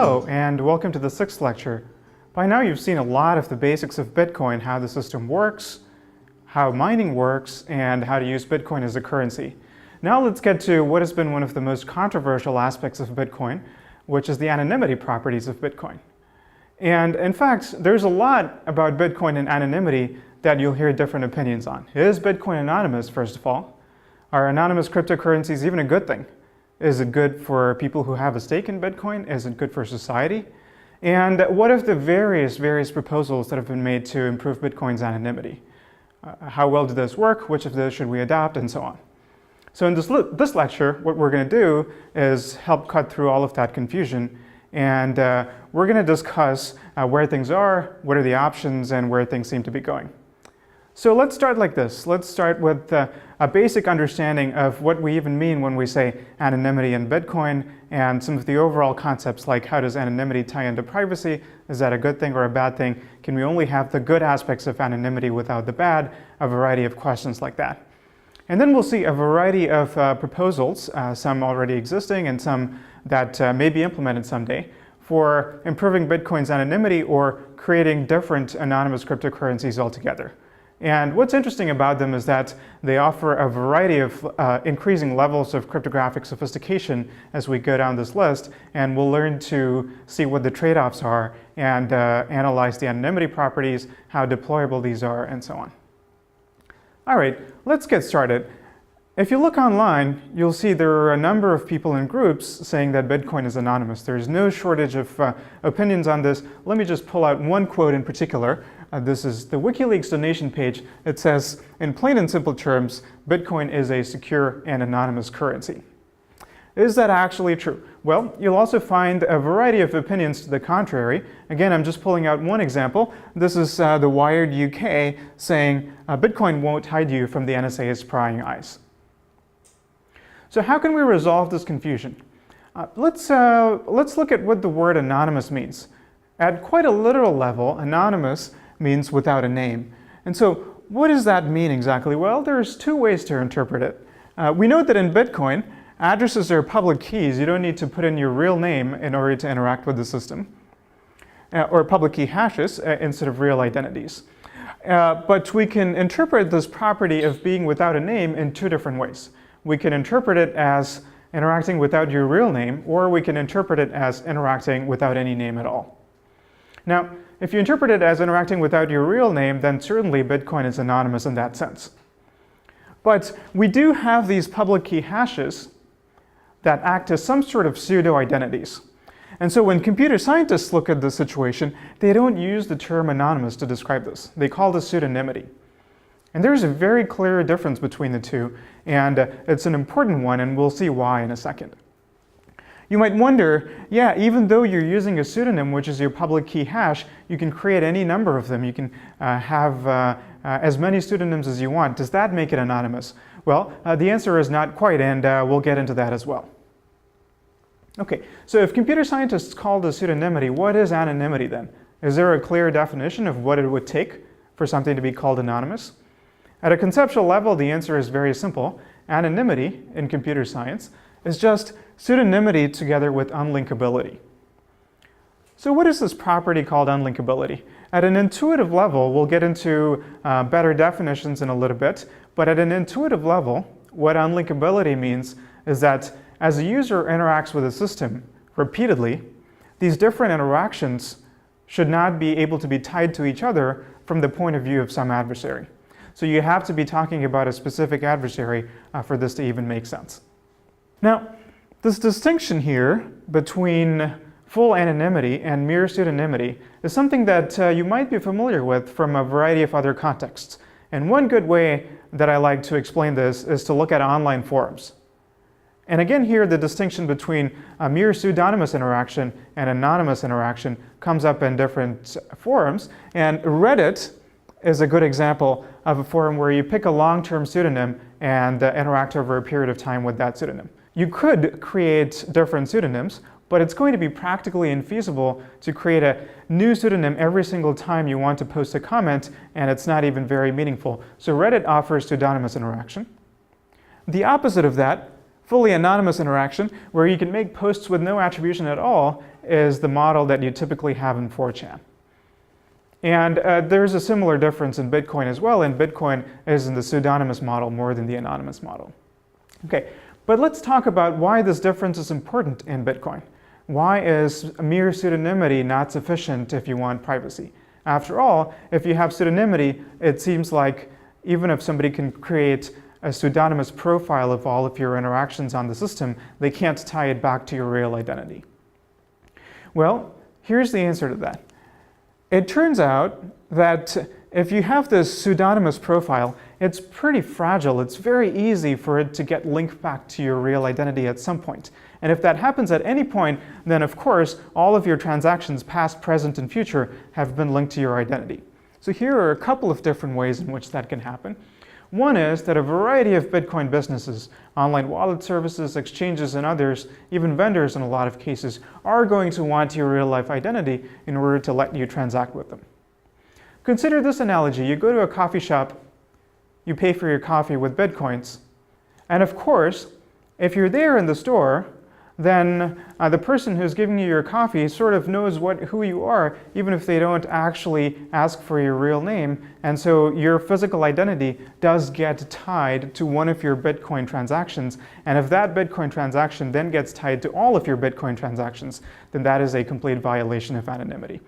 Hello, and welcome to the 6th lecture. By now you've seen a lot of the basics of Bitcoin, how the system works, how mining works, and how to use Bitcoin as a currency. Now let's get to what has been one of the most controversial aspects of Bitcoin, which is the anonymity properties of Bitcoin. And in fact, there's a lot about Bitcoin and anonymity that you'll hear different opinions on. Is Bitcoin anonymous, first of all? Are anonymous cryptocurrencies even a good thing? Is it good for people who have a stake in Bitcoin? Is it good for society? And what of the various proposals that have been made to improve Bitcoin's anonymity? How well do those work? Which of those should we adopt? And so on. So in this lecture, what we're going to do is help cut through all of that confusion. And we're going to discuss where things are, what are the options, and where things seem to be going. So let's start like this. Let's start with a basic understanding of what we even mean when we say anonymity in Bitcoin and some of the overall concepts like how does anonymity tie into privacy? Is that a good thing or a bad thing? Can we only have the good aspects of anonymity without the bad? A variety of questions like that. And then we'll see a variety of proposals, some already existing and some that may be implemented someday, for improving Bitcoin's anonymity or creating different anonymous cryptocurrencies altogether. And what's interesting about them is that they offer a variety of increasing levels of cryptographic sophistication as we go down this list, and we'll learn to see what the trade-offs are and analyze the anonymity properties, how deployable these are, and so on. All right, let's get started. If you look online, you'll see there are a number of people in groups saying that Bitcoin is anonymous. There's no shortage of opinions on this. Let me just pull out one quote in particular. This is the WikiLeaks donation page. It says, in plain and simple terms, Bitcoin is a secure and anonymous currency. Is that actually true? Well, you'll also find a variety of opinions to the contrary. Again, I'm just pulling out one example. This is the Wired UK saying, Bitcoin won't hide you from the NSA's prying eyes. So how can we resolve this confusion? Let's look at what the word anonymous means. At quite a literal level, anonymous means without a name. And so what does that mean exactly? Well, there's two ways to interpret it. We know that in Bitcoin, addresses are public keys. You don't need to put in your real name in order to interact with the system, or public key hashes instead of real identities. But we can interpret this property of being without a name in two different ways. We can interpret it as interacting without your real name, or we can interpret it as interacting without any name at all. Now, if you interpret it as interacting without your real name, then certainly Bitcoin is anonymous in that sense. But we do have these public key hashes that act as some sort of pseudo-identities. And so when computer scientists look at the situation, they don't use the term anonymous to describe this. They call this pseudonymity. And there's a very clear difference between the two, and it's an important one, and we'll see why in a second. You might wonder, yeah, even though you're using a pseudonym, which is your public key hash, you can create any number of them. You can have as many pseudonyms as you want. Does that make it anonymous? Well, the answer is not quite, and we'll get into that as well. Okay, so if computer scientists call this pseudonymity, what is anonymity then? Is there a clear definition of what it would take for something to be called anonymous? At a conceptual level, the answer is very simple. Anonymity in computer science is just pseudonymity together with unlinkability. So what is this property called unlinkability? At an intuitive level, we'll get into better definitions in a little bit, but at an intuitive level, what unlinkability means is that as a user interacts with a system repeatedly, these different interactions should not be able to be tied to each other from the point of view of some adversary. So you have to be talking about a specific adversary for this to even make sense. Now, this distinction here between full anonymity and mere pseudonymity is something that you might be familiar with from a variety of other contexts. And one good way that I like to explain this is to look at online forums. And again here, the distinction between a mere pseudonymous interaction and anonymous interaction comes up in different forums. And Reddit is a good example of a forum where you pick a long-term pseudonym and interact over a period of time with that pseudonym. You could create different pseudonyms, but it's going to be practically infeasible to create a new pseudonym every single time you want to post a comment, and it's not even very meaningful. So Reddit offers pseudonymous interaction. The opposite of that, fully anonymous interaction, where you can make posts with no attribution at all, is the model that you typically have in 4chan. And there's a similar difference in Bitcoin as well, and Bitcoin is in the pseudonymous model more than the anonymous model. Okay, but let's talk about why this difference is important in Bitcoin. Why is mere pseudonymity not sufficient if you want privacy? After all, if you have pseudonymity, it seems like even if somebody can create a pseudonymous profile of all of your interactions on the system, they can't tie it back to your real identity. Well, here's the answer to that. It turns out that if you have this pseudonymous profile, it's pretty fragile. It's very easy for it to get linked back to your real identity at some point. And if that happens at any point, then of course, all of your transactions, past, present, and future, have been linked to your identity. So here are a couple of different ways in which that can happen. One is that a variety of Bitcoin businesses, online wallet services, exchanges, and others, even vendors in a lot of cases, are going to want your real-life identity in order to let you transact with them. Consider this analogy. You go to a coffee shop, you pay for your coffee with Bitcoins, and of course, if you're there in the store, then the person who's giving you your coffee sort of knows who you are, even if they don't actually ask for your real name. And so your physical identity does get tied to one of your Bitcoin transactions. And if that Bitcoin transaction then gets tied to all of your Bitcoin transactions, then that is a complete violation of anonymity.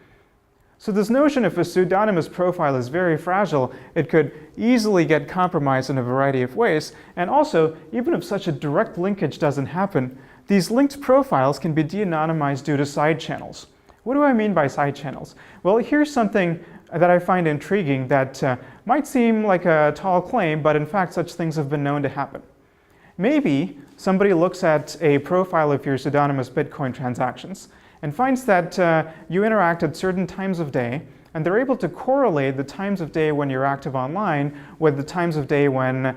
So this notion of a pseudonymous profile is very fragile. It could easily get compromised in a variety of ways. And also, even if such a direct linkage doesn't happen, these linked profiles can be de-anonymized due to side channels. What do I mean by side channels? Well, here's something that I find intriguing that might seem like a tall claim, but in fact such things have been known to happen. Maybe somebody looks at a profile of your pseudonymous Bitcoin transactions and finds that you interact at certain times of day, and they're able to correlate the times of day when you're active online with the times of day when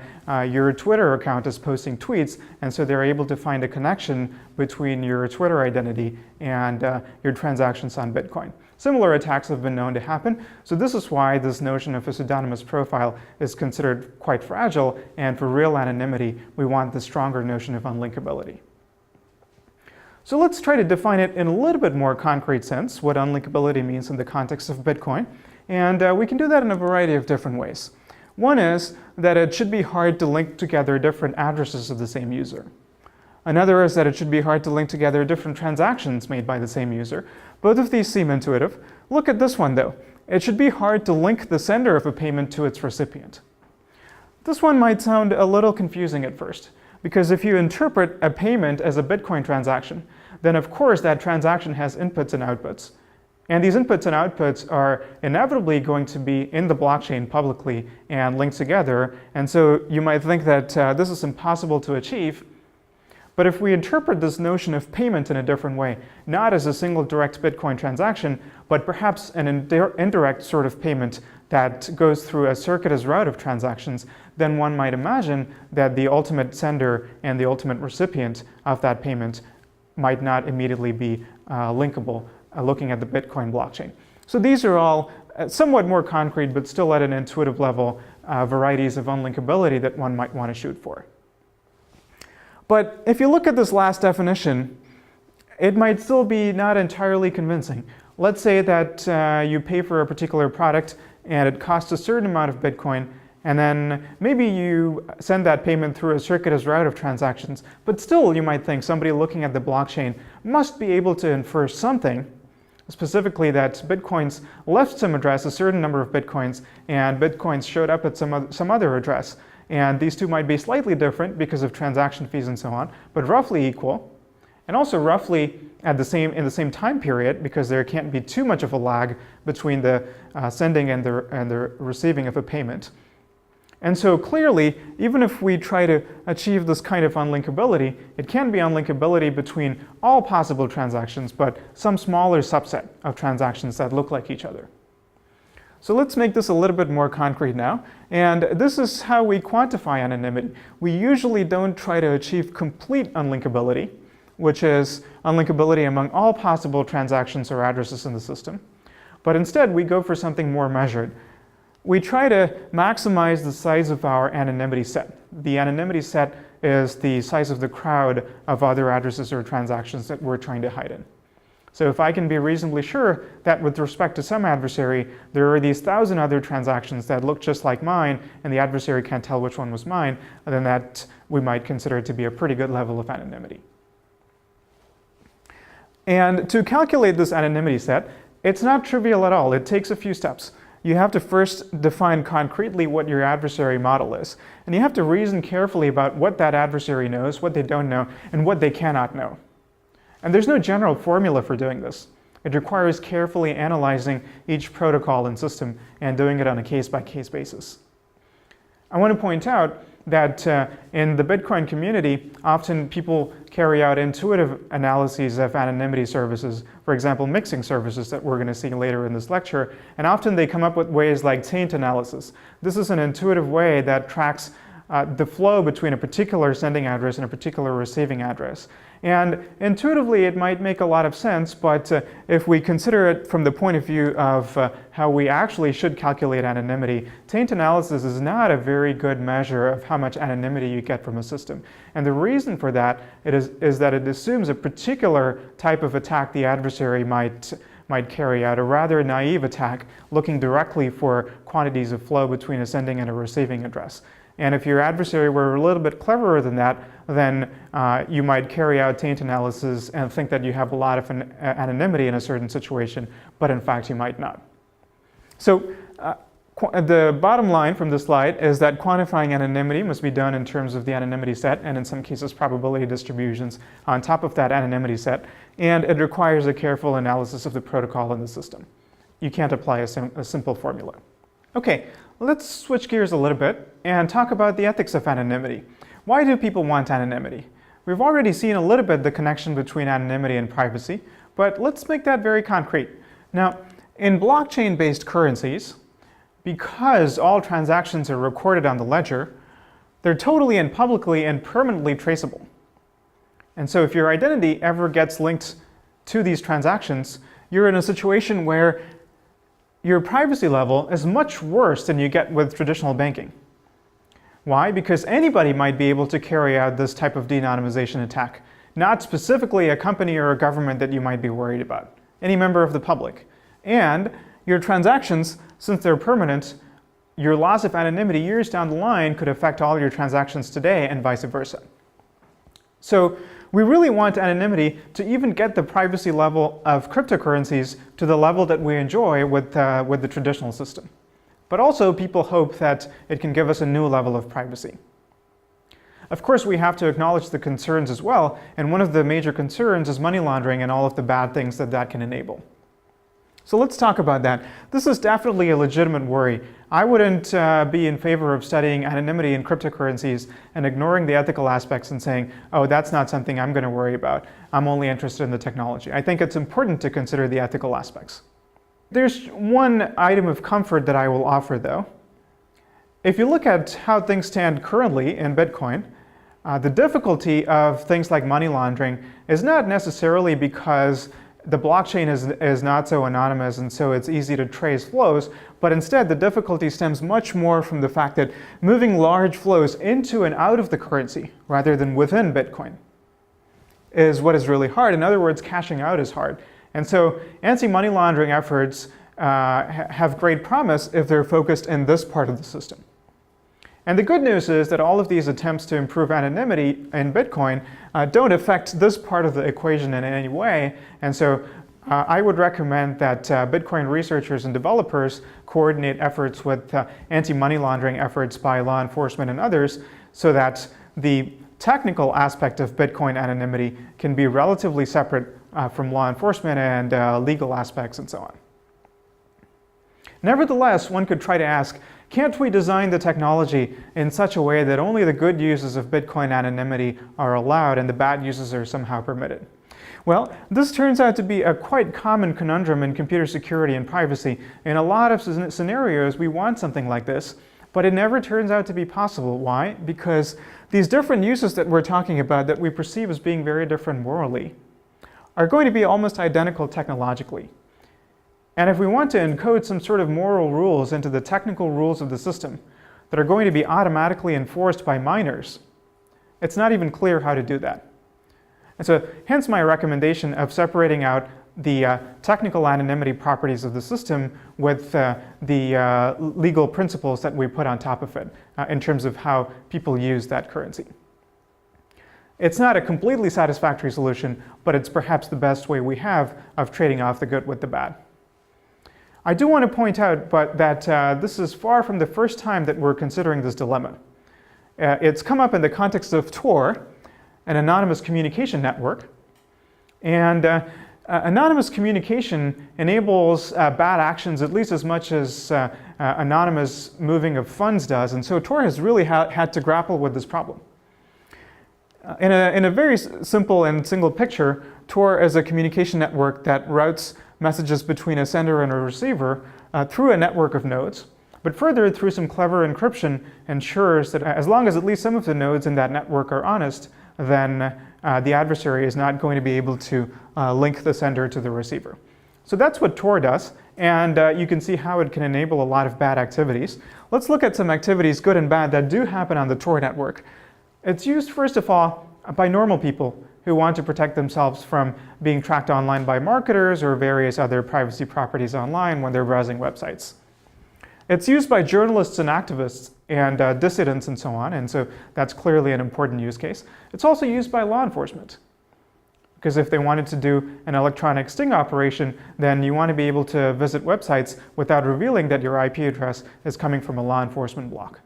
your Twitter account is posting tweets, and so they're able to find a connection between your Twitter identity and your transactions on Bitcoin. Similar attacks have been known to happen, so this is why this notion of a pseudonymous profile is considered quite fragile, and for real anonymity, we want the stronger notion of unlinkability. So let's try to define it in a little bit more concrete sense, what unlinkability means in the context of Bitcoin. And we can do that in a variety of different ways. One is that it should be hard to link together different addresses of the same user. Another is that it should be hard to link together different transactions made by the same user. Both of these seem intuitive. Look at this one though. It should be hard to link the sender of a payment to its recipient. This one might sound a little confusing at first, because if you interpret a payment as a Bitcoin transaction, then of course that transaction has inputs and outputs. And these inputs and outputs are inevitably going to be in the blockchain publicly and linked together. And so you might think that this is impossible to achieve. But if we interpret this notion of payment in a different way, not as a single direct Bitcoin transaction, but perhaps an indirect sort of payment that goes through a circuitous route of transactions, then one might imagine that the ultimate sender and the ultimate recipient of that payment might not immediately be linkable looking at the Bitcoin blockchain. So these are all somewhat more concrete, but still at an intuitive level, varieties of unlinkability that one might want to shoot for. But if you look at this last definition, it might still be not entirely convincing. Let's say that you pay for a particular product and it costs a certain amount of Bitcoin, and then maybe you send that payment through a circuitous route of transactions, but still you might think somebody looking at the blockchain must be able to infer something, specifically that Bitcoins left some address, a certain number of Bitcoins, and Bitcoins showed up at some other address. And these two might be slightly different because of transaction fees and so on, but roughly equal. And also roughly in the same time period, because there can't be too much of a lag between the sending and the receiving of a payment. And so clearly, even if we try to achieve this kind of unlinkability, it can be unlinkability between all possible transactions, but some smaller subset of transactions that look like each other. So let's make this a little bit more concrete now. And this is how we quantify anonymity. We usually don't try to achieve complete unlinkability, which is unlinkability among all possible transactions or addresses in the system. But instead, we go for something more measured. We try to maximize the size of our anonymity set. The anonymity set is the size of the crowd of other addresses or transactions that we're trying to hide in. So if I can be reasonably sure that with respect to some adversary, there are these 1,000 other transactions that look just like mine, and the adversary can't tell which one was mine, then that we might consider to be a pretty good level of anonymity. And to calculate this anonymity set, it's not trivial at all. It takes a few steps. You have to first define concretely what your adversary model is. And you have to reason carefully about what that adversary knows, what they don't know, and what they cannot know. And there's no general formula for doing this. It requires carefully analyzing each protocol and system and doing it on a case-by-case basis. I want to point out that in the Bitcoin community, often people carry out intuitive analyses of anonymity services, for example, mixing services that we're going to see later in this lecture, and often they come up with ways like taint analysis. This is an intuitive way that tracks the flow between a particular sending address and a particular receiving address. And intuitively, it might make a lot of sense, but if we consider it from the point of view of how we actually should calculate anonymity, taint analysis is not a very good measure of how much anonymity you get from a system. And the reason for that is that it assumes a particular type of attack the adversary might carry out, a rather naive attack looking directly for quantities of flow between a sending and a receiving address. And if your adversary were a little bit cleverer than that, then you might carry out taint analysis and think that you have a lot of anonymity in a certain situation, but in fact you might not. So the bottom line from this slide is that quantifying anonymity must be done in terms of the anonymity set, and in some cases probability distributions on top of that anonymity set, and it requires a careful analysis of the protocol in the system. You can't apply a simple formula. Okay, let's switch gears a little bit and talk about the ethics of anonymity. Why do people want anonymity? We've already seen a little bit the connection between anonymity and privacy, but let's make that very concrete. Now, in blockchain-based currencies, because all transactions are recorded on the ledger, they're totally and publicly and permanently traceable. And so if your identity ever gets linked to these transactions, you're in a situation where your privacy level is much worse than you get with traditional banking. Why? Because anybody might be able to carry out this type of de-anonymization attack, not specifically a company or a government that you might be worried about, any member of the public. And your transactions, since they're permanent, your loss of anonymity years down the line could affect all your transactions today and vice versa. So we really want anonymity to even get the privacy level of cryptocurrencies to the level that we enjoy with the traditional system. But also people hope that it can give us a new level of privacy. Of course, we have to acknowledge the concerns as well, and one of the major concerns is money laundering and all of the bad things that that can enable. So let's talk about that. This is definitely a legitimate worry. I wouldn't be in favor of studying anonymity in cryptocurrencies and ignoring the ethical aspects and saying, oh, that's not something I'm going to worry about. I'm only interested in the technology. I think it's important to consider the ethical aspects. There's one item of comfort that I will offer, though. If you look at how things stand currently in Bitcoin, the difficulty of things like money laundering is not necessarily because the blockchain is not so anonymous and so it's easy to trace flows, but instead the difficulty stems much more from the fact that moving large flows into and out of the currency rather than within Bitcoin is what is really hard. In other words, cashing out is hard. And so anti-money laundering efforts have great promise if they're focused in this part of the system. And the good news is that all of these attempts to improve anonymity in Bitcoin don't affect this part of the equation in any way. And so I would recommend that Bitcoin researchers and developers coordinate efforts with anti-money laundering efforts by law enforcement and others so that the technical aspect of Bitcoin anonymity can be relatively separate from law enforcement and legal aspects and so on. Nevertheless, one could try to ask, can't we design the technology in such a way that only the good uses of Bitcoin anonymity are allowed and the bad uses are somehow permitted? Well, this turns out to be a quite common conundrum in computer security and privacy. In a lot of scenarios, we want something like this, but it never turns out to be possible. Why? Because these different uses that we're talking about that we perceive as being very different morally are going to be almost identical technologically. And if we want to encode some sort of moral rules into the technical rules of the system that are going to be automatically enforced by miners, it's not even clear how to do that. And so hence my recommendation of separating out the technical anonymity properties of the system with the legal principles that we put on top of it in terms of how people use that currency. It's not a completely satisfactory solution, but it's perhaps the best way we have of trading off the good with the bad. I do want to point out that this is far from the first time that we're considering this dilemma. It's come up in the context of Tor, an anonymous communication network. And anonymous communication enables bad actions at least as much as anonymous moving of funds does. And so Tor has really had to grapple with this problem. In a very simple and single picture, Tor is a communication network that routes messages between a sender and a receiver through a network of nodes. But further, through some clever encryption, ensures that as long as at least some of the nodes in that network are honest, then the adversary is not going to be able to link the sender to the receiver. So that's what Tor does, and you can see how it can enable a lot of bad activities. Let's look at some activities, good and bad, that do happen on the Tor network. It's used, first of all, by normal people who want to protect themselves from being tracked online by marketers or various other privacy properties online when they're browsing websites. It's used by journalists and activists and dissidents and so on, and so that's clearly an important use case. It's also used by law enforcement, because if they wanted to do an electronic sting operation, then you want to be able to visit websites without revealing that your IP address is coming from a law enforcement block.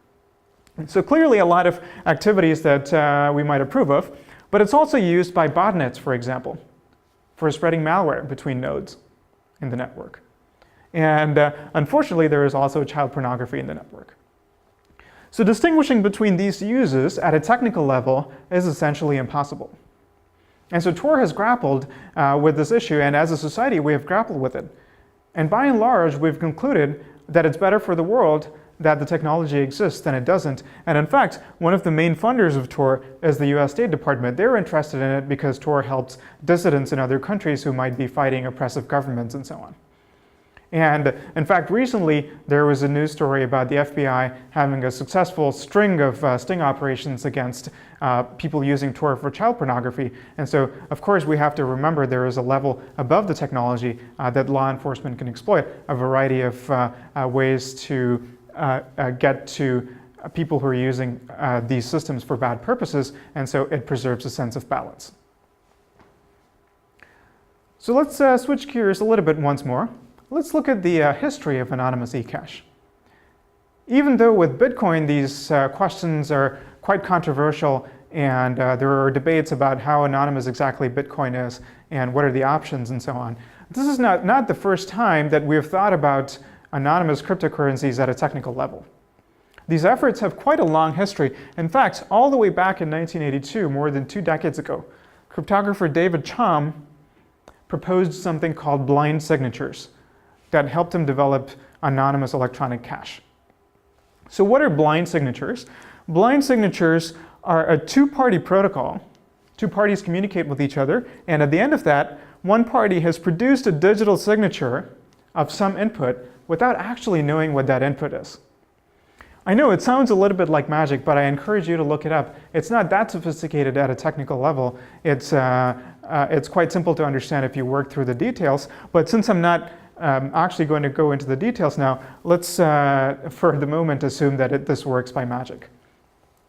So clearly a lot of activities that we might approve of, but it's also used by botnets, for example, for spreading malware between nodes in the network. And unfortunately, there is also child pornography in the network. So distinguishing between these uses at a technical level is essentially impossible. And so Tor has grappled with this issue, and as a society, we have grappled with it. And by and large, we've concluded that it's better for the world that the technology exists than it doesn't. And in fact, one of the main funders of Tor is the US State Department. They're interested in it because Tor helps dissidents in other countries who might be fighting oppressive governments and so on. And in fact, recently there was a news story about the FBI having a successful string of sting operations against people using Tor for child pornography. And so, of course, we have to remember there is a level above the technology that law enforcement can exploit, a variety of ways to get to people who are using these systems for bad purposes, and so it preserves a sense of balance. So let's switch gears a little bit once more. Let's look at the history of anonymous eCash. Even though with Bitcoin these questions are quite controversial and there are debates about how anonymous exactly Bitcoin is and what are the options and so on, this is not the first time that we've thought about anonymous cryptocurrencies at a technical level. These efforts have quite a long history. In fact, all the way back in 1982, more than 2 decades ago, cryptographer David Chaum proposed something called blind signatures that helped him develop anonymous electronic cash. So what are blind signatures? Blind signatures are a two-party protocol. Two parties communicate with each other, and at the end of that, one party has produced a digital signature of some input without actually knowing what that input is. I know it sounds a little bit like magic, but I encourage you to look it up. It's not that sophisticated at a technical level. It's quite simple to understand if you work through the details, but since I'm not actually going to go into the details now, let's for the moment assume that this works by magic.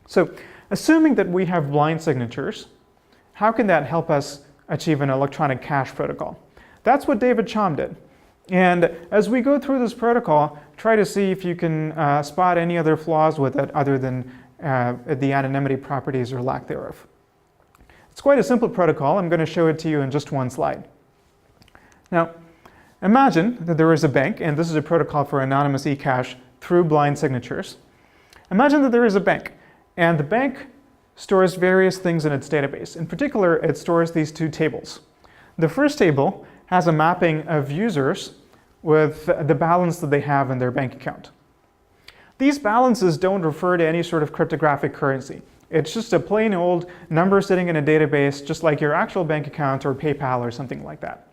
So assuming that we have blind signatures, how can that help us achieve an electronic cash protocol? That's what David Chaum did. And as we go through this protocol, try to see if you can spot any other flaws with it other than the anonymity properties or lack thereof. It's quite a simple protocol. I'm going to show it to you in just one slide. Now, imagine that there is a bank, and this is a protocol for anonymous eCash through blind signatures. Imagine that there is a bank, and the bank stores various things in its database. In particular, it stores these two tables. The first table has a mapping of users with the balance that they have in their bank account. These balances don't refer to any sort of cryptographic currency. It's just a plain old number sitting in a database, just like your actual bank account or PayPal or something like that.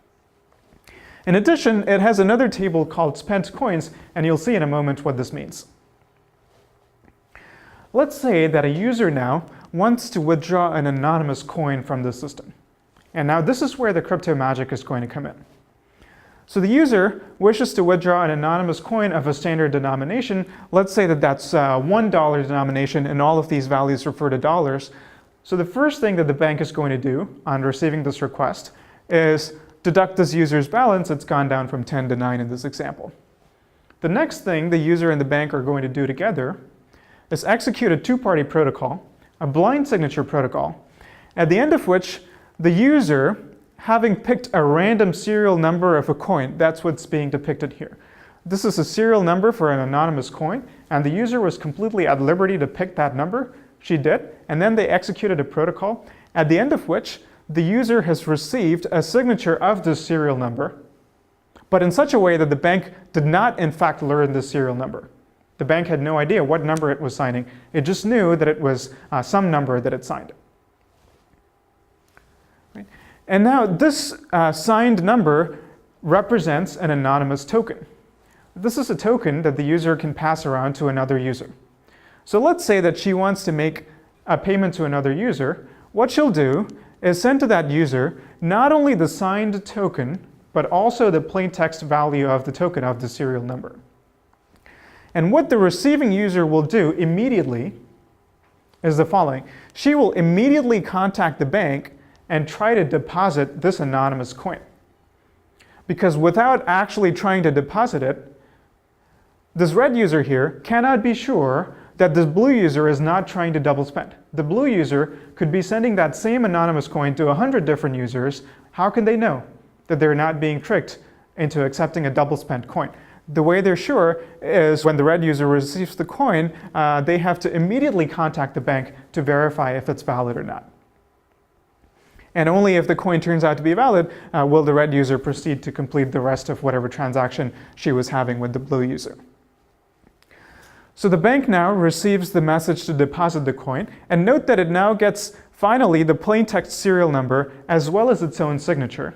In addition, it has another table called spent coins, and you'll see in a moment what this means. Let's say that a user now wants to withdraw an anonymous coin from the system. And now this is where the crypto magic is going to come in. So the user wishes to withdraw an anonymous coin of a standard denomination. Let's say that that's $1 denomination, and all of these values refer to dollars. So the first thing that the bank is going to do on receiving this request is deduct this user's balance. It's gone down from 10 to 9 in this example. The next thing the user and the bank are going to do together is execute a two-party protocol, a blind signature protocol, at the end of which the user, having picked a random serial number of a coin, that's what's being depicted here. This is a serial number for an anonymous coin, and the user was completely at liberty to pick that number. She did, and then they executed a protocol, at the end of which the user has received a signature of this serial number, but in such a way that the bank did not in fact learn the serial number. The bank had no idea what number it was signing. It just knew that it was some number that it signed. Right? And now this signed number represents an anonymous token. This is a token that the user can pass around to another user. So let's say that she wants to make a payment to another user. What she'll do is send to that user not only the signed token, but also the plain text value of the token of the serial number. And what the receiving user will do immediately is the following. She will immediately contact the bank and try to deposit this anonymous coin. Because without actually trying to deposit it, this red user here cannot be sure that this blue user is not trying to double spend. The blue user could be sending that same anonymous coin to 100 different users. How can they know that they're not being tricked into accepting a double spent coin? The way they're sure is when the red user receives the coin, they have to immediately contact the bank to verify if it's valid or not. And only if the coin turns out to be valid will the red user proceed to complete the rest of whatever transaction she was having with the blue user. So the bank now receives the message to deposit the coin, and note that it now gets finally the plain text serial number as well as its own signature.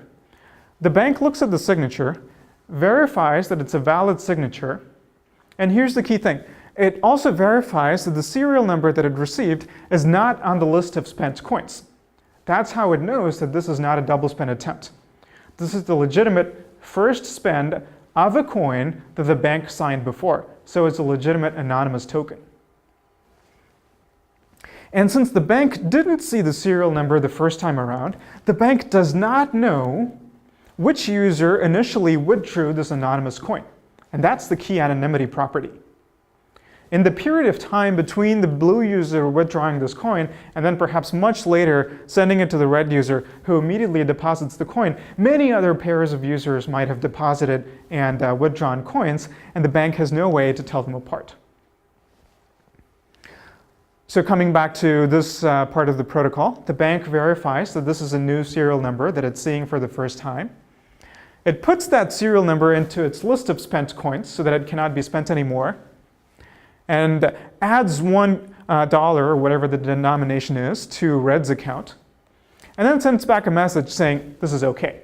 The bank looks at the signature, verifies that it's a valid signature, and here's the key thing. It also verifies that the serial number that it received is not on the list of spent coins. That's how it knows that this is not a double spend attempt. This is the legitimate first spend of a coin that the bank signed before. So it's a legitimate anonymous token. And since the bank didn't see the serial number the first time around, the bank does not know which user initially withdrew this anonymous coin. And that's the key anonymity property. In the period of time between the blue user withdrawing this coin and then perhaps much later sending it to the red user who immediately deposits the coin, many other pairs of users might have deposited and withdrawn coins, and the bank has no way to tell them apart. So coming back to this part of the protocol, the bank verifies that this is a new serial number that it's seeing for the first time. It puts that serial number into its list of spent coins so that it cannot be spent anymore, and adds $1 or whatever the denomination is to red's account, and then sends back a message saying this is okay.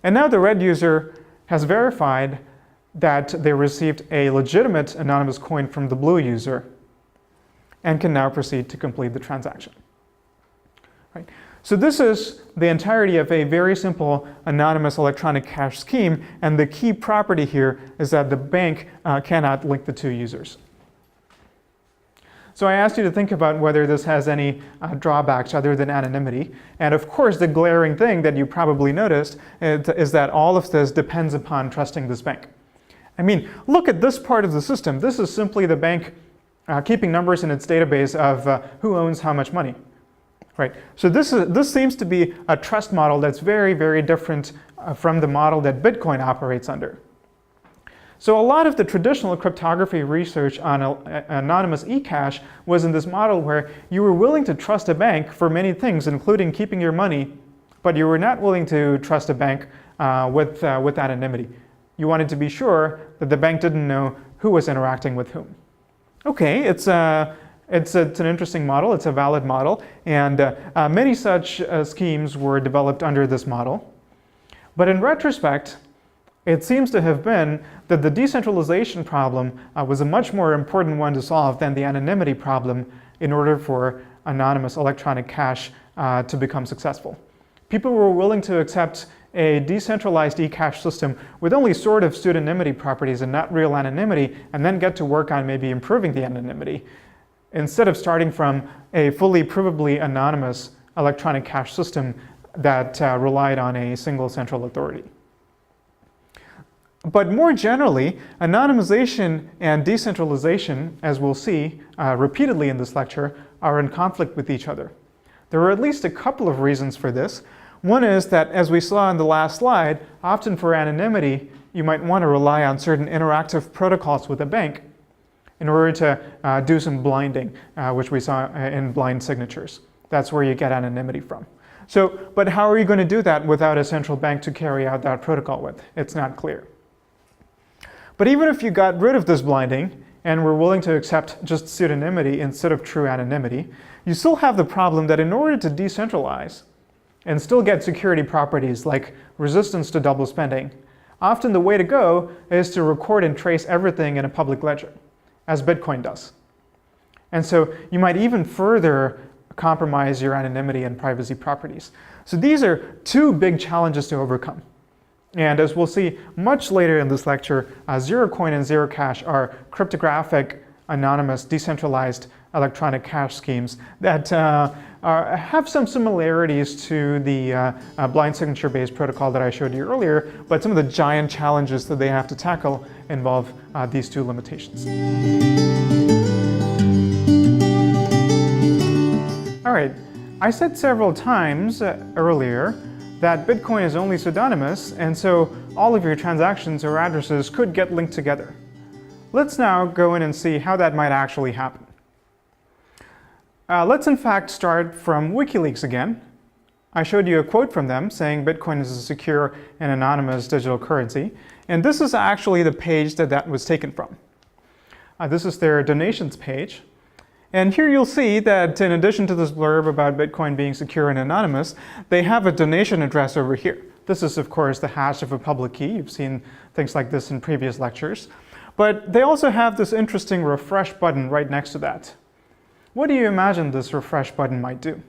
And now the red user has verified that they received a legitimate anonymous coin from the blue user and can now proceed to complete the transaction. Right? So this is the entirety of a very simple anonymous electronic cash scheme, and the key property here is that the bank cannot link the two users. So I asked you to think about whether this has any drawbacks other than anonymity. And of course, the glaring thing that you probably noticed is that all of this depends upon trusting this bank. I mean, look at this part of the system. This is simply the bank keeping numbers in its database of who owns how much money. Right. So this seems to be a trust model that's very, very different from the model that Bitcoin operates under. So a lot of the traditional cryptography research on anonymous eCash was in this model where you were willing to trust a bank for many things, including keeping your money, but you were not willing to trust a bank with anonymity. You wanted to be sure that the bank didn't know who was interacting with whom. Okay, it's an interesting model, it's a valid model, and many such schemes were developed under this model. But in retrospect, it seems to have been that the decentralization problem was a much more important one to solve than the anonymity problem in order for anonymous electronic cash to become successful. People were willing to accept a decentralized eCash system with only sort of pseudonymity properties and not real anonymity, and then get to work on maybe improving the anonymity, instead of starting from a fully provably anonymous electronic cash system that relied on a single central authority. But more generally, anonymization and decentralization, as we'll see repeatedly in this lecture, are in conflict with each other. There are at least a couple of reasons for this. One is that, as we saw in the last slide, often for anonymity, you might want to rely on certain interactive protocols with a bank in order to do some blinding, which we saw in blind signatures. That's where you get anonymity from. But how are you going to do that without a central bank to carry out that protocol with? It's not clear. But even if you got rid of this blinding and were willing to accept just pseudonymity instead of true anonymity, you still have the problem that in order to decentralize and still get security properties like resistance to double spending, often the way to go is to record and trace everything in a public ledger, as Bitcoin does. And so you might even further compromise your anonymity and privacy properties. So these are two big challenges to overcome. And as we'll see much later in this lecture, Zerocoin and Zerocash are cryptographic, anonymous, decentralized electronic cash schemes that have some similarities to the blind signature-based protocol that I showed you earlier, but some of the giant challenges that they have to tackle involve these two limitations. All right, I said several times earlier that Bitcoin is only pseudonymous, and so all of your transactions or addresses could get linked together. Let's now go in and see how that might actually happen. Let's in fact start from WikiLeaks again. I showed you a quote from them saying Bitcoin is a secure and anonymous digital currency, and this is actually the page that was taken from. This is their donations page. And here you'll see that in addition to this blurb about Bitcoin being secure and anonymous, they have a donation address over here. This is, of course, the hash of a public key. You've seen things like this in previous lectures. But they also have this interesting refresh button right next to that. What do you imagine this refresh button might do?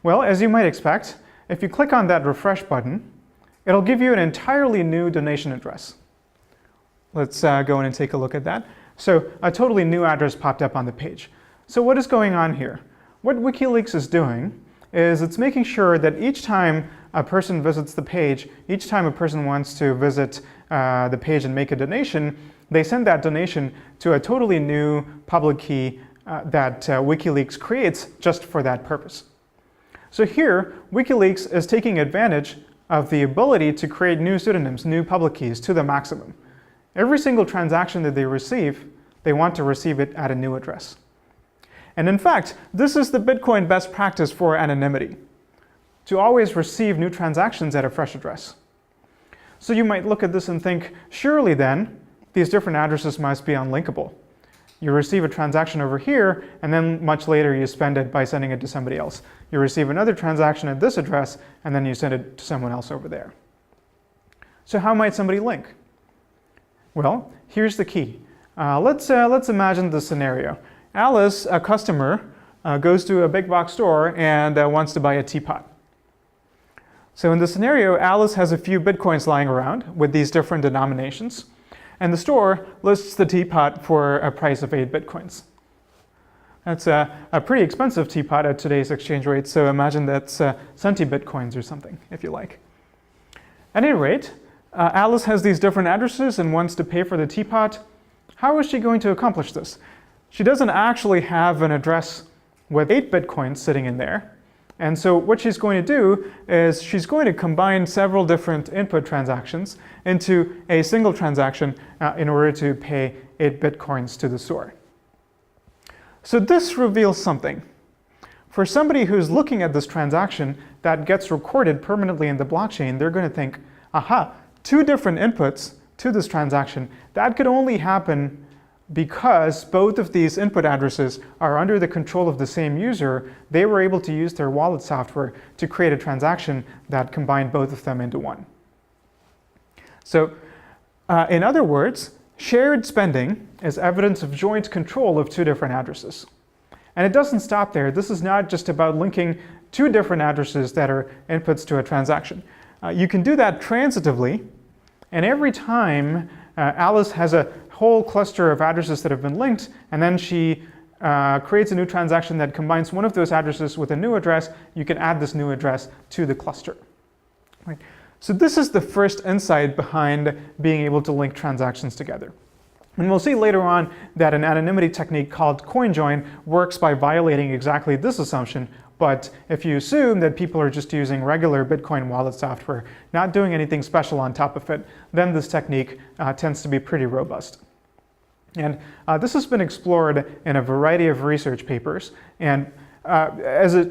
Well, as you might expect, if you click on that refresh button, it'll give you an entirely new donation address. Let's go in and take a look at that. So a totally new address popped up on the page. So what is going on here? What WikiLeaks is doing is it's making sure that each time a person visits the page, each time a person wants to visit the page and make a donation, they send that donation to a totally new public key that WikiLeaks creates just for that purpose. So here, WikiLeaks is taking advantage of the ability to create new pseudonyms, new public keys to the maximum. Every single transaction that they receive, they want to receive it at a new address. And in fact, this is the Bitcoin best practice for anonymity, to always receive new transactions at a fresh address. So you might look at this and think, surely then, these different addresses must be unlinkable. You receive a transaction over here, and then much later you spend it by sending it to somebody else. You receive another transaction at this address, and then you send it to someone else over there. So how might somebody link? Well, here's the key. Let's imagine this scenario. Alice, a customer, goes to a big box store and wants to buy a teapot. So in this scenario, Alice has a few Bitcoins lying around with these different denominations, and the store lists the teapot for a price of 8 Bitcoins. That's a pretty expensive teapot at today's exchange rate, so imagine that's centi Bitcoins or something, if you like. At any rate, Alice has these different addresses and wants to pay for the teapot. How is she going to accomplish this? She doesn't actually have an address with 8 Bitcoins sitting in there. And so what she's going to do is she's going to combine several different input transactions into a single transaction in order to pay 8 Bitcoins to the store. So this reveals something. For somebody who's looking at this transaction that gets recorded permanently in the blockchain, they're going to think, aha, 2 different inputs to this transaction. That could only happen because both of these input addresses are under the control of the same user. They were able to use their wallet software to create a transaction that combined both of them into one. So in other words, shared spending is evidence of joint control of 2 different addresses. And it doesn't stop there. This is not just about linking 2 different addresses that are inputs to a transaction. You can do that transitively, and every time Alice has a whole cluster of addresses that have been linked, and then she creates a new transaction that combines one of those addresses with a new address, you can add this new address to the cluster. Right. So this is the first insight behind being able to link transactions together. And we'll see later on that an anonymity technique called coin join works by violating exactly this assumption. But if you assume that people are just using regular Bitcoin wallet software, not doing anything special on top of it, then this technique tends to be pretty robust. And this has been explored in a variety of research papers. And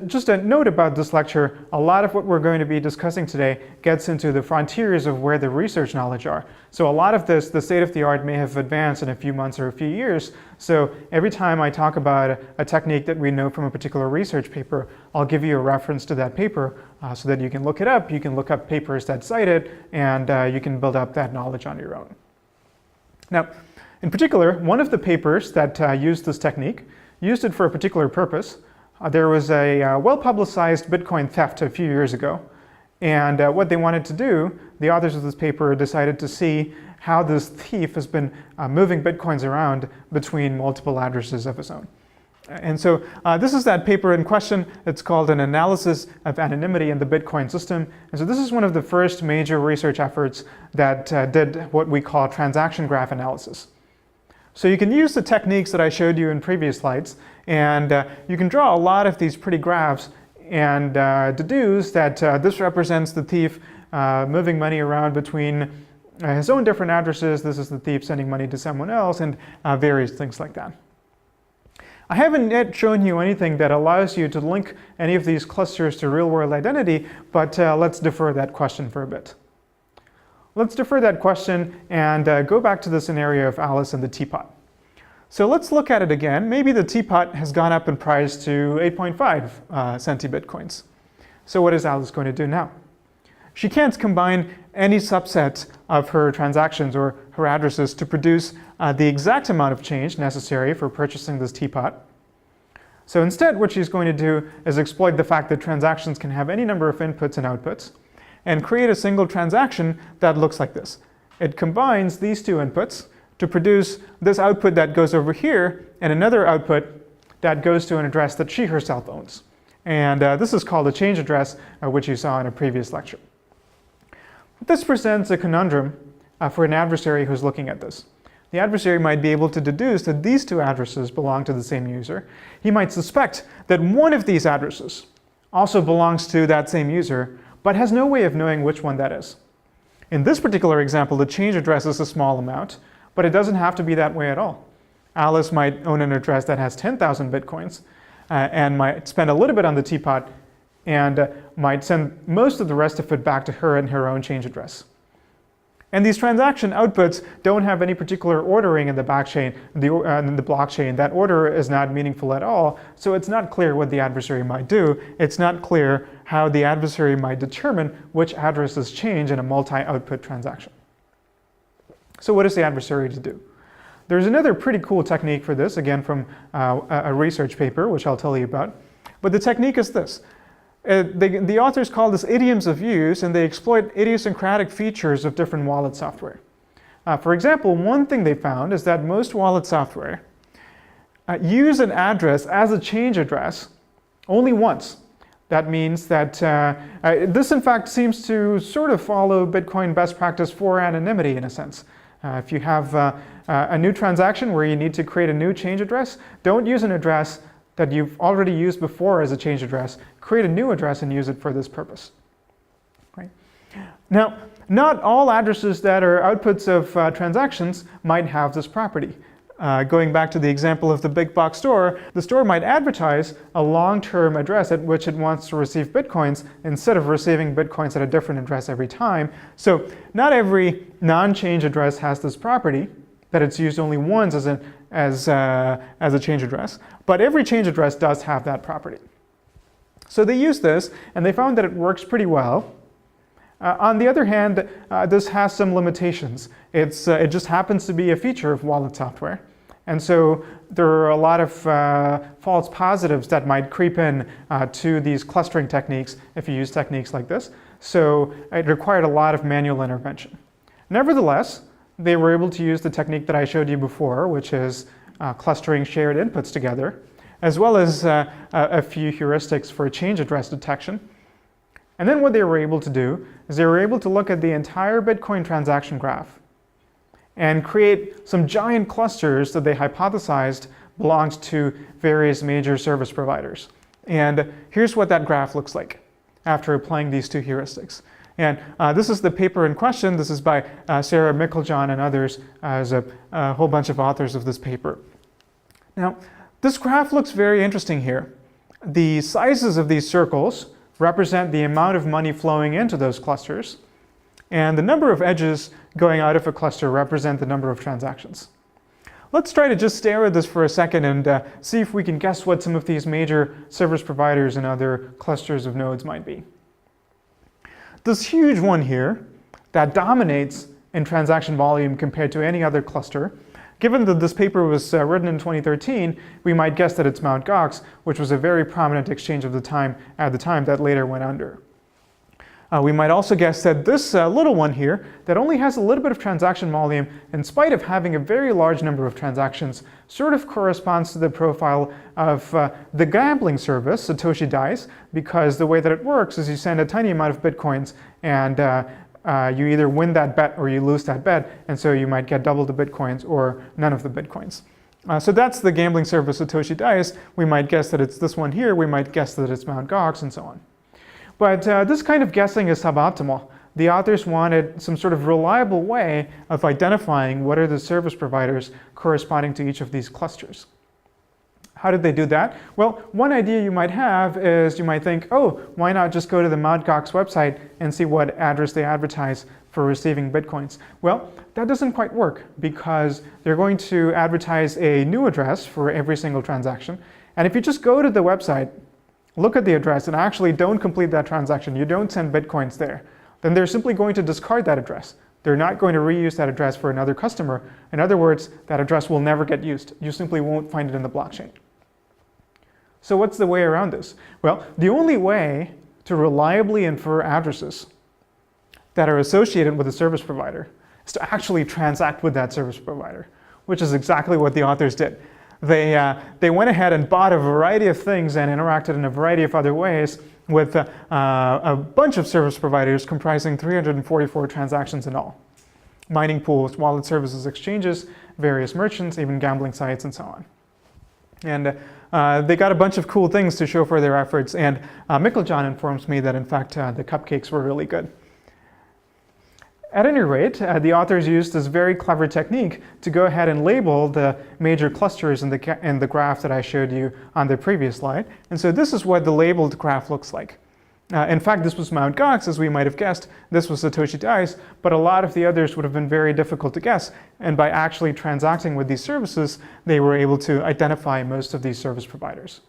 just a note about this lecture, a lot of what we're going to be discussing today gets into the frontiers of where the research knowledge are. So a lot of this, the state of the art, may have advanced in a few months or a few years. So every time I talk about a technique that we know from a particular research paper, I'll give you a reference to that paper so that you can look it up. You can look up papers that cite it, and you can build up that knowledge on your own. Now, in particular, one of the papers that used this technique used it for a particular purpose. There was a well-publicized Bitcoin theft a few years ago, and what they wanted to do, the authors of this paper decided to see how this thief has been moving Bitcoins around between multiple addresses of his own. And so this is that paper in question. It's called An Analysis of Anonymity in the Bitcoin System. And so this is one of the first major research efforts that did what we call transaction graph analysis. So you can use the techniques that I showed you in previous slides, and you can draw a lot of these pretty graphs and deduce that this represents the thief moving money around between his own different addresses. This is the thief sending money to someone else, and various things like that. I haven't yet shown you anything that allows you to link any of these clusters to real-world identity, but let's defer that question for a bit. Let's defer that question and go back to the scenario of Alice and the teapot. So let's look at it again. Maybe the teapot has gone up in price to 8.5 centibitcoins. So what is Alice going to do now? She can't combine any subset of her transactions or her addresses to produce the exact amount of change necessary for purchasing this teapot. So instead, what she's going to do is exploit the fact that transactions can have any number of inputs and outputs, and create a single transaction that looks like this. It combines these two inputs to produce this output that goes over here, and another output that goes to an address that she herself owns. And this is called a change address, which you saw in a previous lecture. This presents a conundrum for an adversary who's looking at this. The adversary might be able to deduce that these two addresses belong to the same user. He might suspect that one of these addresses also belongs to that same user, but has no way of knowing which one that is. In this particular example, the change address is a small amount, but it doesn't have to be that way at all. Alice might own an address that has 10,000 bitcoins and might spend a little bit on the teapot and might send most of the rest of it back to her in her own change address. And these transaction outputs don't have any particular ordering in the blockchain. That order is not meaningful at all, so it's not clear what the adversary might do. It's not clear how the adversary might determine which addresses change in a multi-output transaction. So what is the adversary to do? There's another pretty cool technique for this, again from a research paper, which I'll tell you about. But the technique is this. The authors call this idioms of use, and they exploit idiosyncratic features of different wallet software. For example, one thing they found is that most wallet software use an address as a change address only once. That means that this, in fact, seems to sort of follow Bitcoin best practice for anonymity in a sense. If you have a new transaction where you need to create a new change address, don't use an address that you've already used before as a change address. Create a new address and use it for this purpose. Right? Now, not all addresses that are outputs of transactions might have this property. Going back to the example of the big box store, the store might advertise a long-term address at which it wants to receive bitcoins instead of receiving bitcoins at a different address every time. So not every non-change address has this property, that it's used only once as a change address, but every change address does have that property. So they use this, and they found that it works pretty well. On the other hand, this has some limitations. It just happens to be a feature of wallet software. And so there are a lot of false positives that might creep in to these clustering techniques if you use techniques like this. so it required a lot of manual intervention. Nevertheless, they were able to use the technique that I showed you before, which is clustering shared inputs together, as well as a few heuristics for change address detection. And then what they were able to do is they were able to look at the entire Bitcoin transaction graph and create some giant clusters that they hypothesized belonged to various major service providers. And here's what that graph looks like after applying these two heuristics. And this is the paper in question. This is by Sarah Mickeljohn and others as a whole bunch of authors of this paper. Now, this graph looks very interesting here. The sizes of these circles represent the amount of money flowing into those clusters, and the number of edges going out of a cluster represent the number of transactions. Let's try to just stare at this for a second and see if we can guess what some of these major service providers and other clusters of nodes might be. This huge one here that dominates in transaction volume compared to any other cluster, given that this paper was written in 2013, we might guess that it's Mt. Gox, which was a very prominent exchange at the time that later went under. We might also guess that this little one here, that only has a little bit of transaction volume, in spite of having a very large number of transactions, sort of corresponds to the profile of the gambling service, Satoshi Dice, because the way that it works is you send a tiny amount of Bitcoins and you either win that bet or you lose that bet, and so you might get double the Bitcoins or none of the Bitcoins. So that's the gambling service Satoshi Dice. We might guess that it's this one here, we might guess that it's Mt. Gox, and so on. But this kind of guessing is suboptimal. The authors wanted some sort of reliable way of identifying what are the service providers corresponding to each of these clusters. How did they do that? Well, one idea you might have is you might think, oh, why not just go to the Mt. Gox website and see what address they advertise for receiving Bitcoins? Well, that doesn't quite work because they're going to advertise a new address for every single transaction. And if you just go to the website, look at the address, and actually don't complete that transaction, you don't send Bitcoins there, then they're simply going to discard that address. They're not going to reuse that address for another customer. In other words, that address will never get used. You simply won't find it in the blockchain. So what's the way around this? Well, the only way to reliably infer addresses that are associated with a service provider is to actually transact with that service provider, which is exactly what the authors did. They went ahead and bought a variety of things and interacted in a variety of other ways with a bunch of service providers comprising 344 transactions in all. Mining pools, wallet services exchanges, various merchants, even gambling sites, and so on. And they got a bunch of cool things to show for their efforts, and Mickeljohn informs me that in fact the cupcakes were really good. At any rate, the authors used this very clever technique to go ahead and label the major clusters in the graph that I showed you on the previous slide. And so this is what the labeled graph looks like. In fact, this was Mt. Gox, as we might have guessed. This was Satoshi Dice, but a lot of the others would have been very difficult to guess. And by actually transacting with these services, they were able to identify most of these service providers.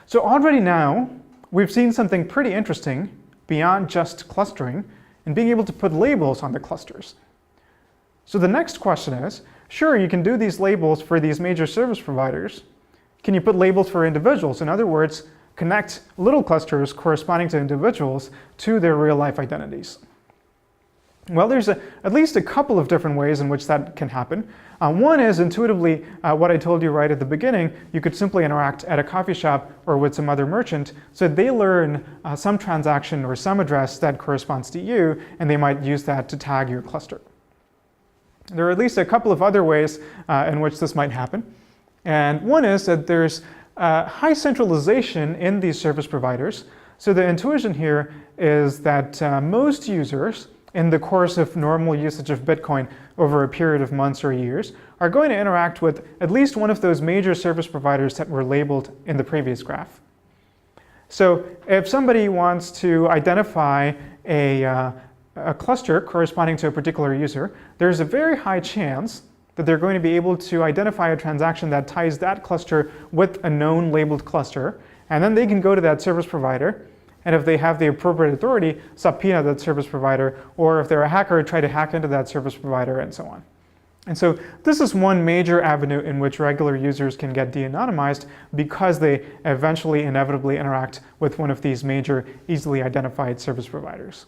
So already now, we've seen something pretty interesting beyond just clustering and being able to put labels on the clusters. So the next question is, sure, you can do these labels for these major service providers. Can you put labels for individuals? In other words, connect little clusters corresponding to individuals to their real-life identities. Well, there's at least a couple of different ways in which that can happen. One is intuitively what I told you right at the beginning. You could simply interact at a coffee shop or with some other merchant so they learn some transaction or some address that corresponds to you, and they might use that to tag your cluster. There are at least a couple of other ways in which this might happen. And one is that there's high centralization in these service providers. So the intuition here is that most users in the course of normal usage of Bitcoin over a period of months or years are going to interact with at least one of those major service providers that were labeled in the previous graph. So if somebody wants to identify a cluster corresponding to a particular user, there's a very high chance that they're going to be able to identify a transaction that ties that cluster with a known labeled cluster, and then they can go to that service provider, and if they have the appropriate authority, subpoena that service provider, or if they're a hacker, try to hack into that service provider, and so on. And so this is one major avenue in which regular users can get de-anonymized because they eventually inevitably interact with one of these major easily identified service providers.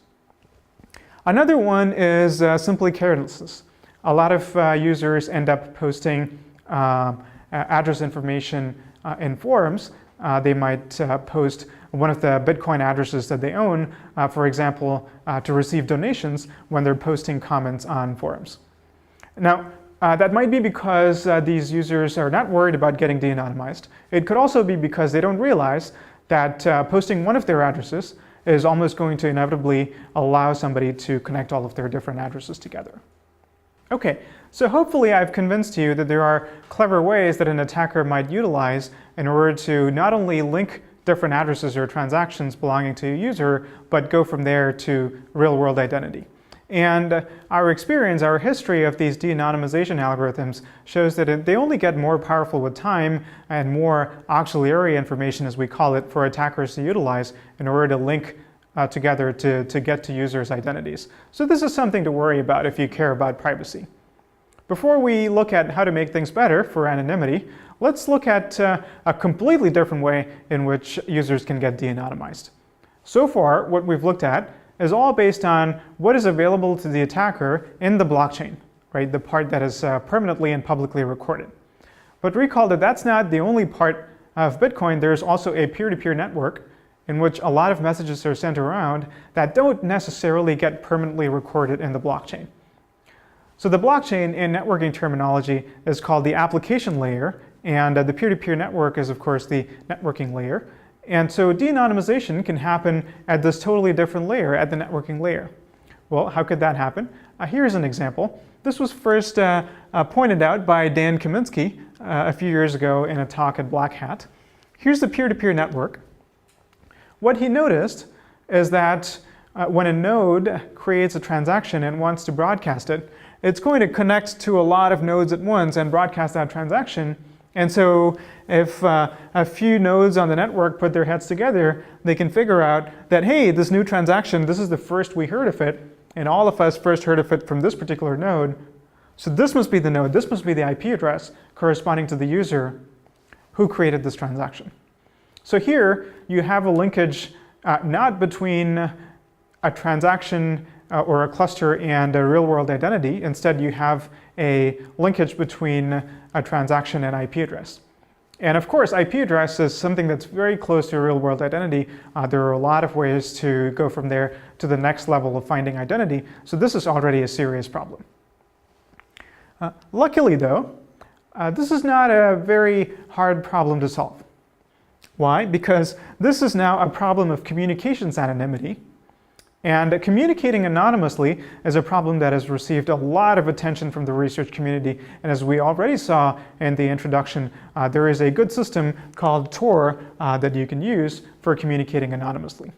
Another one is simply carelessness. A lot of users end up posting address information in forums. They might post one of the Bitcoin addresses that they own, for example, to receive donations when they're posting comments on forums. Now, that might be because these users are not worried about getting de-anonymized. It could also be because they don't realize that posting one of their addresses is almost going to inevitably allow somebody to connect all of their different addresses together. Okay, so hopefully I've convinced you that there are clever ways that an attacker might utilize in order to not only link different addresses or transactions belonging to a user, but go from there to real-world identity. And our experience, our history of these de-anonymization algorithms shows that they only get more powerful with time and more auxiliary information, as we call it, for attackers to utilize in order to link together to get to users' identities. So this is something to worry about if you care about privacy. Before we look at how to make things better for anonymity, let's look at a completely different way in which users can get de-anonymized. So far, what we've looked at is all based on what is available to the attacker in the blockchain, right? The part that is permanently and publicly recorded. But recall that that's not the only part of Bitcoin. There's also a peer-to-peer network in which a lot of messages are sent around that don't necessarily get permanently recorded in the blockchain. So the blockchain in networking terminology is called the application layer, and the peer-to-peer network is, of course, the networking layer. And so de-anonymization can happen at this totally different layer, at the networking layer. Well, how could that happen? Here's an example. This was first pointed out by Dan Kaminsky a few years ago in a talk at Black Hat. Here's the peer-to-peer network. What he noticed is that when a node creates a transaction and wants to broadcast it, it's going to connect to a lot of nodes at once and broadcast that transaction. And so if a few nodes on the network put their heads together, they can figure out that, hey, this new transaction, this is the first we heard of it, and all of us first heard of it from this particular node. So this must be the node, this must be the IP address corresponding to the user who created this transaction. So here you have a linkage not between a transaction or a cluster and a real-world identity. Instead, you have a linkage between a transaction and IP address. And of course, IP address is something that's very close to a real-world identity. There are a lot of ways to go from there to the next level of finding identity. So this is already a serious problem. Luckily, though, this is not a very hard problem to solve. Why? Because this is now a problem of communications anonymity. And communicating anonymously is a problem that has received a lot of attention from the research community. And as we already saw in the introduction, there is a good system called Tor that you can use for communicating anonymously.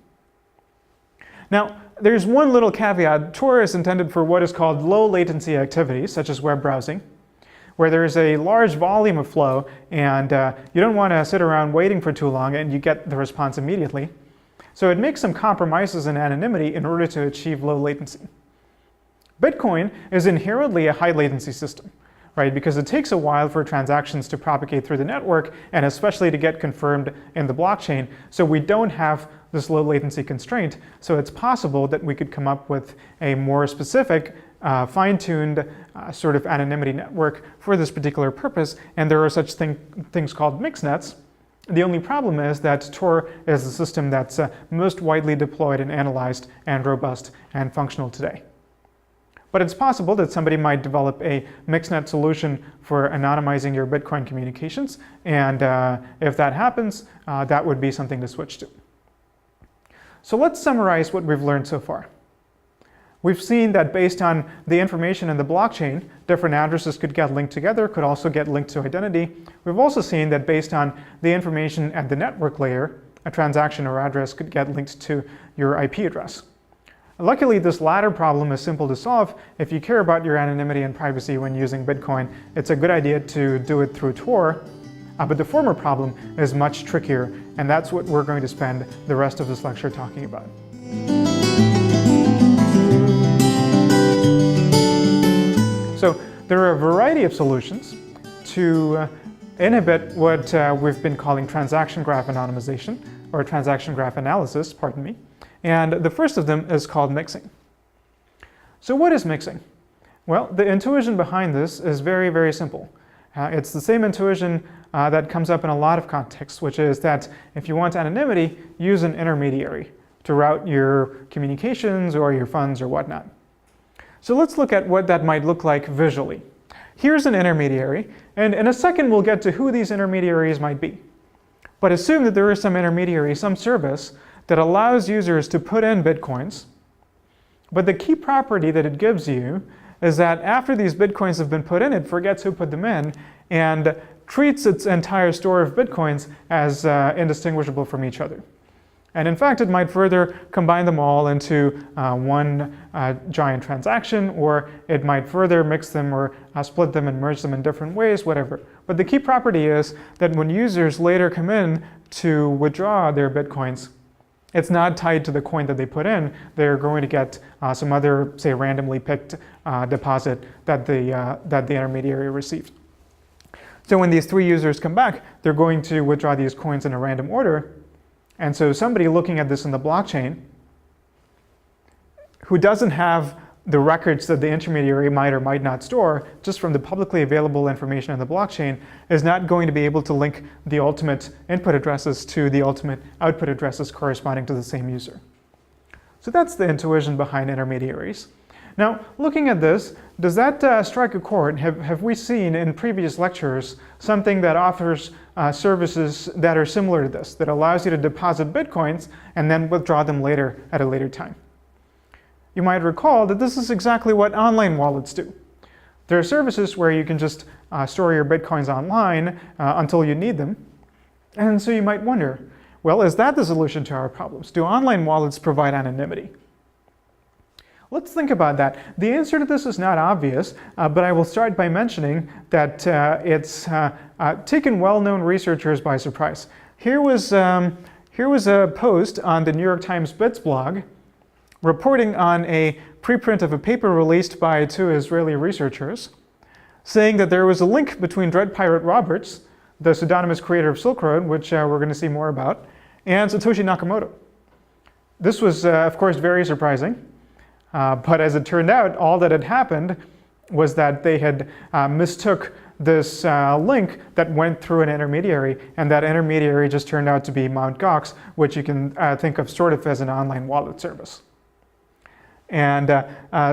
Now, there's one little caveat. Tor is intended for what is called low latency activities, such as web browsing, where there is a large volume of flow and you don't want to sit around waiting for too long and you get the response immediately. So it makes some compromises in anonymity in order to achieve low latency. Bitcoin is inherently a high latency system, right? Because it takes a while for transactions to propagate through the network and especially to get confirmed in the blockchain. So we don't have this low latency constraint. So it's possible that we could come up with a more specific, fine-tuned sort of anonymity network for this particular purpose. And there are such things called mixnets. The only problem is that Tor is the system that's most widely deployed and analyzed and robust and functional today. But it's possible that somebody might develop a mixnet solution for anonymizing your Bitcoin communications. And if that happens, that would be something to switch to. So let's summarize what we've learned so far. We've seen that based on the information in the blockchain, different addresses could get linked together, could also get linked to identity. We've also seen that based on the information at the network layer, a transaction or address could get linked to your IP address. Luckily, this latter problem is simple to solve. If you care about your anonymity and privacy when using Bitcoin, it's a good idea to do it through Tor. But the former problem is much trickier, and that's what we're going to spend the rest of this lecture talking about. So There are a variety of solutions to inhibit what we've been calling transaction graph anonymization, or transaction graph analysis, pardon me. And the first of them is called mixing. So what is mixing? Well, the intuition behind this is very, very simple. It's the same intuition that comes up in a lot of contexts, which is that if you want anonymity, use an intermediary to route your communications or your funds or whatnot. So let's look at what that might look like visually. Here's an intermediary, and in a second we'll get to who these intermediaries might be. But assume that there is some intermediary, some service, that allows users to put in bitcoins, but the key property that it gives you is that after these bitcoins have been put in, it forgets who put them in and treats its entire store of bitcoins as indistinguishable from each other. And in fact, it might further combine them all into one giant transaction, or it might further mix them or split them and merge them in different ways, whatever. But the key property is that when users later come in to withdraw their bitcoins, it's not tied to the coin that they put in. They're going to get some other, say, randomly picked deposit that the intermediary received. So when these three users come back, they're going to withdraw these coins in a random order. And so somebody looking at this in the blockchain who doesn't have the records that the intermediary might or might not store, just from the publicly available information in the blockchain, is not going to be able to link the ultimate input addresses to the ultimate output addresses corresponding to the same user. So that's the intuition behind intermediaries. Now, looking at this, does that strike a chord? Have we seen in previous lectures something that offers services that are similar to this, that allows you to deposit bitcoins and then withdraw them later at a later time? You might recall that this is exactly what online wallets do. There are services where you can just store your bitcoins online until you need them. And so you might wonder, well, is that the solution to our problems? Do online wallets provide anonymity? Let's think about that. The answer to this is not obvious, but I will start by mentioning that it's taken well-known researchers by surprise. Here was a post on the New York Times Bits blog reporting on a preprint of a paper released by two Israeli researchers saying that there was a link between Dread Pirate Roberts, the pseudonymous creator of Silk Road, which we're going to see more about, and Satoshi Nakamoto. This was, of course, very surprising. But as it turned out, all that had happened was that they had mistook this link that went through an intermediary, and that intermediary just turned out to be Mt. Gox, which you can think of sort of as an online wallet service. And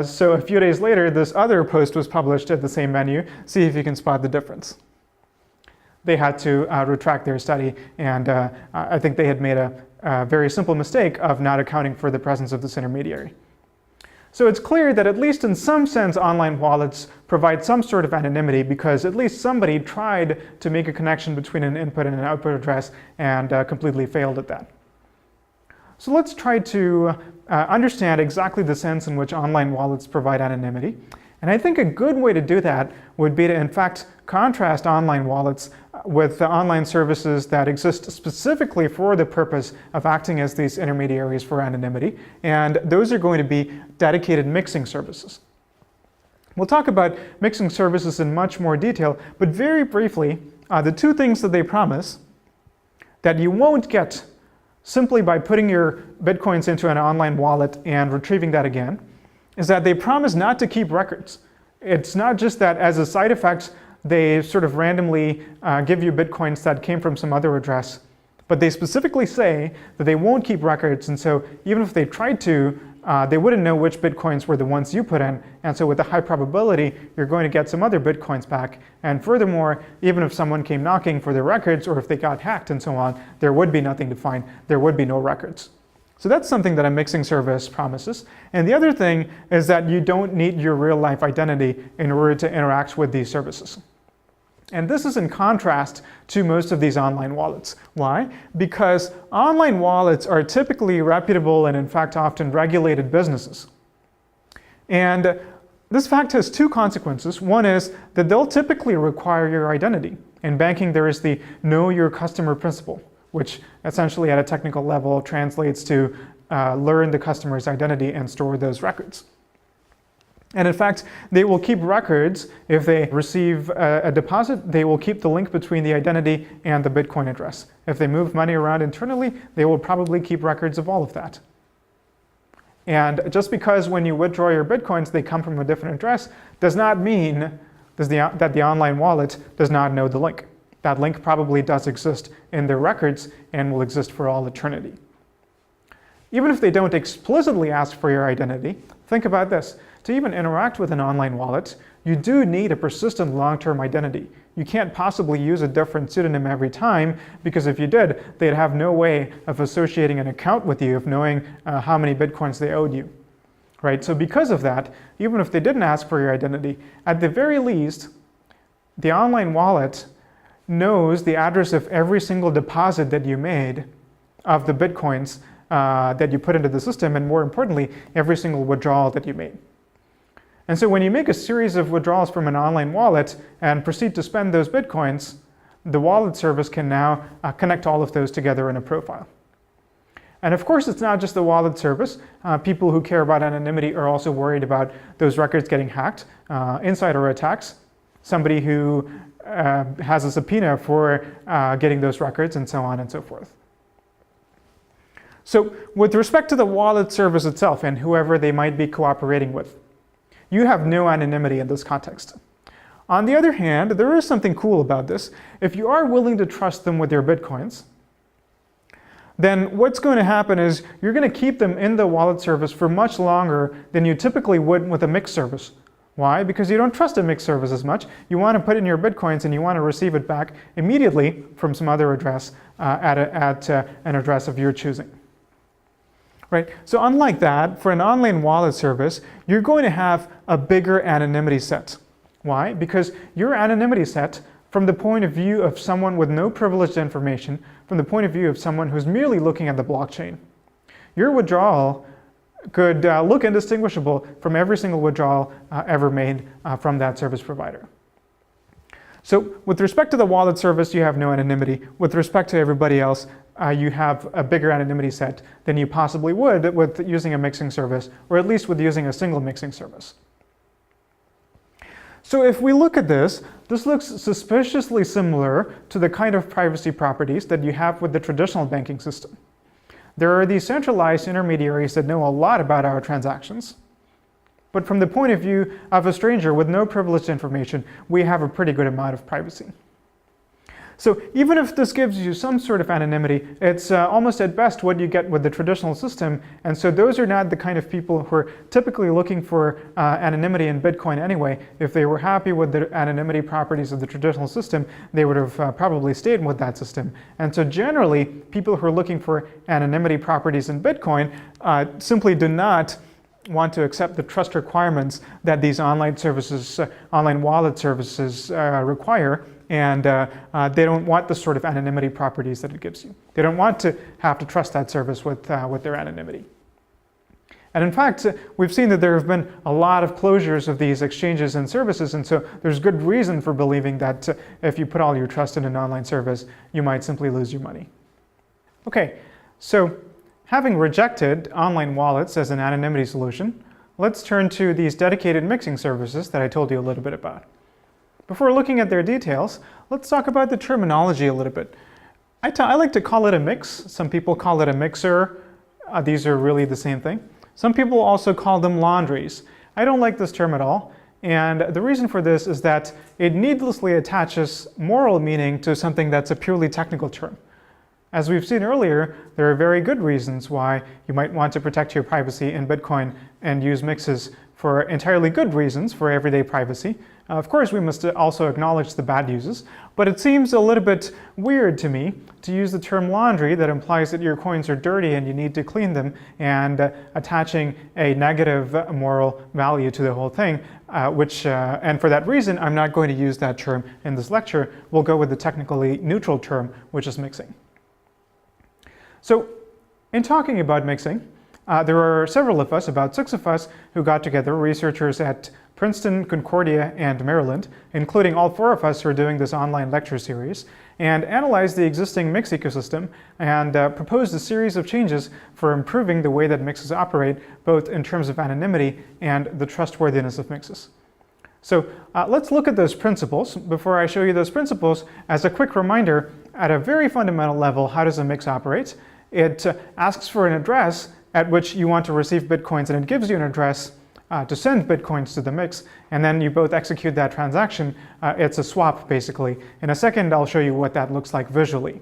so a few days later, this other post was published at the same venue. See if you can spot the difference. They had to retract their study, and I think they had made a very simple mistake of not accounting for the presence of this intermediary. So it's clear that at least in some sense online wallets provide some sort of anonymity because at least somebody tried to make a connection between an input and an output address and completely failed at that. So let's try to understand exactly the sense in which online wallets provide anonymity. And I think a good way to do that would be to, in fact, contrast online wallets with the online services that exist specifically for the purpose of acting as these intermediaries for anonymity. And those are going to be dedicated mixing services. We'll talk about mixing services in much more detail, but very briefly, the two things that they promise that you won't get simply by putting your bitcoins into an online wallet and retrieving that again is that they promise not to keep records. It's not just that as a side effect, they sort of randomly give you bitcoins that came from some other address, but they specifically say that they won't keep records, and so even if they tried to, they wouldn't know which bitcoins were the ones you put in, and so with a high probability, you're going to get some other bitcoins back. And furthermore, even if someone came knocking for their records, or if they got hacked and so on, there would be nothing to find. There would be no records. So that's something that a mixing service promises. And the other thing is that you don't need your real-life identity in order to interact with these services. And this is in contrast to most of these online wallets. Why? Because online wallets are typically reputable and in fact often regulated businesses. And this fact has two consequences. One is that they'll typically require your identity. In banking, there is the know your customer principle, which essentially at a technical level translates to learn the customer's identity and store those records. And in fact, they will keep records. If they receive a deposit, they will keep the link between the identity and the Bitcoin address. If they move money around internally, they will probably keep records of all of that. And just because when you withdraw your Bitcoins, they come from a different address, does not mean that the online wallet does not know the link. That link probably does exist in their records and will exist for all eternity. Even if they don't explicitly ask for your identity, think about this. To even interact with an online wallet, you do need a persistent long-term identity. You can't possibly use a different pseudonym every time, because if you did, they'd have no way of associating an account with you, of knowing how many Bitcoins they owed you. Right? So because of that, even if they didn't ask for your identity, at the very least, the online wallet knows the address of every single deposit that you made of the Bitcoins that you put into the system, and more importantly, every single withdrawal that you made. And so when you make a series of withdrawals from an online wallet and proceed to spend those Bitcoins, the wallet service can now connect all of those together in a profile. And of course, it's not just the wallet service. People who care about anonymity are also worried about those records getting hacked, insider attacks, somebody who has a subpoena for getting those records, and so on and so forth. So with respect to the wallet service itself and whoever they might be cooperating with, you have no anonymity in this context. On the other hand, there is something cool about this. If you are willing to trust them with your Bitcoins, then what's going to happen is you're going to keep them in the wallet service for much longer than you typically would with a mixed service. Why? Because you don't trust a mixed service as much. You want to put in your Bitcoins and you want to receive it back immediately from some other address at an address of your choosing. Right? So unlike that, for an online wallet service, you're going to have a bigger anonymity set. Why? Because your anonymity set, from the point of view of someone with no privileged information, from the point of view of someone who's merely looking at the blockchain, your withdrawal could look indistinguishable from every single withdrawal ever made from that service provider. So with respect to the wallet service, you have no anonymity. With respect to everybody else, you have a bigger anonymity set than you possibly would with using a mixing service, or at least with using a single mixing service. So if we look at this, this looks suspiciously similar to the kind of privacy properties that you have with the traditional banking system. There are these centralized intermediaries that know a lot about our transactions. But from the point of view of a stranger with no privileged information, we have a pretty good amount of privacy. So even if this gives you some sort of anonymity, it's almost at best what you get with the traditional system. And so those are not the kind of people who are typically looking for anonymity in Bitcoin anyway. If they were happy with the anonymity properties of the traditional system, they would have probably stayed with that system. And so generally, people who are looking for anonymity properties in Bitcoin simply do not want to accept the trust requirements that these online services, online wallet services require. And they don't want the sort of anonymity properties that it gives you. They don't want to have to trust that service with their anonymity. And in fact, we've seen that there have been a lot of closures of these exchanges and services, and so there's good reason for believing that if you put all your trust in an online service, you might simply lose your money. Okay, so having rejected online wallets as an anonymity solution, let's turn to these dedicated mixing services that I told you a little bit about. Before looking at their details, let's talk about the terminology a little bit. I like to call it a mix. Some people call it a mixer. These are really the same thing. Some people also call them laundries. I don't like this term at all. And the reason for this is that it needlessly attaches moral meaning to something that's a purely technical term. As we've seen earlier, there are very good reasons why you might want to protect your privacy in Bitcoin and use mixes for entirely good reasons for everyday privacy. Of course, we must also acknowledge the bad uses, but it seems a little bit weird to me to use the term laundry that implies that your coins are dirty and you need to clean them, and attaching a negative moral value to the whole thing, and for that reason, I'm not going to use that term in this lecture. We'll go with the technically neutral term, which is mixing. So, in talking about mixing, there are several of us, about 6 of us, who got together, researchers at Princeton, Concordia, and Maryland, including all 4 of us who are doing this online lecture series, and analyzed the existing mix ecosystem and proposed a series of changes for improving the way that mixes operate, both in terms of anonymity and the trustworthiness of mixes. So let's look at those principles. Before I show you those principles, as a quick reminder, at a very fundamental level, how does a mix operate? It asks for an address at which you want to receive bitcoins, and it gives you an address to send bitcoins to the mix, and then you both execute that transaction. It's a swap, basically. In a second, I'll show you what that looks like visually.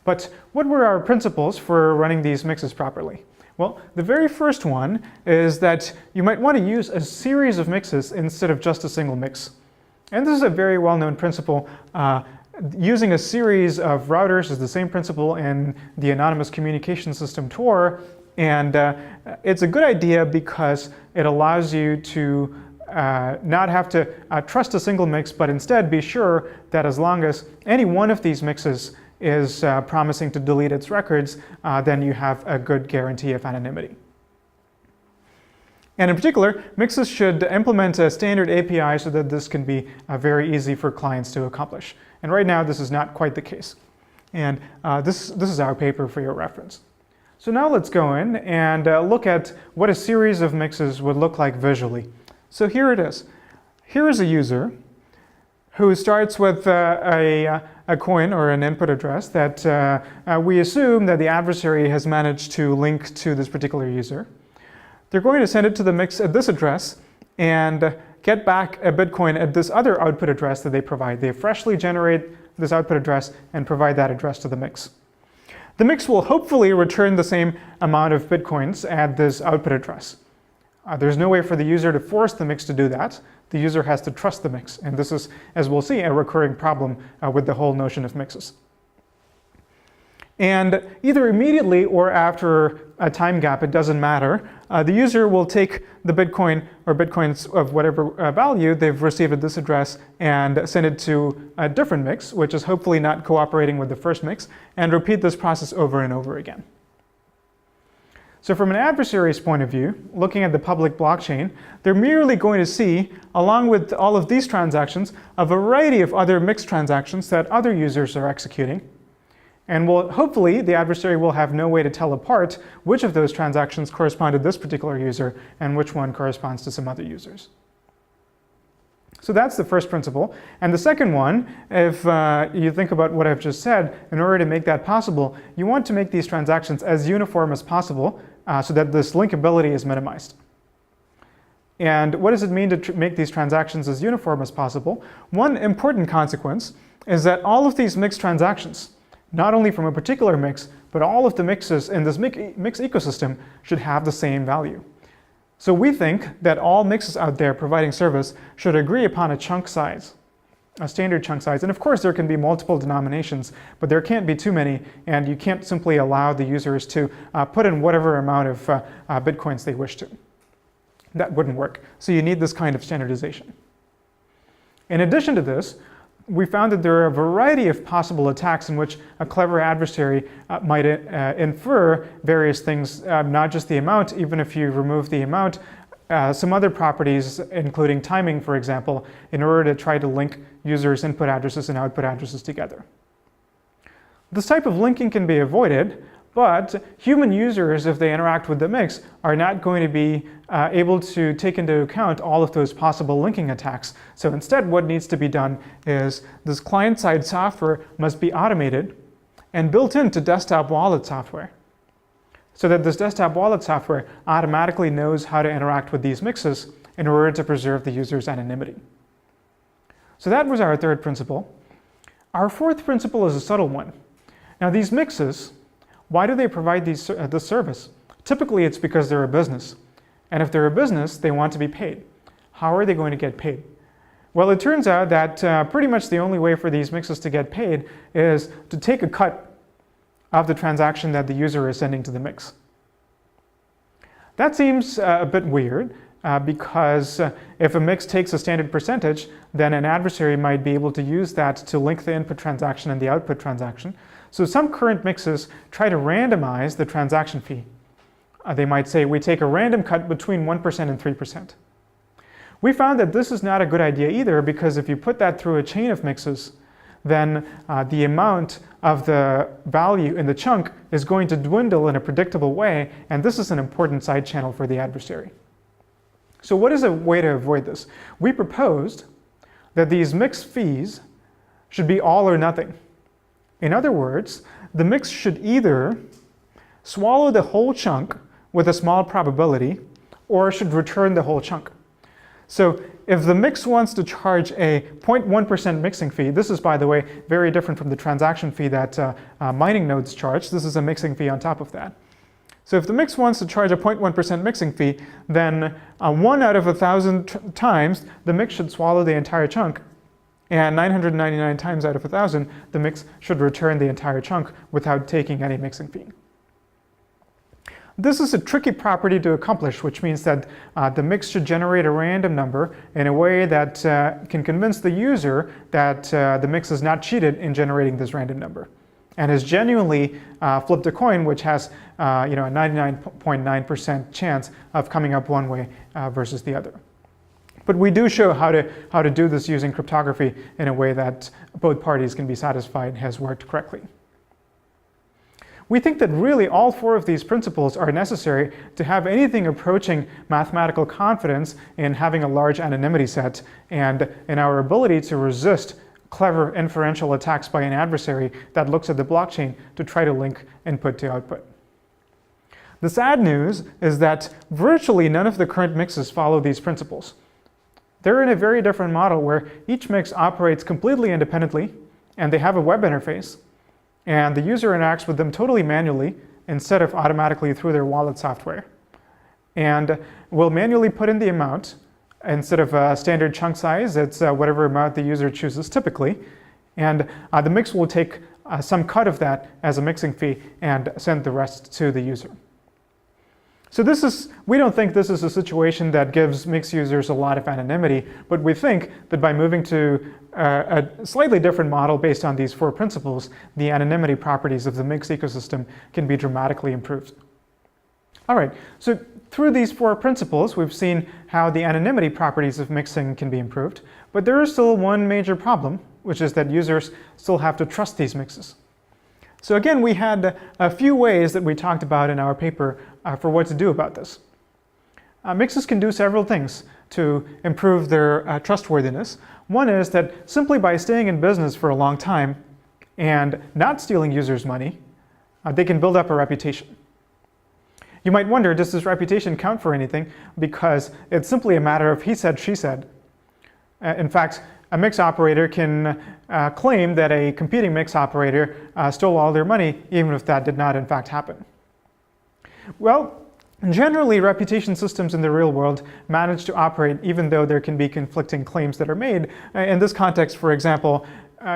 But what were our principles for running these mixes properly? Well, the very first one is that you might want to use a series of mixes instead of just a single mix. And this is a very well-known principle. Using a series of routers is the same principle in the anonymous communication system Tor. And it's a good idea because it allows you to not have to trust a single mix, but instead be sure that as long as any one of these mixes is promising to delete its records, then you have a good guarantee of anonymity. And in particular, mixes should implement a standard API so that this can be very easy for clients to accomplish. And right now, this is not quite the case. And this is our paper for your reference. So now let's go in and look at what a series of mixes would look like visually. So here it is. Here is a user who starts with a coin or an input address that we assume that the adversary has managed to link to this particular user. They're going to send it to the mix at this address and get back a Bitcoin at this other output address that they provide. They freshly generate this output address and provide that address to the mix. The mix will hopefully return the same amount of Bitcoins at this output address. There's no way for the user to force the mix to do that. The user has to trust the mix. And this is, as we'll see, a recurring problem with the whole notion of mixes. And either immediately or after a time gap, it doesn't matter, the user will take the Bitcoin or Bitcoins of whatever value they've received at this address and send it to a different mix, which is hopefully not cooperating with the first mix, and repeat this process over and over again. So from an adversary's point of view, looking at the public blockchain, they're merely going to see, along with all of these transactions, a variety of other mixed transactions that other users are executing. And hopefully, the adversary will have no way to tell apart which of those transactions correspond to this particular user and which one corresponds to some other users. So that's the first principle. And the second one, if you think about what I've just said, in order to make that possible, you want to make these transactions as uniform as possible so that this linkability is minimized. And what does it mean to make these transactions as uniform as possible? One important consequence is that all of these mixed transactions, not only from a particular mix, but all of the mixes in this mix ecosystem should have the same value. So we think that all mixes out there providing service should agree upon a chunk size, a standard chunk size. And of course, there can be multiple denominations, but there can't be too many, and you can't simply allow the users to put in whatever amount of Bitcoins they wish to. That wouldn't work. So you need this kind of standardization. In addition to this, we found that there are a variety of possible attacks in which a clever adversary might infer various things, not just the amount. Even if you remove the amount, some other properties, including timing, for example, in order to try to link users' input addresses and output addresses together. This type of linking can be avoided, but human users, if they interact with the mix, are not going to be able to take into account all of those possible linking attacks. So instead, what needs to be done is this client-side software must be automated and built into desktop wallet software, so that this desktop wallet software automatically knows how to interact with these mixes in order to preserve the user's anonymity. So that was our third principle. Our fourth principle is a subtle one. Now these mixes, why do they provide this service? Typically, it's because they're a business. And if they're a business, they want to be paid. How are they going to get paid? Well, it turns out that pretty much the only way for these mixes to get paid is to take a cut of the transaction that the user is sending to the mix. That seems a bit weird because if a mix takes a standard percentage, then an adversary might be able to use that to link the input transaction and the output transaction. So some current mixes try to randomize the transaction fee. They might say, we take a random cut between 1% and 3%. We found that this is not a good idea either, because if you put that through a chain of mixes, then the amount of the value in the chunk is going to dwindle in a predictable way, and this is an important side channel for the adversary. So what is a way to avoid this? We proposed that these mix fees should be all or nothing. In other words, the mix should either swallow the whole chunk with a small probability, or should return the whole chunk. So if the mix wants to charge a 0.1% mixing fee, this is, by the way, very different from the transaction fee that mining nodes charge. This is a mixing fee on top of that. So if the mix wants to charge a 0.1% mixing fee, then 1 out of 1,000 times, the mix should swallow the entire chunk. And 999 times out of 1,000, the mix should return the entire chunk without taking any mixing fee. This is a tricky property to accomplish, which means that the mix should generate a random number in a way that can convince the user that the mix is not cheated in generating this random number, and has genuinely flipped a coin which has a 99.9% chance of coming up one way versus the other. But we do show how to do this using cryptography in a way that both parties can be satisfied has worked correctly. We think that really all 4 of these principles are necessary to have anything approaching mathematical confidence in having a large anonymity set and in our ability to resist clever inferential attacks by an adversary that looks at the blockchain to try to link input to output. The sad news is that virtually none of the current mixes follow these principles. They're in a very different model where each mix operates completely independently, and they have a web interface, and the user interacts with them totally manually instead of automatically through their wallet software. And will manually put in the amount. Instead of a standard chunk size, it's whatever amount the user chooses typically. And the mix will take some cut of that as a mixing fee and send the rest to the user. So we don't think this is a situation that gives mix users a lot of anonymity, but we think that by moving to a slightly different model based on these 4 principles, the anonymity properties of the mix ecosystem can be dramatically improved. All right, so through these 4 principles, we've seen how the anonymity properties of mixing can be improved, but there is still one major problem, which is that users still have to trust these mixes. So again, we had a few ways that we talked about in our paper for what to do about this. Mixes can do several things to improve their trustworthiness. One is that simply by staying in business for a long time and not stealing users' money, they can build up a reputation. You might wonder, does this reputation count for anything? Because it's simply a matter of he said, she said. In fact, a mix operator can claim that a competing mix operator stole all their money, even if that did not in fact happen. Well, generally, reputation systems in the real world manage to operate even though there can be conflicting claims that are made. In this context, for example,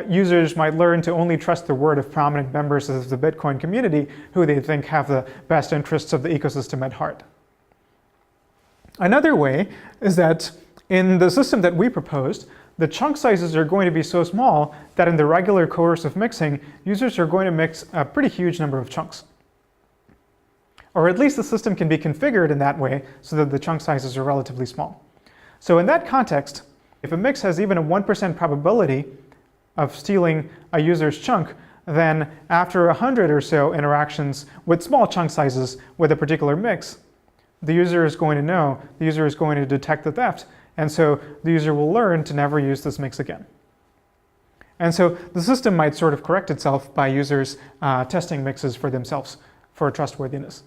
users might learn to only trust the word of prominent members of the Bitcoin community who they think have the best interests of the ecosystem at heart. Another way is that in the system that we proposed, the chunk sizes are going to be so small that in the regular course of mixing, users are going to mix a pretty huge number of chunks. Or at least the system can be configured in that way so that the chunk sizes are relatively small. So in that context, if a mix has even a 1% probability of stealing a user's chunk, then after 100 or so interactions with small chunk sizes with a particular mix, the user is going to know, the user is going to detect the theft, and so the user will learn to never use this mix again. And so the system might sort of correct itself by users testing mixes for themselves for trustworthiness.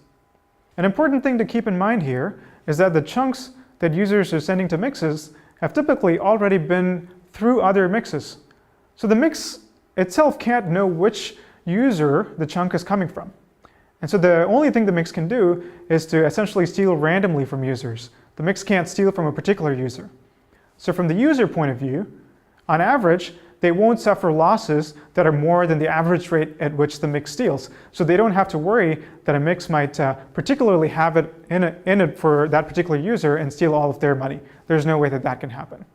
An important thing to keep in mind here is that the chunks that users are sending to mixes have typically already been through other mixes. So the mix itself can't know which user the chunk is coming from. And so the only thing the mix can do is to essentially steal randomly from users. The mix can't steal from a particular user. So from the user point of view, on average, they won't suffer losses that are more than the average rate at which the mix steals. So they don't have to worry that a mix might particularly have it in it for that particular user and steal all of their money. There's no way that that can happen.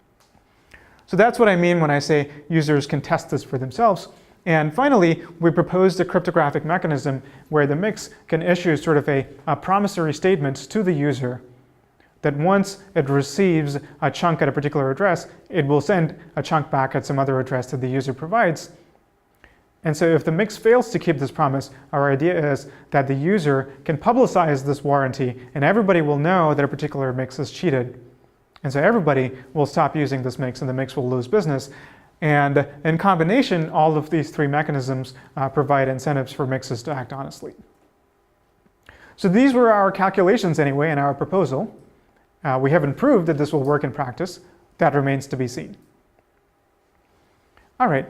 So that's what I mean when I say users can test this for themselves. And finally, we proposed a cryptographic mechanism where the mix can issue sort of a promissory statement to the user that once it receives a chunk at a particular address, it will send a chunk back at some other address that the user provides. And so if the mix fails to keep this promise, our idea is that the user can publicize this warranty and everybody will know that a particular mix is cheated. And so everybody will stop using this mix and the mix will lose business. And in combination, all of these three mechanisms provide incentives for mixes to act honestly. So these were our calculations anyway in our proposal. We haven't proved that this will work in practice. That remains to be seen. All right.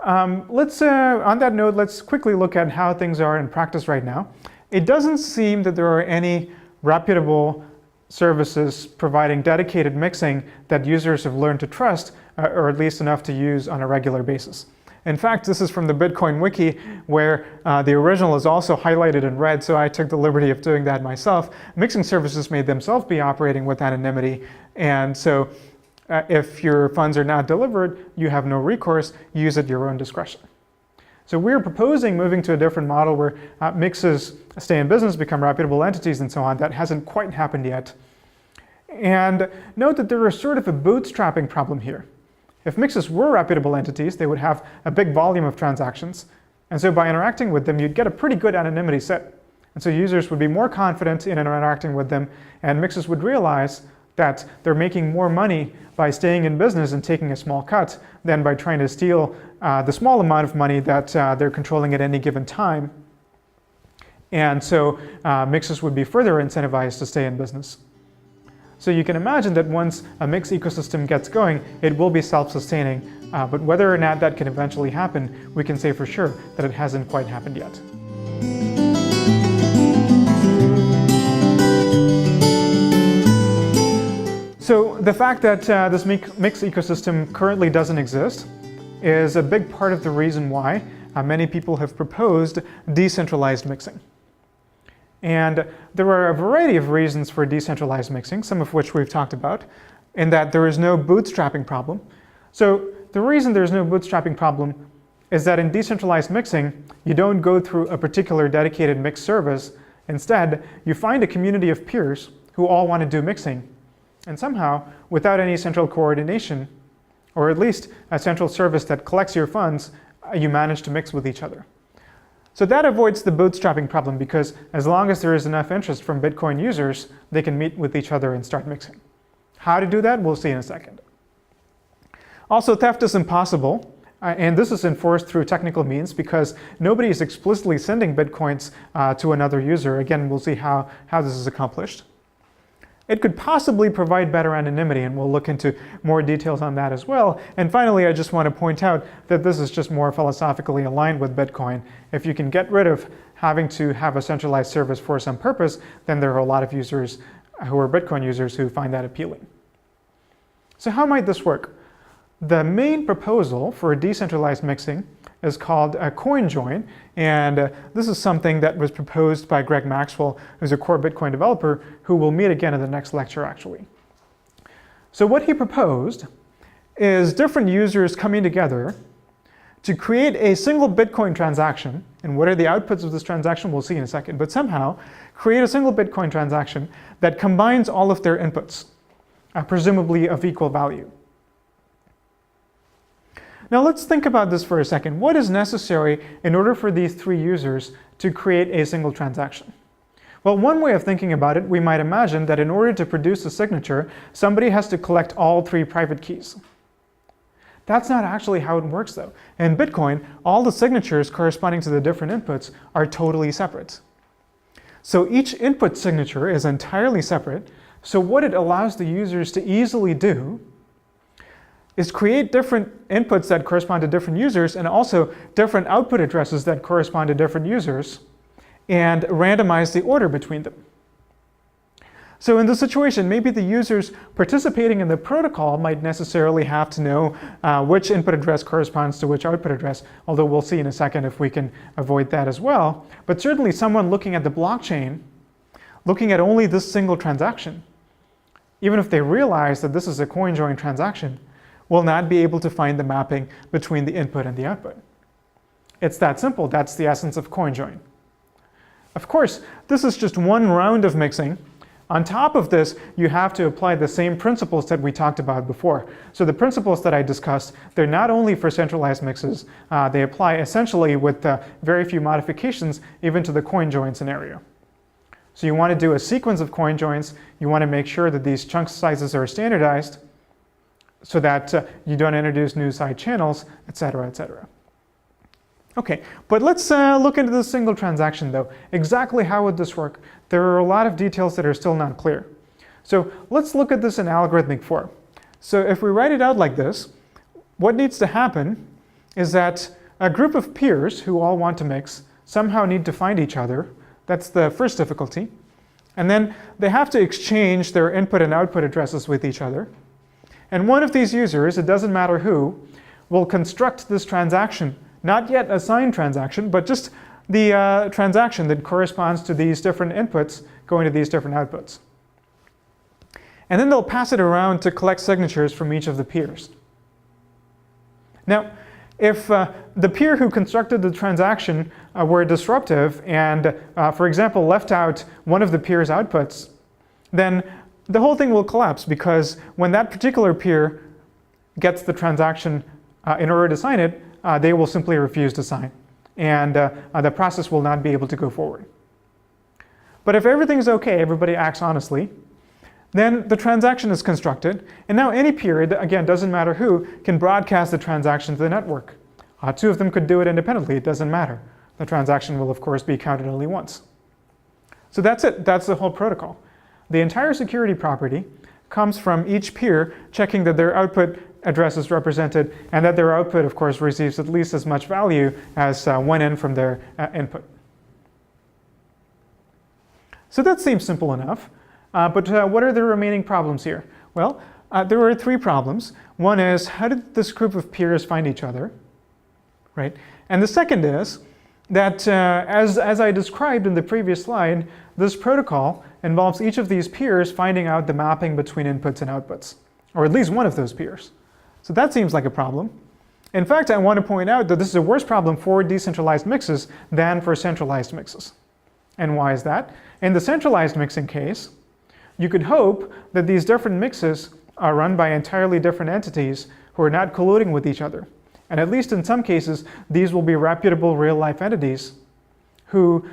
On that note, let's quickly look at how things are in practice right now. It doesn't seem that there are any reputable services providing dedicated mixing that users have learned to trust, or at least enough to use on a regular basis. In fact, this is from the Bitcoin wiki, where the original is also highlighted in red, so I took the liberty of doing that myself. Mixing services may themselves be operating with anonymity, and so if your funds are not delivered, you have no recourse, use at your own discretion. So we're proposing moving to a different model where mixes stay in business, become reputable entities and so on. That hasn't quite happened yet. And note that there is sort of a bootstrapping problem here. If mixes were reputable entities, they would have a big volume of transactions. And so by interacting with them, you'd get a pretty good anonymity set. And so users would be more confident in interacting with them, and mixes would realize that they're making more money by staying in business and taking a small cut than by trying to steal the small amount of money that they're controlling at any given time. And so mixes would be further incentivized to stay in business. So you can imagine that once a mix ecosystem gets going, it will be self-sustaining. But whether or not that can eventually happen, we can say for sure that it hasn't quite happened yet. So the fact that this mix ecosystem currently doesn't exist is a big part of the reason why many people have proposed decentralized mixing. And there are a variety of reasons for decentralized mixing, some of which we've talked about, in that there is no bootstrapping problem. So the reason there's no bootstrapping problem is that in decentralized mixing, you don't go through a particular dedicated mix service. Instead, you find a community of peers who all want to do mixing. And somehow, without any central coordination, or at least a central service that collects your funds, you manage to mix with each other. So that avoids the bootstrapping problem, because as long as there is enough interest from Bitcoin users, they can meet with each other and start mixing. How to do that, we'll see in a second. Also, theft is impossible, and this is enforced through technical means because nobody is explicitly sending Bitcoins to another user. Again, we'll see how this is accomplished. It could possibly provide better anonymity, and we'll look into more details on that as well. And finally, I just want to point out that this is just more philosophically aligned with Bitcoin. If you can get rid of having to have a centralized service for some purpose, then there are a lot of users who are Bitcoin users who find that appealing. So how might this work? The main proposal for decentralized mixing is called a coin join, and this is something that was proposed by Greg Maxwell, who's a core Bitcoin developer, who we'll meet again in the next lecture, actually. So what he proposed is different users coming together to create a single Bitcoin transaction, and what are the outputs of this transaction, we'll see in a second, but somehow create a single Bitcoin transaction that combines all of their inputs, presumably of equal value. Now let's think about this for a second. What is necessary in order for these three users to create a single transaction? Well, one way of thinking about it, we might imagine that in order to produce a signature, somebody has to collect all three private keys. That's not actually how it works, though. In Bitcoin, all the signatures corresponding to the different inputs are totally separate. So each input signature is entirely separate. So what it allows the users to easily do is create different inputs that correspond to different users and also different output addresses that correspond to different users and randomize the order between them. So in this situation, maybe the users participating in the protocol might necessarily have to know which input address corresponds to which output address, although we'll see in a second if we can avoid that as well. But certainly someone looking at the blockchain, looking at only this single transaction, even if they realize that this is a coin join transaction, will not be able to find the mapping between the input and the output. It's that simple. That's the essence of coin join. Of course, this is just one round of mixing, On top of this, you have to apply the same principles that we talked about before. So the principles that I discussed, they're not only for centralized mixes, they apply essentially with very few modifications even to the coin join scenario. So you want to do a sequence of coin joins. You want to make sure that these chunk sizes are standardized so that you don't introduce new side channels, etc., etc. Okay, but let's look into this single transaction though. Exactly how would this work? There are a lot of details that are still not clear. So let's look at this in algorithmic form. So if we write it out like this, what needs to happen is that a group of peers who all want to mix somehow need to find each other. That's the first difficulty. And then they have to exchange their input and output addresses with each other. And one of these users, it doesn't matter who, will construct this transaction. Not yet a signed transaction, but just the transaction that corresponds to these different inputs going to these different outputs. And then they'll pass it around to collect signatures from each of the peers. Now, if the peer who constructed the transaction were disruptive and, for example, left out one of the peer's outputs, then the whole thing will collapse, because when that particular peer gets the transaction in order to sign it, they will simply refuse to sign, and the process will not be able to go forward. But if everything's okay, everybody acts honestly, then the transaction is constructed, and now any peer, again, doesn't matter who, can broadcast the transaction to the network. Two of them could do it independently, it doesn't matter. The transaction will, of course, be counted only once. So that's it, that's the whole protocol. The entire security property comes from each peer checking that their output address is represented, and that their output, of course, receives at least as much value as went in from their input. So that seems simple enough, but what are the remaining problems here? Well, there are three problems. One is, how did this group of peers find each other? Right? And the second is that, as I described in the previous slide, this protocol involves each of these peers finding out the mapping between inputs and outputs, or at least one of those peers. So that seems like a problem. In fact, I want to point out that this is a worse problem for decentralized mixes than for centralized mixes. And why is that? In the centralized mixing case, you could hope that these different mixes are run by entirely different entities who are not colluding with each other. And at least in some cases, these will be reputable real-life entities who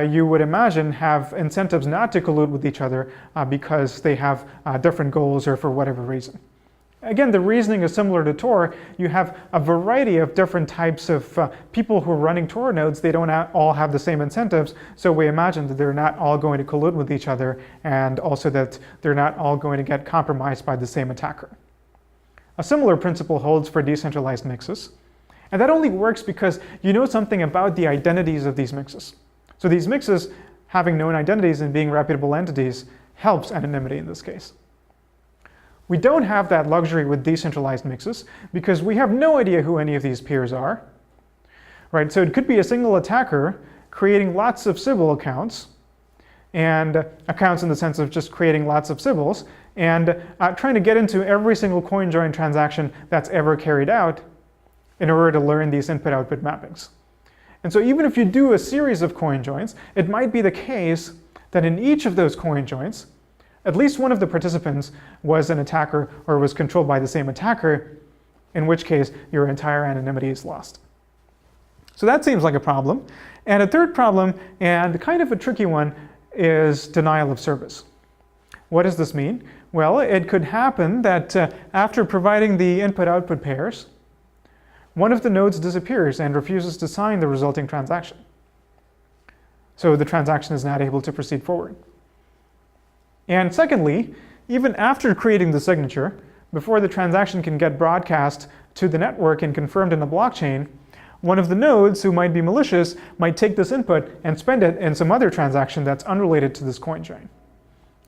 you would imagine have incentives not to collude with each other because they have different goals or for whatever reason. Again, the reasoning is similar to Tor. You have a variety of different types of people who are running Tor nodes. They don't all have the same incentives, so we imagine that they're not all going to collude with each other, and also that they're not all going to get compromised by the same attacker. A similar principle holds for decentralized mixes, and that only works because you know something about the identities of these mixes. So these mixes having known identities and being reputable entities helps anonymity in this case. We don't have that luxury with decentralized mixes because we have no idea who any of these peers are. Right? So it could be a single attacker creating lots of Sybil accounts, and accounts in the sense of just creating lots of Sybils, and trying to get into every single coin join transaction that's ever carried out in order to learn these input-output mappings. And so even if you do a series of coin joins, it might be the case that in each of those coin joins, at least one of the participants was an attacker or was controlled by the same attacker, in which case your entire anonymity is lost. So that seems like a problem. And a third problem, and kind of a tricky one, is denial of service. What does this mean? Well, it could happen that after providing the input-output pairs, one of the nodes disappears and refuses to sign the resulting transaction. So the transaction is not able to proceed forward. And secondly, even after creating the signature, before the transaction can get broadcast to the network and confirmed in the blockchain, one of the nodes who might be malicious might take this input and spend it in some other transaction that's unrelated to this coin join.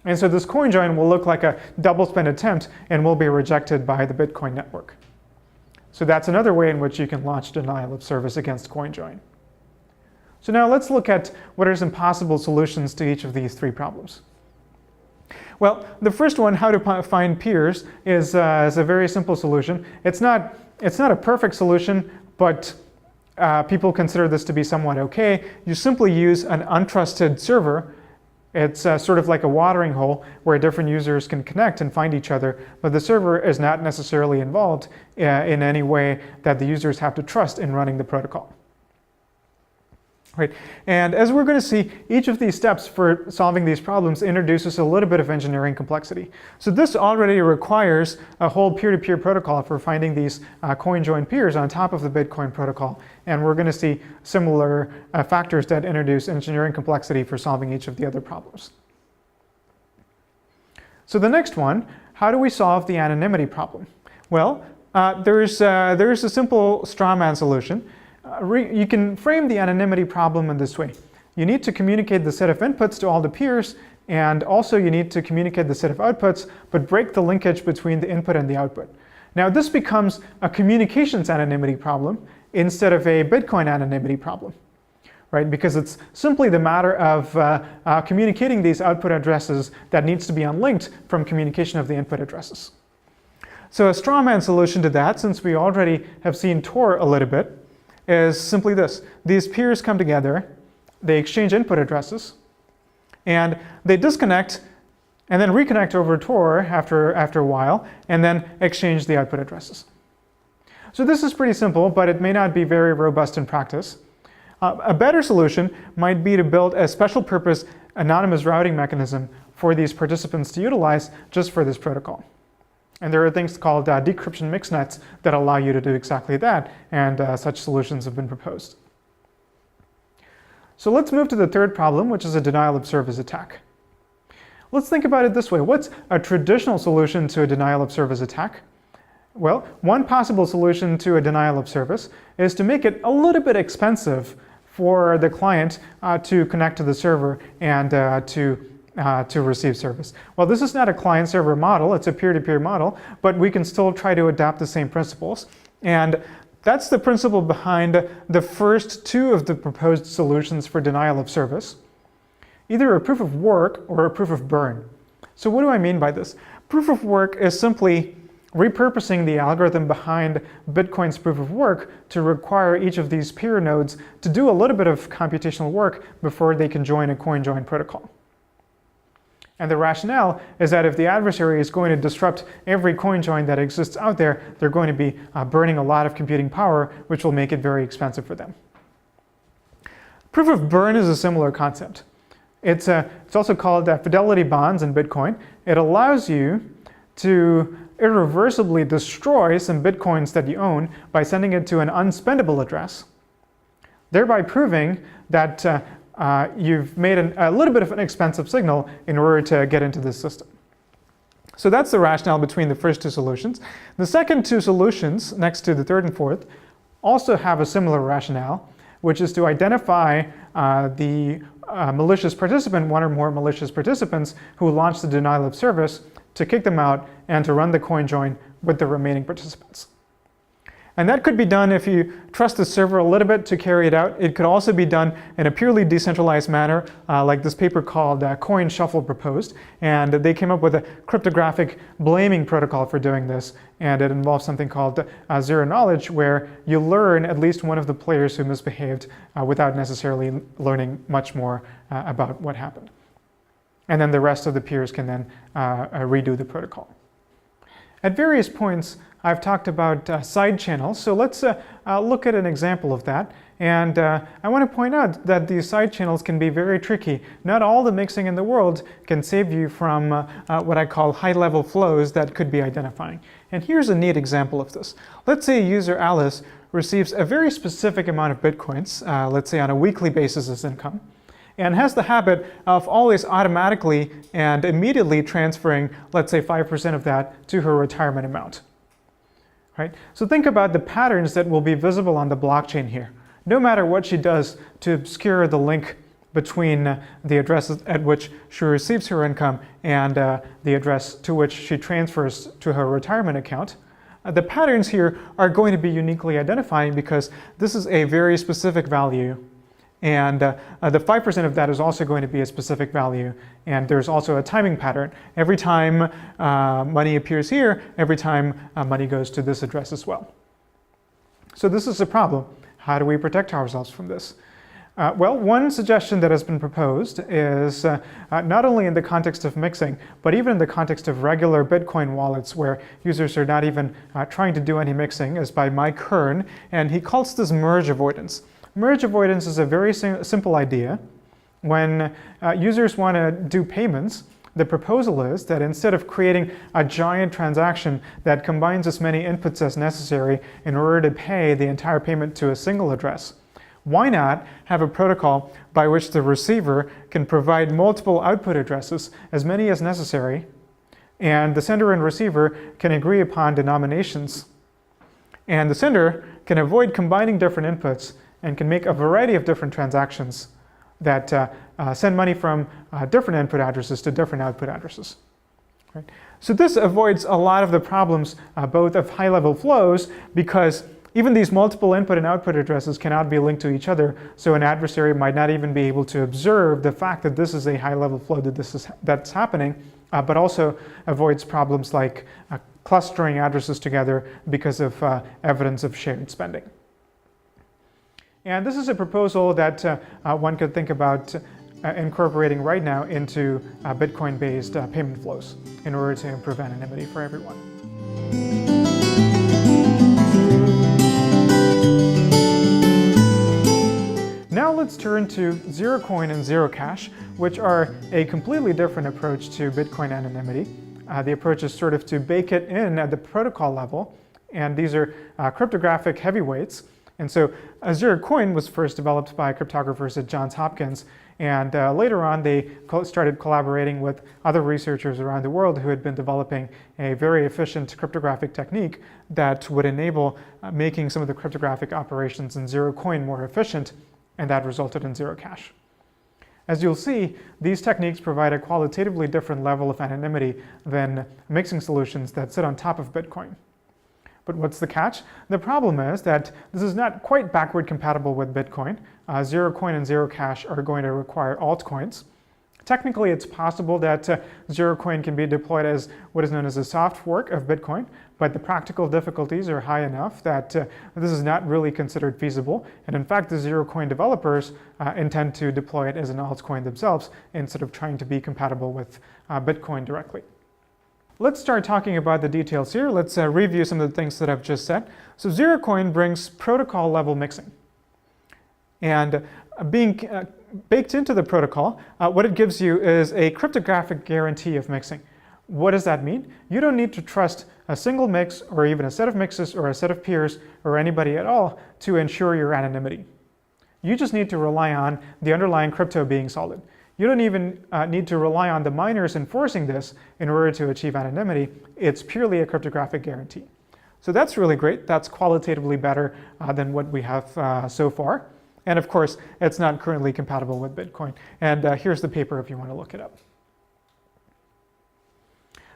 And so this coin join will look like a double spend attempt and will be rejected by the Bitcoin network. So that's another way in which you can launch denial of service against coin join. So now let's look at what are some possible solutions to each of these three problems. Well, the first one, how to find peers, is a very simple solution. It's not a perfect solution, but people consider this to be somewhat okay. You simply use an untrusted server It's sort of like a watering hole where different users can connect and find each other, but the server is not necessarily involved in any way that the users have to trust in running the protocol. Right. And as we're going to see, each of these steps for solving these problems introduces a little bit of engineering complexity. So this already requires a whole peer-to-peer protocol for finding these coin join peers on top of the Bitcoin protocol. And we're going to see similar factors that introduce engineering complexity for solving each of the other problems. So the next one, how do we solve the anonymity problem? Well, there's a simple straw man solution. You can frame the anonymity problem in this way. You need to communicate the set of inputs to all the peers, and also you need to communicate the set of outputs, but break the linkage between the input and the output. Now this becomes a communications anonymity problem instead of a Bitcoin anonymity problem, right? Because it's simply the matter of communicating these output addresses that needs to be unlinked from communication of the input addresses. So a straw man solution to that, since we already have seen Tor a little bit, is simply this. These peers come together, they exchange input addresses, and they disconnect and then reconnect over Tor after a while, and then exchange the output addresses. So this is pretty simple, but it may not be very robust in practice. A better solution might be to build a special purpose anonymous routing mechanism for these participants to utilize just for this protocol. And there are things called decryption mixnets that allow you to do exactly that, and such solutions have been proposed. So let's move to the third problem, which is a denial of service attack. Let's think about it this way. What's a traditional solution to a denial of service attack? Well, one possible solution to a denial of service is to make it a little bit expensive for the client to connect to the server and to receive service. Well, this is not a client-server model, it's a peer-to-peer model, but we can still try to adapt the same principles. And that's the principle behind the first two of the proposed solutions for denial of service, either a proof of work or a proof of burn. So what do I mean by this? Proof of work is simply repurposing the algorithm behind Bitcoin's proof of work to require each of these peer nodes to do a little bit of computational work before they can join a coin join protocol. And the rationale is that if the adversary is going to disrupt every coin join that exists out there, they're going to be burning a lot of computing power, which will make it very expensive for them. Proof of burn is a similar concept. It's also called fidelity bonds in Bitcoin. It allows you to irreversibly destroy some Bitcoins that you own by sending it to an unspendable address, thereby proving that you've made a little bit of an expensive signal in order to get into this system. So that's the rationale between the first two solutions. The second two solutions, next to the third and fourth, also have a similar rationale, which is to identify the malicious participant, one or more malicious participants who launch the denial of service, to kick them out and to run the coin join with the remaining participants. And that could be done if you trust the server a little bit to carry it out. It could also be done in a purely decentralized manner, like this paper called Coin Shuffle proposed. And they came up with a cryptographic blaming protocol for doing this. And it involves something called zero knowledge, where you learn at least one of the players who misbehaved without necessarily learning much more about what happened. And then the rest of the peers can then redo the protocol. At various points, I've talked about side channels, so let's look at an example of that. And I want to point out that these side channels can be very tricky. Not all the mixing in the world can save you from what I call high-level flows that could be identifying. And here's a neat example of this. Let's say user Alice receives a very specific amount of Bitcoins, let's say on a weekly basis as income, and has the habit of always automatically and immediately transferring, let's say 5% of that to her retirement amount. Right? So think about the patterns that will be visible on the blockchain here. No matter what she does to obscure the link between the address at which she receives her income and the address to which she transfers to her retirement account, the patterns here are going to be uniquely identifying because this is a very specific value. And the 5% of that is also going to be a specific value. And there's also a timing pattern. Every time money appears here, every time money goes to this address as well. So this is a problem. How do we protect ourselves from this? Well, one suggestion that has been proposed is not only in the context of mixing, but even in the context of regular Bitcoin wallets where users are not even trying to do any mixing, is by Mike Hearn, and he calls this merge avoidance. Merge avoidance is a very simple idea. When users want to do payments, the proposal is that instead of creating a giant transaction that combines as many inputs as necessary in order to pay the entire payment to a single address, why not have a protocol by which the receiver can provide multiple output addresses, as many as necessary, and the sender and receiver can agree upon denominations. And the sender can avoid combining different inputs and can make a variety of different transactions that send money from different input addresses to different output addresses. Right? So this avoids a lot of the problems both of high-level flows, because even these multiple input and output addresses cannot be linked to each other, so an adversary might not even be able to observe the fact that this is a high-level flow, that's happening, but also avoids problems like clustering addresses together because of evidence of shared spending. And this is a proposal that one could think about incorporating right now into Bitcoin-based payment flows in order to improve anonymity for everyone. Now let's turn to Zerocoin and Zerocash, which are a completely different approach to Bitcoin anonymity. The approach is sort of to bake it in at the protocol level, and these are cryptographic heavyweights. And so Zerocoin was first developed by cryptographers at Johns Hopkins, and later on they started collaborating with other researchers around the world who had been developing a very efficient cryptographic technique that would enable making some of the cryptographic operations in Zerocoin more efficient, and that resulted in Zerocash. As you'll see, these techniques provide a qualitatively different level of anonymity than mixing solutions that sit on top of Bitcoin. But what's the catch? The problem is that this is not quite backward compatible with Bitcoin. Zerocoin and Zerocash are going to require altcoins. Technically, it's possible that Zerocoin can be deployed as what is known as a soft fork of Bitcoin, but the practical difficulties are high enough that this is not really considered feasible. And in fact, the Zerocoin developers intend to deploy it as an altcoin themselves instead of trying to be compatible with Bitcoin directly. Let's start talking about the details here. Let's review some of the things that I've just said. So Zerocoin brings protocol level mixing. And being baked into the protocol, what it gives you is a cryptographic guarantee of mixing. What does that mean? You don't need to trust a single mix or even a set of mixes or a set of peers or anybody at all to ensure your anonymity. You just need to rely on the underlying crypto being solid. You don't even need to rely on the miners enforcing this in order to achieve anonymity. It's purely a cryptographic guarantee. So that's really great. That's qualitatively better than what we have so far. And of course, it's not currently compatible with Bitcoin. And here's the paper if you want to look it up.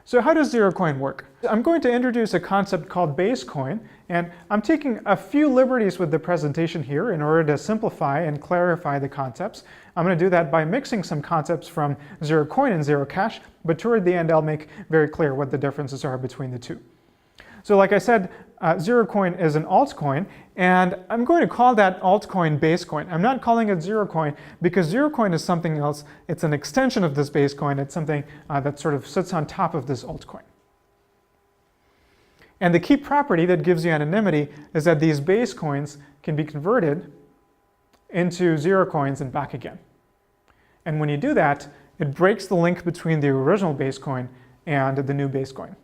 So how does Zerocoin work? I'm going to introduce a concept called base coin, and I'm taking a few liberties with the presentation here in order to simplify and clarify the concepts. I'm going to do that by mixing some concepts from Zerocoin and Zerocash, but toward the end I'll make very clear what the differences are between the two. So like I said, Zerocoin is an altcoin, and I'm going to call that altcoin basecoin. I'm not calling it Zerocoin because Zerocoin is something else. It's an extension of this basecoin. It's something that sort of sits on top of this altcoin. And the key property that gives you anonymity is that these base coins can be converted into Zerocoins and back again. And when you do that, it breaks the link between the original base coin and the new base coin.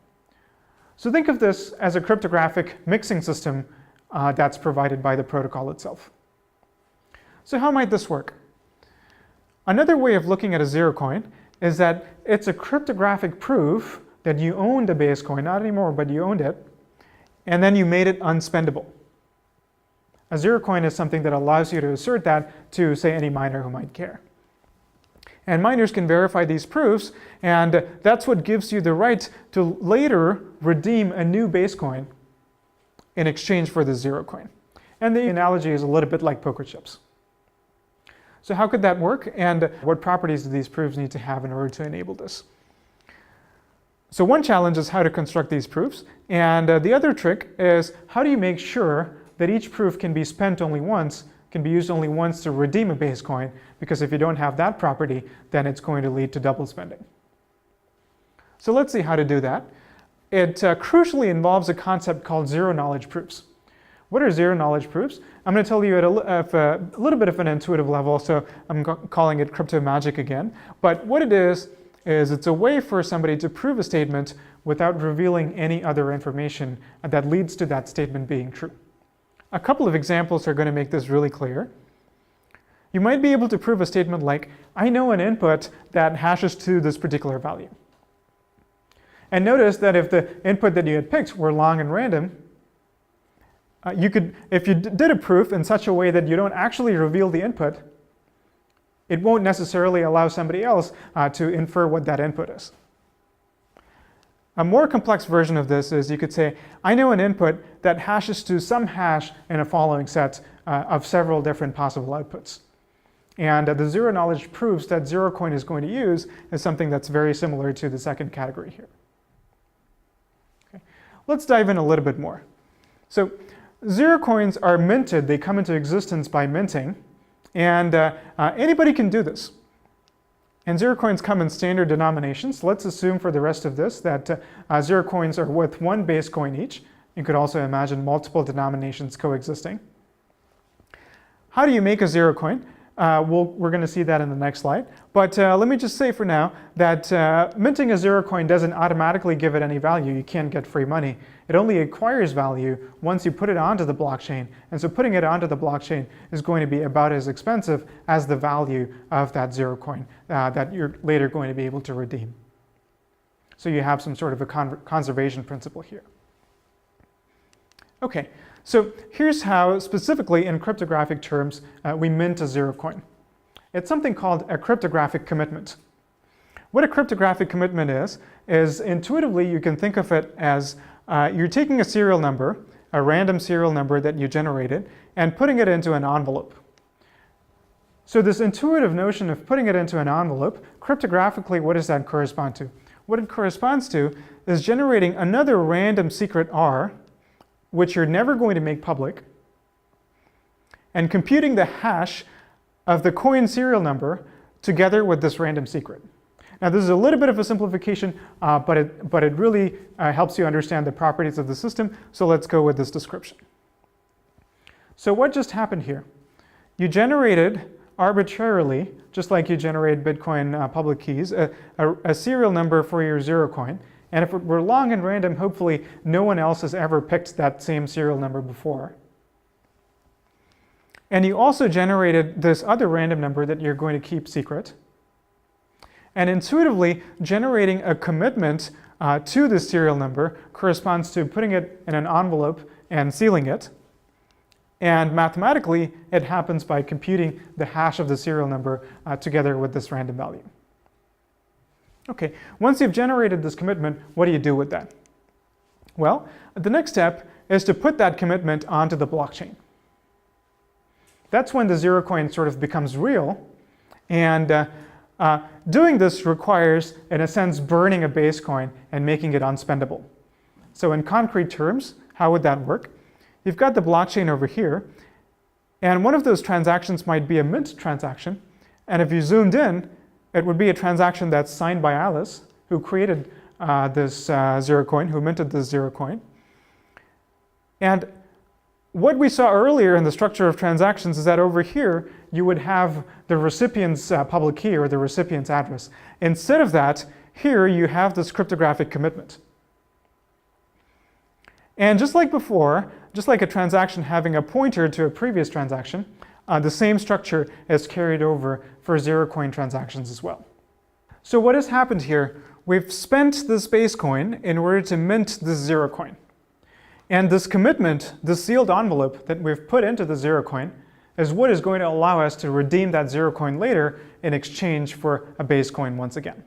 So think of this as a cryptographic mixing system that's provided by the protocol itself. So how might this work? Another way of looking at a Zerocoin is that it's a cryptographic proof that you owned a base coin, not anymore, but you owned it, and then you made it unspendable. A Zerocoin is something that allows you to assert that to, say, any miner who might care. And miners can verify these proofs, and that's what gives you the right to later redeem a new base coin in exchange for the Zerocoin. And the analogy is a little bit like poker chips. So how could that work, and what properties do these proofs need to have in order to enable this? So one challenge is how to construct these proofs, and the other trick is how do you make sure that each proof can be spent only once, can be used only once to redeem a base coin, because if you don't have that property, then it's going to lead to double spending. So let's see how to do that. It crucially involves a concept called zero-knowledge proofs. What are zero-knowledge proofs? I'm going to tell you at a little bit of an intuitive level, so I'm calling it crypto magic again. But what it is it's a way for somebody to prove a statement without revealing any other information that leads to that statement being true. A couple of examples are going to make this really clear. You might be able to prove a statement like, I know an input that hashes to this particular value. And notice that if the input that you had picked were long and random, you could, if you did a proof in such a way that you don't actually reveal the input, it won't necessarily allow somebody else to infer what that input is. A more complex version of this is you could say, I know an input that hashes to some hash in a following set of several different possible outputs. And the zero-knowledge proofs that Zerocoin is going to use is something that's very similar to the second category here. Okay. Let's dive in a little bit more. So Zerocoins are minted, they come into existence by minting, and anybody can do this. And Zerocoins come in standard denominations. Let's assume for the rest of this that Zerocoins are worth one base coin each. You could also imagine multiple denominations coexisting. How do you make a Zerocoin? We're going to see that in the next slide. But let me just say for now that minting a Zerocoin doesn't automatically give it any value. You can't get free money. It only acquires value once you put it onto the blockchain. And so putting it onto the blockchain is going to be about as expensive as the value of that Zerocoin that you're later going to be able to redeem. So you have some sort of a conservation principle here. Okay. So here's how, specifically in cryptographic terms, we mint a Zerocoin. It's something called a cryptographic commitment. What a cryptographic commitment is intuitively you can think of it as you're taking a serial number, a random serial number that you generated, and putting it into an envelope. So this intuitive notion of putting it into an envelope, cryptographically, what does that correspond to? What it corresponds to is generating another random secret R, which you're never going to make public, and computing the hash of the coin serial number together with this random secret. Now this is a little bit of a simplification, but it really helps you understand the properties of the system, so let's go with this description. So what just happened here? You generated arbitrarily, just like you generate Bitcoin public keys, a serial number for your Zerocoin. And if it were long and random, hopefully no one else has ever picked that same serial number before. And you also generated this other random number that you're going to keep secret. And intuitively, generating a commitment to this serial number corresponds to putting it in an envelope and sealing it. And mathematically, it happens by computing the hash of the serial number together with this random value. Okay, once you've generated this commitment, what do you do with that? Well, the next step is to put that commitment onto the blockchain. That's when the Zerocoin sort of becomes real, and doing this requires, in a sense, burning a base coin and making it unspendable. So in concrete terms, how would that work? You've got the blockchain over here, and one of those transactions might be a mint transaction, and if you zoomed in, it would be a transaction that's signed by Alice, who created this Zerocoin, who minted this Zerocoin. And what we saw earlier in the structure of transactions is that over here, you would have the recipient's public key or the recipient's address. Instead of that, here you have this cryptographic commitment. And just like before, just like a transaction having a pointer to a previous transaction, the same structure is carried over for Zerocoin transactions as well. So what has happened here? We've spent this base coin in order to mint this Zerocoin. And this commitment, this sealed envelope that we've put into the Zerocoin, is what is going to allow us to redeem that Zerocoin later in exchange for a base coin once again.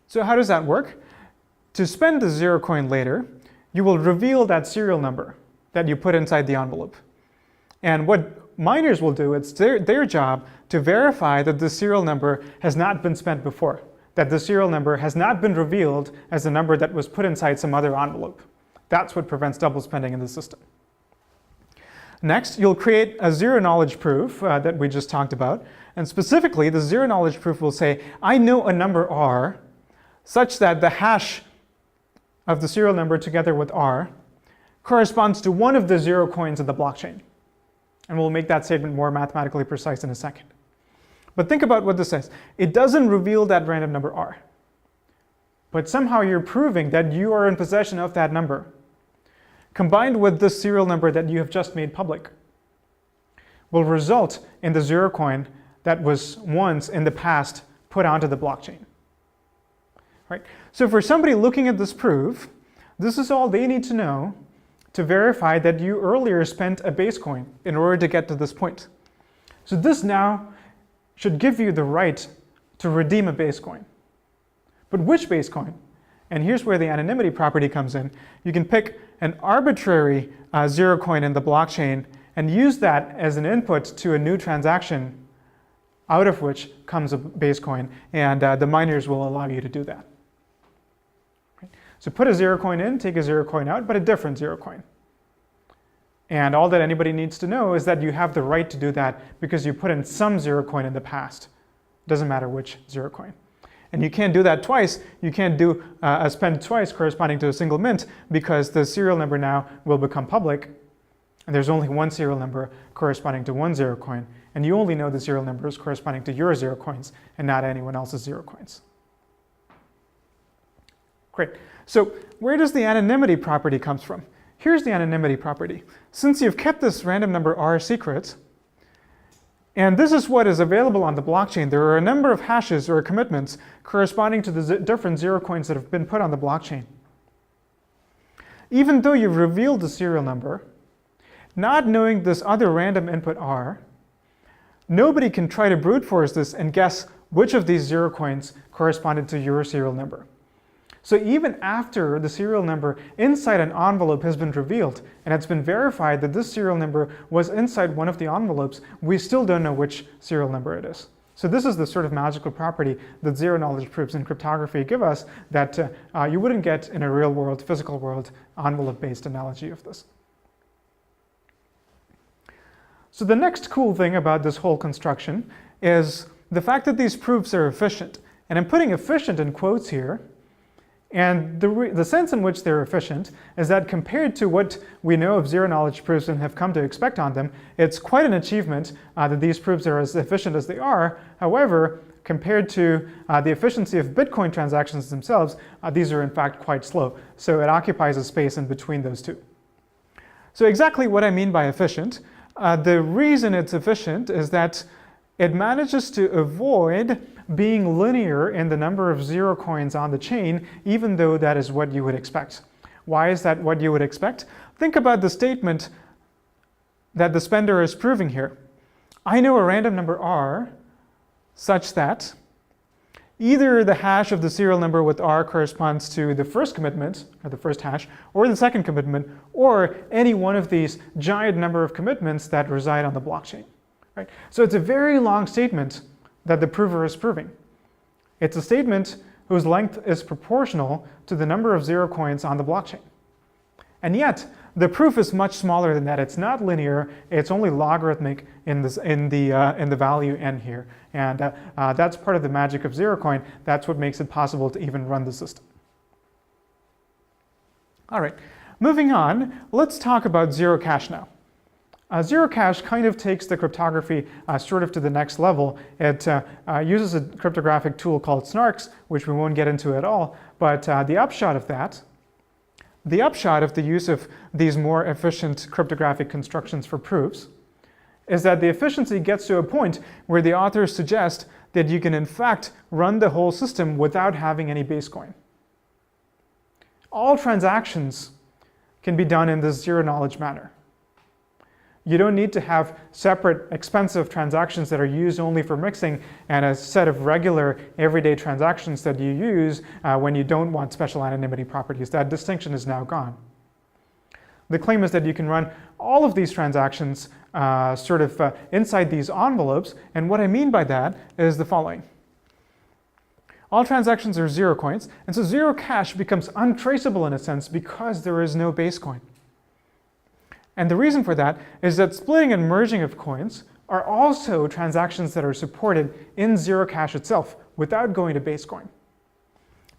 So how does that work? To spend the Zerocoin later, you will reveal that serial number that you put inside the envelope. And what miners will do, it's their job to verify that the serial number has not been spent before, that the serial number has not been revealed as a number that was put inside some other envelope. That's what prevents double spending in the system. Next, you'll create a zero-knowledge proof that we just talked about. And specifically, the zero-knowledge proof will say, I know a number R such that the hash of the serial number together with R corresponds to one of the 0 coins of the blockchain. And we'll make that statement more mathematically precise in a second. But think about what this says. It doesn't reveal that random number R. But somehow you're proving that you are in possession of that number, combined with this serial number that you have just made public, will result in the 0 coin that was once in the past put onto the blockchain. Right? So for somebody looking at this proof, this is all they need to know to verify that you earlier spent a base coin in order to get to this point. So this now should give you the right to redeem a base coin. But which base coin? And here's where the anonymity property comes in. You can pick an arbitrary 0 coin in the blockchain and use that as an input to a new transaction, out of which comes a base coin, and the miners will allow you to do that. Right? So put a 0 coin in, take a 0 coin out, but a different 0 coin. And all that anybody needs to know is that you have the right to do that because you put in some 0 coin in the past. Doesn't matter which 0 coin. And you can't do that twice. You can't do a spend twice corresponding to a single mint because the serial number now will become public. And there's only one serial number corresponding to one 0 coin. And you only know the serial numbers corresponding to your 0 coins and not anyone else's 0 coins. Great. So where does the anonymity property come from? Here's the anonymity property. Since you've kept this random number R secret, and this is what is available on the blockchain, there are a number of hashes or commitments corresponding to the different 0 coins that have been put on the blockchain. Even though you've revealed the serial number, not knowing this other random input R, nobody can try to brute force this and guess which of these 0 coins corresponded to your serial number. So even after the serial number inside an envelope has been revealed, and it's been verified that this serial number was inside one of the envelopes, we still don't know which serial number it is. So this is the sort of magical property that zero-knowledge proofs in cryptography give us that you wouldn't get in a real-world, physical world, envelope-based analogy of this. So the next cool thing about this whole construction is the fact that these proofs are efficient. And I'm putting efficient in quotes here. And the sense in which they're efficient is that compared to what we know of zero-knowledge proofs and have come to expect on them, it's quite an achievement that these proofs are as efficient as they are. However, compared to the efficiency of Bitcoin transactions themselves, these are in fact quite slow. So it occupies a space in between those two. So exactly what I mean by efficient, the reason it's efficient is that it manages to avoid being linear in the number of 0 coins on the chain, even though that is what you would expect. Why is that what you would expect? Think about the statement that the spender is proving here. I know a random number R such that either the hash of the serial number with R corresponds to the first commitment, or the first hash, or the second commitment, or any one of these giant number of commitments that reside on the blockchain. Right? So it's a very long statement that the prover is proving. It's a statement whose length is proportional to the number of 0 coins on the blockchain. And yet, the proof is much smaller than that. It's not linear. It's only logarithmic in the value n here. And that's part of the magic of Zerocoin. That's what makes it possible to even run the system. All right, moving on, let's talk about Zerocash now. Zerocash kind of takes the cryptography sort of to the next level. It uses a cryptographic tool called snarks, which we won't get into at all. But the upshot of the use of these more efficient cryptographic constructions for proofs is that the efficiency gets to a point where the authors suggest that you can in fact run the whole system without having any base coin. All transactions can be done in this zero-knowledge manner. You don't need to have separate expensive transactions that are used only for mixing and a set of regular everyday transactions that you use when you don't want special anonymity properties. That distinction is now gone. The claim is that you can run all of these transactions inside these envelopes, and what I mean by that is the following. All transactions are 0 coins, and so Zerocash becomes untraceable in a sense because there is no base coin. And the reason for that is that splitting and merging of coins are also transactions that are supported in Zerocash itself without going to Basecoin.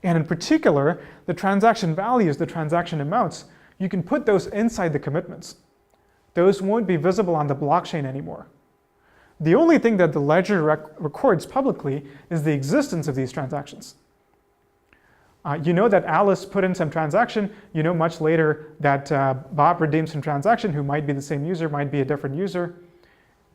And in particular, the transaction values, the transaction amounts, you can put those inside the commitments. Those won't be visible on the blockchain anymore. The only thing that the ledger records publicly is the existence of these transactions. You know that Alice put in some transaction. You know much later that Bob redeemed some transaction, who might be the same user, might be a different user.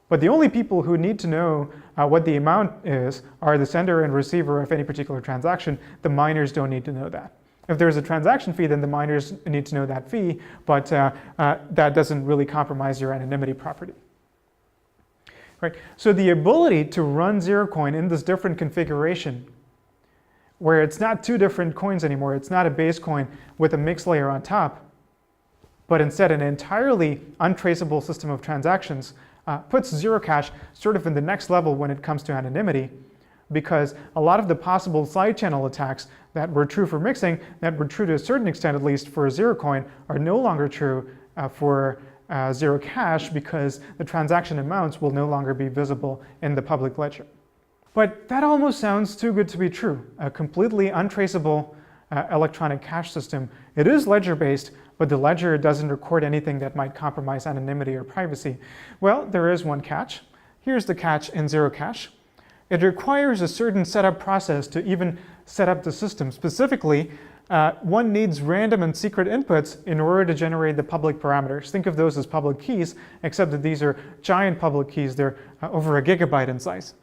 But the only people who need to know what the amount is are the sender and receiver of any particular transaction. The miners don't need to know that. If there's a transaction fee, then the miners need to know that fee, but that doesn't really compromise your anonymity property. Right? So the ability to run Zerocoin in this different configuration, where it's not two different coins anymore, it's not a base coin with a mix layer on top, but instead an entirely untraceable system of transactions, puts Zerocash sort of in the next level when it comes to anonymity, because a lot of the possible side channel attacks that were true for mixing, that were true to a certain extent at least for Zerocoin, are no longer true for Zerocash, because the transaction amounts will no longer be visible in the public ledger. But that almost sounds too good to be true. A completely untraceable electronic cash system. It is ledger-based, but the ledger doesn't record anything that might compromise anonymity or privacy. Well, there is one catch. Here's the catch in Zerocash. It requires a certain setup process to even set up the system. Specifically, one needs random and secret inputs in order to generate the public parameters. Think of those as public keys, except that these are giant public keys. They're over a gigabyte in size.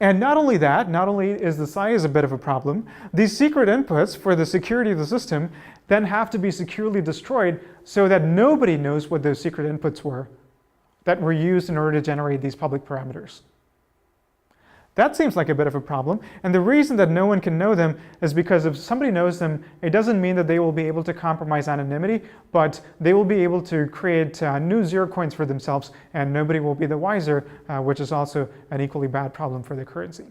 And not only that, not only is the size a bit of a problem, these secret inputs for the security of the system then have to be securely destroyed so that nobody knows what those secret inputs were that were used in order to generate these public parameters. That seems like a bit of a problem, and the reason that no one can know them is because if somebody knows them, it doesn't mean that they will be able to compromise anonymity, but they will be able to create new Zerocoins for themselves, and nobody will be the wiser, which is also an equally bad problem for the currency.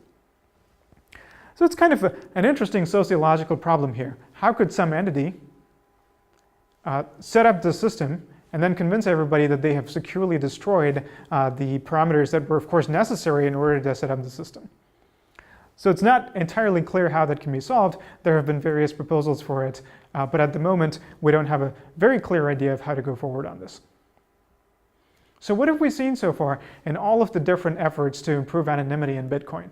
So it's kind of an interesting sociological problem here. How could some entity set up the system and then convince everybody that they have securely destroyed the parameters that were, of course, necessary in order to set up the system? So it's not entirely clear how that can be solved. There have been various proposals for it, but at the moment, we don't have a very clear idea of how to go forward on this. So what have we seen so far in all of the different efforts to improve anonymity in Bitcoin?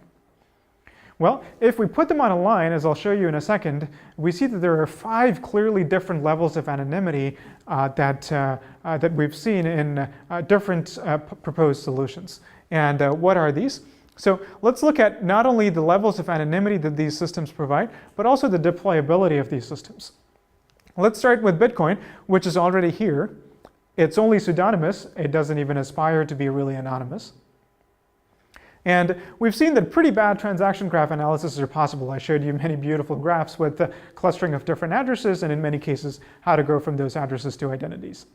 Well, if we put them on a line, as I'll show you in a second, we see that there are 5 clearly different levels of anonymity that we've seen in different proposed solutions. And what are these? So let's look at not only the levels of anonymity that these systems provide, but also the deployability of these systems. Let's start with Bitcoin, which is already here. It's only pseudonymous. It doesn't even aspire to be really anonymous. And we've seen that pretty bad transaction graph analysis are possible. I showed you many beautiful graphs with the clustering of different addresses, and in many cases, how to go from those addresses to identities.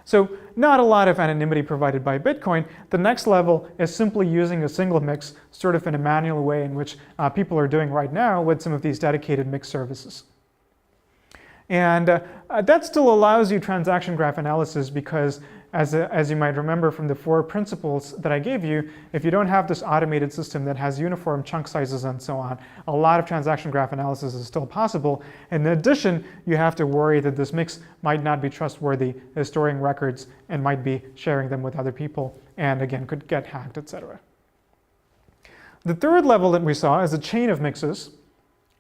So not a lot of anonymity provided by Bitcoin. The next level is simply using a single mix, sort of in a manual way in which people are doing right now with some of these dedicated mix services. And that still allows you transaction graph analysis because, as you might remember from the 4 principles that I gave you, if you don't have this automated system that has uniform chunk sizes and so on, a lot of transaction graph analysis is still possible. In addition, you have to worry that this mix might not be trustworthy, is storing records, and might be sharing them with other people, and again, could get hacked, etc. The third level that we saw is a chain of mixes.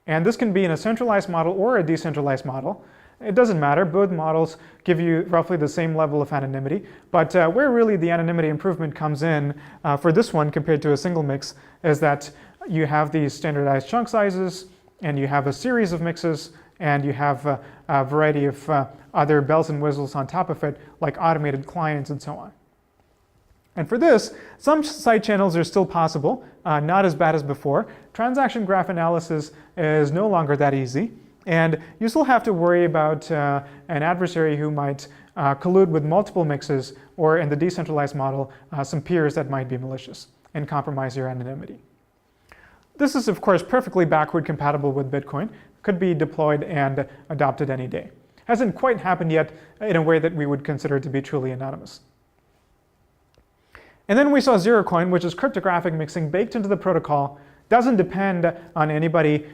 And this can be in a centralized model or a decentralized model. It doesn't matter. Both models give you roughly the same level of anonymity. But where really the anonymity improvement comes in for this one compared to a single mix is that you have these standardized chunk sizes, and you have a series of mixes, and you have a variety of other bells and whistles on top of it, like automated clients and so on. And for this, some side channels are still possible, not as bad as before. Transaction graph analysis is no longer that easy. And you still have to worry about an adversary who might collude with multiple mixes, or in the decentralized model, some peers that might be malicious and compromise your anonymity. This is, of course, perfectly backward compatible with Bitcoin, could be deployed and adopted any day. hasn't quite happened yet in a way that we would consider to be truly anonymous. And then we saw Zerocoin, which is cryptographic mixing baked into the protocol. Doesn't depend on anybody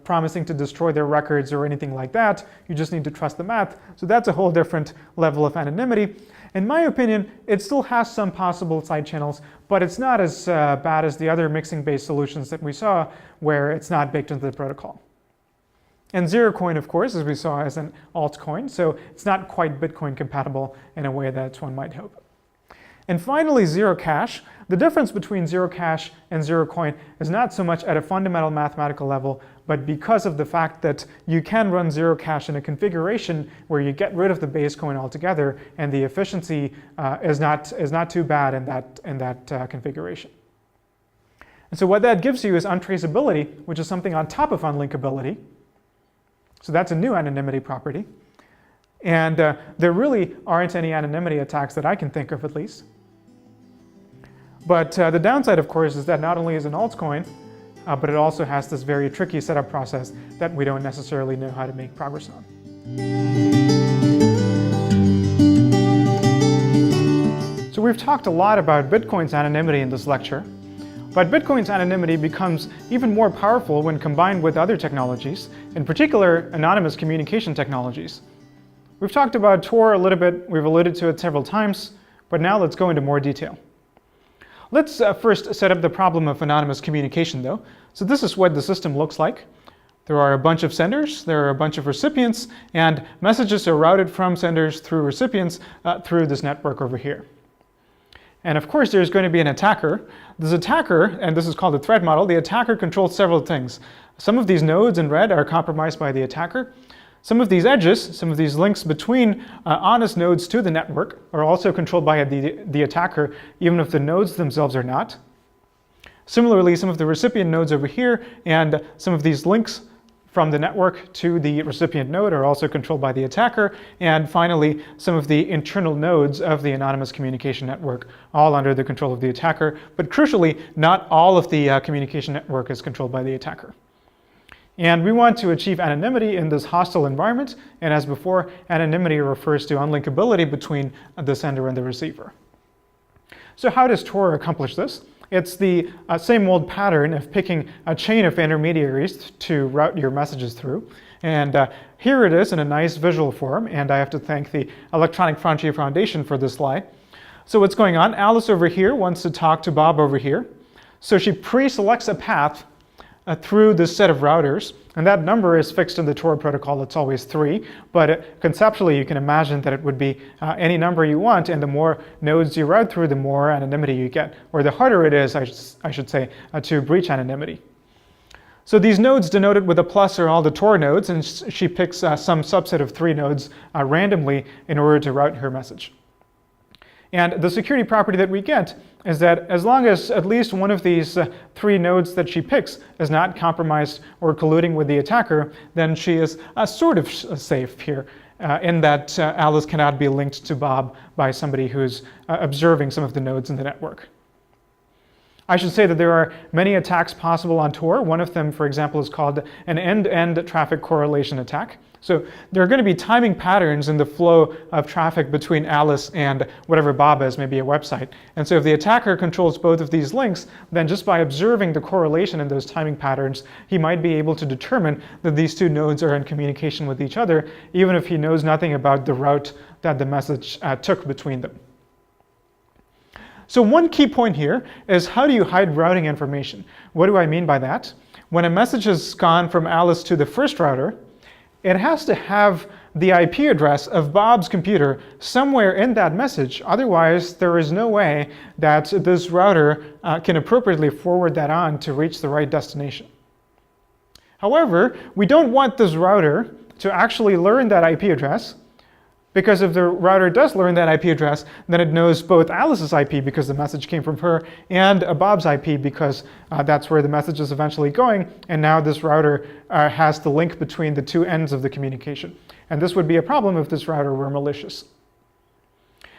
promising to destroy their records or anything like that. You just need to trust the math. So that's a whole different level of anonymity. In my opinion, it still has some possible side channels, but it's not as bad as the other mixing-based solutions that we saw where it's not baked into the protocol. And Zerocoin, of course, as we saw, is an altcoin, so it's not quite Bitcoin compatible in a way that one might hope. And finally, Zerocash. The difference between Zerocash and Zerocoin is not so much at a fundamental mathematical level, but because of the fact that you can run Zerocash in a configuration where you get rid of the base coin altogether, and the efficiency is not too bad in that configuration. And so what that gives you is untraceability, which is something on top of unlinkability. So that's a new anonymity property. And there really aren't any anonymity attacks that I can think of, at least. But the downside, of course, is that not only is it an altcoin, but it also has this very tricky setup process that we don't necessarily know how to make progress on. So we've talked a lot about Bitcoin's anonymity in this lecture, but Bitcoin's anonymity becomes even more powerful when combined with other technologies, in particular anonymous communication technologies. We've talked about Tor a little bit, we've alluded to it several times, but now let's go into more detail. Let's first set up the problem of anonymous communication though. So this is what the system looks like. There are a bunch of senders, there are a bunch of recipients, and messages are routed from senders through recipients through this network over here. And of course there's going to be an attacker. This attacker, and this is called the threat model, the attacker controls several things. Some of these nodes in red are compromised by the attacker. Some of these edges, some of these links between honest nodes to the network are also controlled by the attacker, even if the nodes themselves are not. Similarly, some of the recipient nodes over here and some of these links from the network to the recipient node are also controlled by the attacker. And finally, some of the internal nodes of the anonymous communication network, all under the control of the attacker. But crucially, not all of the communication network is controlled by the attacker. And we want to achieve anonymity in this hostile environment. And as before, anonymity refers to unlinkability between the sender and the receiver. So how does Tor accomplish this? It's the same old pattern of picking a chain of intermediaries to route your messages through. And here it is in a nice visual form. And I have to thank the Electronic Frontier Foundation for this slide. So what's going on? Alice over here wants to talk to Bob over here. So she pre-selects a path through this set of routers, and that number is fixed in the Tor protocol. It's always 3, but conceptually you can imagine that it would be any number you want, and the more nodes you route through, the more anonymity you get, or the harder it is, I should say, to breach anonymity. So these nodes denoted with a plus are all the Tor nodes, and she picks some subset of 3 nodes randomly in order to route her message. And the security property that we get is that as long as at least one of these 3 nodes that she picks is not compromised or colluding with the attacker, then she is sort of safe here in that Alice cannot be linked to Bob by somebody who's observing some of the nodes in the network. I should say that there are many attacks possible on Tor. One of them, for example, is called an end-to-end traffic correlation attack. So there are going to be timing patterns in the flow of traffic between Alice and whatever Bob is, maybe a website. And so if the attacker controls both of these links, then just by observing the correlation in those timing patterns, he might be able to determine that these 2 nodes are in communication with each other, even if he knows nothing about the route that the message took between them. So one key point here is, how do you hide routing information? What do I mean by that? When a message has gone from Alice to the first router, it has to have the IP address of Bob's computer somewhere in that message. Otherwise, there is no way that this router can appropriately forward that on to reach the right destination. However, we don't want this router to actually learn that IP address, because if the router does learn that IP address, then it knows both Alice's IP because the message came from her, and Bob's IP because that's where the message is eventually going. And now this router has the link between the 2 ends of the communication. And this would be a problem if this router were malicious.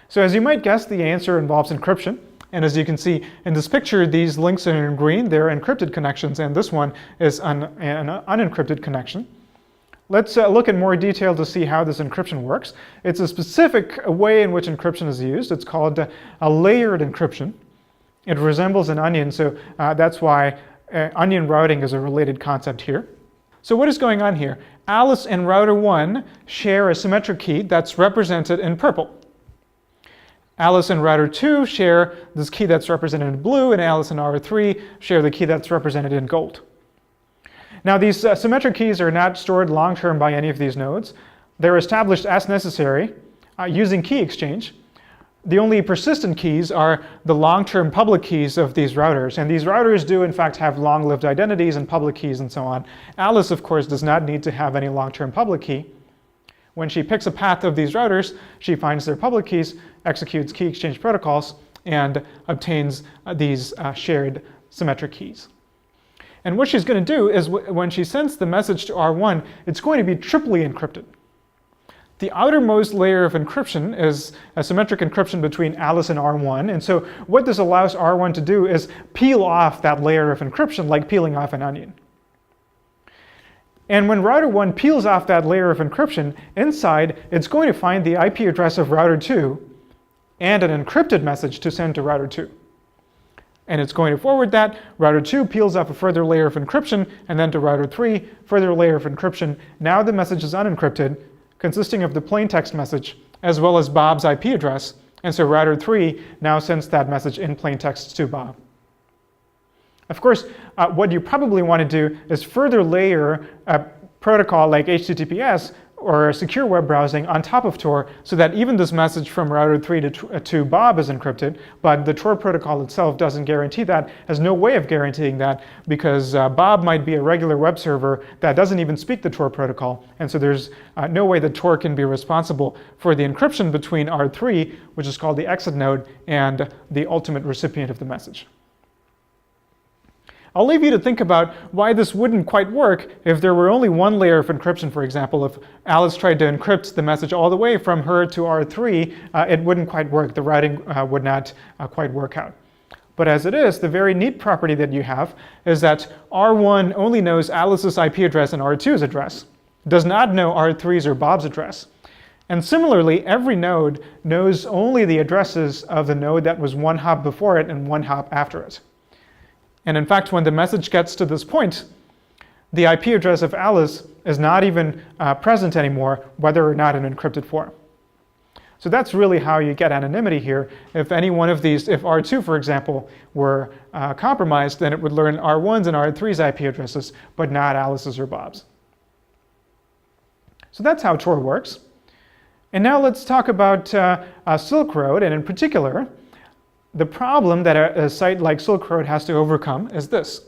So as you might guess, the answer involves encryption. And as you can see in this picture, these links are in green. They're encrypted connections, and this one is an unencrypted connection. Let's look in more detail to see how this encryption works. It's a specific way in which encryption is used. It's called a layered encryption. It resembles an onion, so that's why onion routing is a related concept here. So what is going on here? Alice and router 1 share a symmetric key that's represented in purple. Alice and router 2 share this key that's represented in blue, and Alice and router 3 share the key that's represented in gold. Now these symmetric keys are not stored long-term by any of these nodes. They're established as necessary using key exchange. The only persistent keys are the long-term public keys of these routers, and these routers do in fact have long-lived identities and public keys and so on. Alice, of course, does not need to have any long-term public key. When she picks a path of these routers, she finds their public keys, executes key exchange protocols, and obtains these shared symmetric keys. And what she's going to do is when she sends the message to R1, it's going to be triply encrypted. The outermost layer of encryption is a symmetric encryption between Alice and R1. And so what this allows R1 to do is peel off that layer of encryption like peeling off an onion. And when router 1 peels off that layer of encryption, inside it's going to find the IP address of router 2 and an encrypted message to send to router 2. And it's going to forward that. Router 2 peels off a further layer of encryption, and then to router 3, further layer of encryption. Now the message is unencrypted, consisting of the plain text message as well as Bob's IP address. And so router 3 now sends that message in plain text to Bob. Of course, what you probably want to do is further layer a protocol like HTTPS or secure web browsing on top of Tor so that even this message from router 3 to Bob is encrypted, but the Tor protocol itself doesn't guarantee that, has no way of guaranteeing that, because Bob might be a regular web server that doesn't even speak the Tor protocol, and so there's no way that Tor can be responsible for the encryption between R3, which is called the exit node, and the ultimate recipient of the message. I'll leave you to think about why this wouldn't quite work if there were only one layer of encryption. For example, if Alice tried to encrypt the message all the way from her to R3, it wouldn't quite work. The routing would not quite work out. But as it is, the very neat property that you have is that R1 only knows Alice's IP address and R2's address, does not know R3's or Bob's address. And similarly, every node knows only the addresses of the node that was one hop before it and one hop after it. And in fact, when the message gets to this point, the IP address of Alice is not even present anymore, whether or not in encrypted form. So that's really how you get anonymity here. If any one of these, if R2, for example, were compromised, then it would learn R1's and R3's IP addresses, but not Alice's or Bob's. So that's how Tor works. And now let's talk about Silk Road, and in particular, the problem that a site like Silk Road has to overcome is this.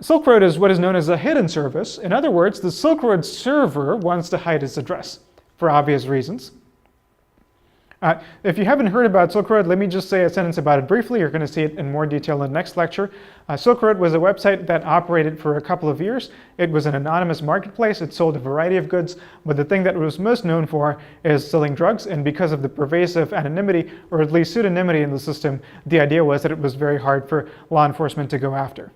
Silk Road is what is known as a hidden service. In other words, the Silk Road server wants to hide its address for obvious reasons. If you haven't heard about Silk Road, let me just say a sentence about it briefly. You're going to see it in more detail in the next lecture. Silk Road was a website that operated for a couple of years. It was an anonymous marketplace. It sold a variety of goods, but the thing that it was most known for is selling drugs. And because of the pervasive anonymity, or at least pseudonymity in the system, the idea was that it was very hard for law enforcement to go after.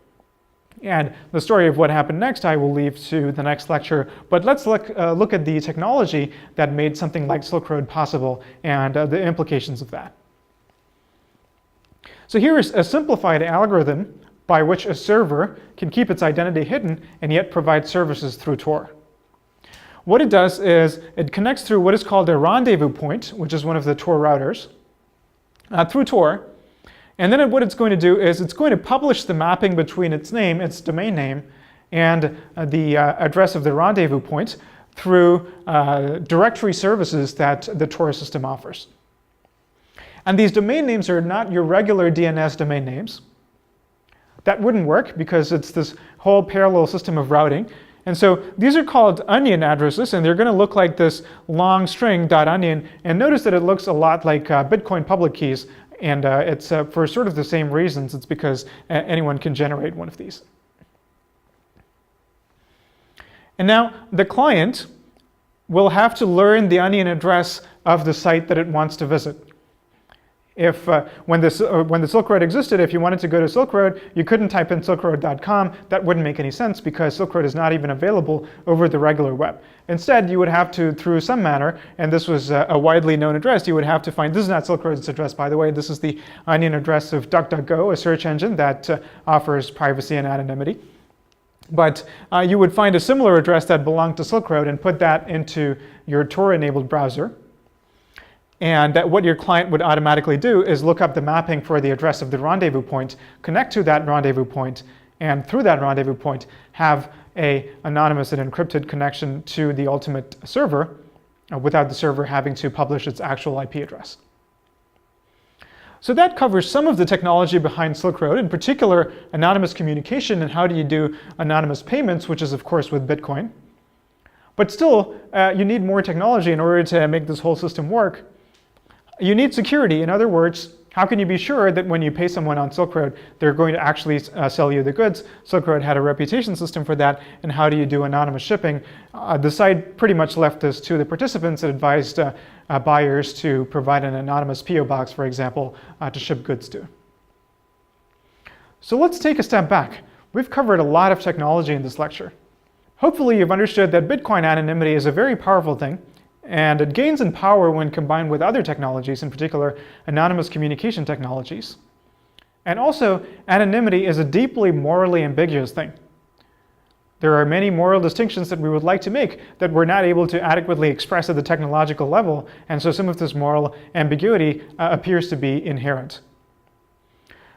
And the story of what happened next I will leave to the next lecture, but let's look at the technology that made something like Silk Road possible and the implications of that. So here is a simplified algorithm by which a server can keep its identity hidden and yet provide services through Tor. What it does is it connects through what is called a rendezvous point, which is one of the Tor routers, through Tor. And then what it's going to do is it's going to publish the mapping between its name, its domain name, and the address of the rendezvous point through directory services that the Tor system offers. And these domain names are not your regular DNS domain names. That wouldn't work because it's this whole parallel system of routing. And so these are called onion addresses, and they're going to look like this long string .onion. And notice that it looks a lot like Bitcoin public keys. And it's for sort of the same reasons. It's because anyone can generate one of these. And now the client will have to learn the onion address of the site that it wants to visit. When the Silk Road existed, if you wanted to go to Silk Road, you couldn't type in silkroad.com. That wouldn't make any sense because Silk Road is not even available over the regular web. Instead, you would have to, through some manner, and this was a widely known address, you would have to find, this is not Silk Road's address, by the way, this is the onion address of DuckDuckGo, a search engine that offers privacy and anonymity. But you would find a similar address that belonged to Silk Road and put that into your Tor-enabled browser. And what your client would automatically do is look up the mapping for the address of the rendezvous point, connect to that rendezvous point, and through that rendezvous point, have an anonymous and encrypted connection to the ultimate server without the server having to publish its actual IP address. So that covers some of the technology behind Silk Road, in particular anonymous communication and how do you do anonymous payments, which is of course with Bitcoin. But still, you need more technology in order to make this whole system work. You need security. In other words, how can you be sure that when you pay someone on Silk Road, they're going to actually sell you the goods? Silk Road had a reputation system for that. And how do you do anonymous shipping? The site pretty much left this to the participants. It advised buyers to provide an anonymous PO box, for example, to ship goods to. So let's take a step back. We've covered a lot of technology in this lecture. Hopefully you've understood that Bitcoin anonymity is a very powerful thing. And it gains in power when combined with other technologies, in particular anonymous communication technologies. And also, anonymity is a deeply morally ambiguous thing. There are many moral distinctions that we would like to make that we're not able to adequately express at the technological level, and so some of this moral ambiguity appears to be inherent.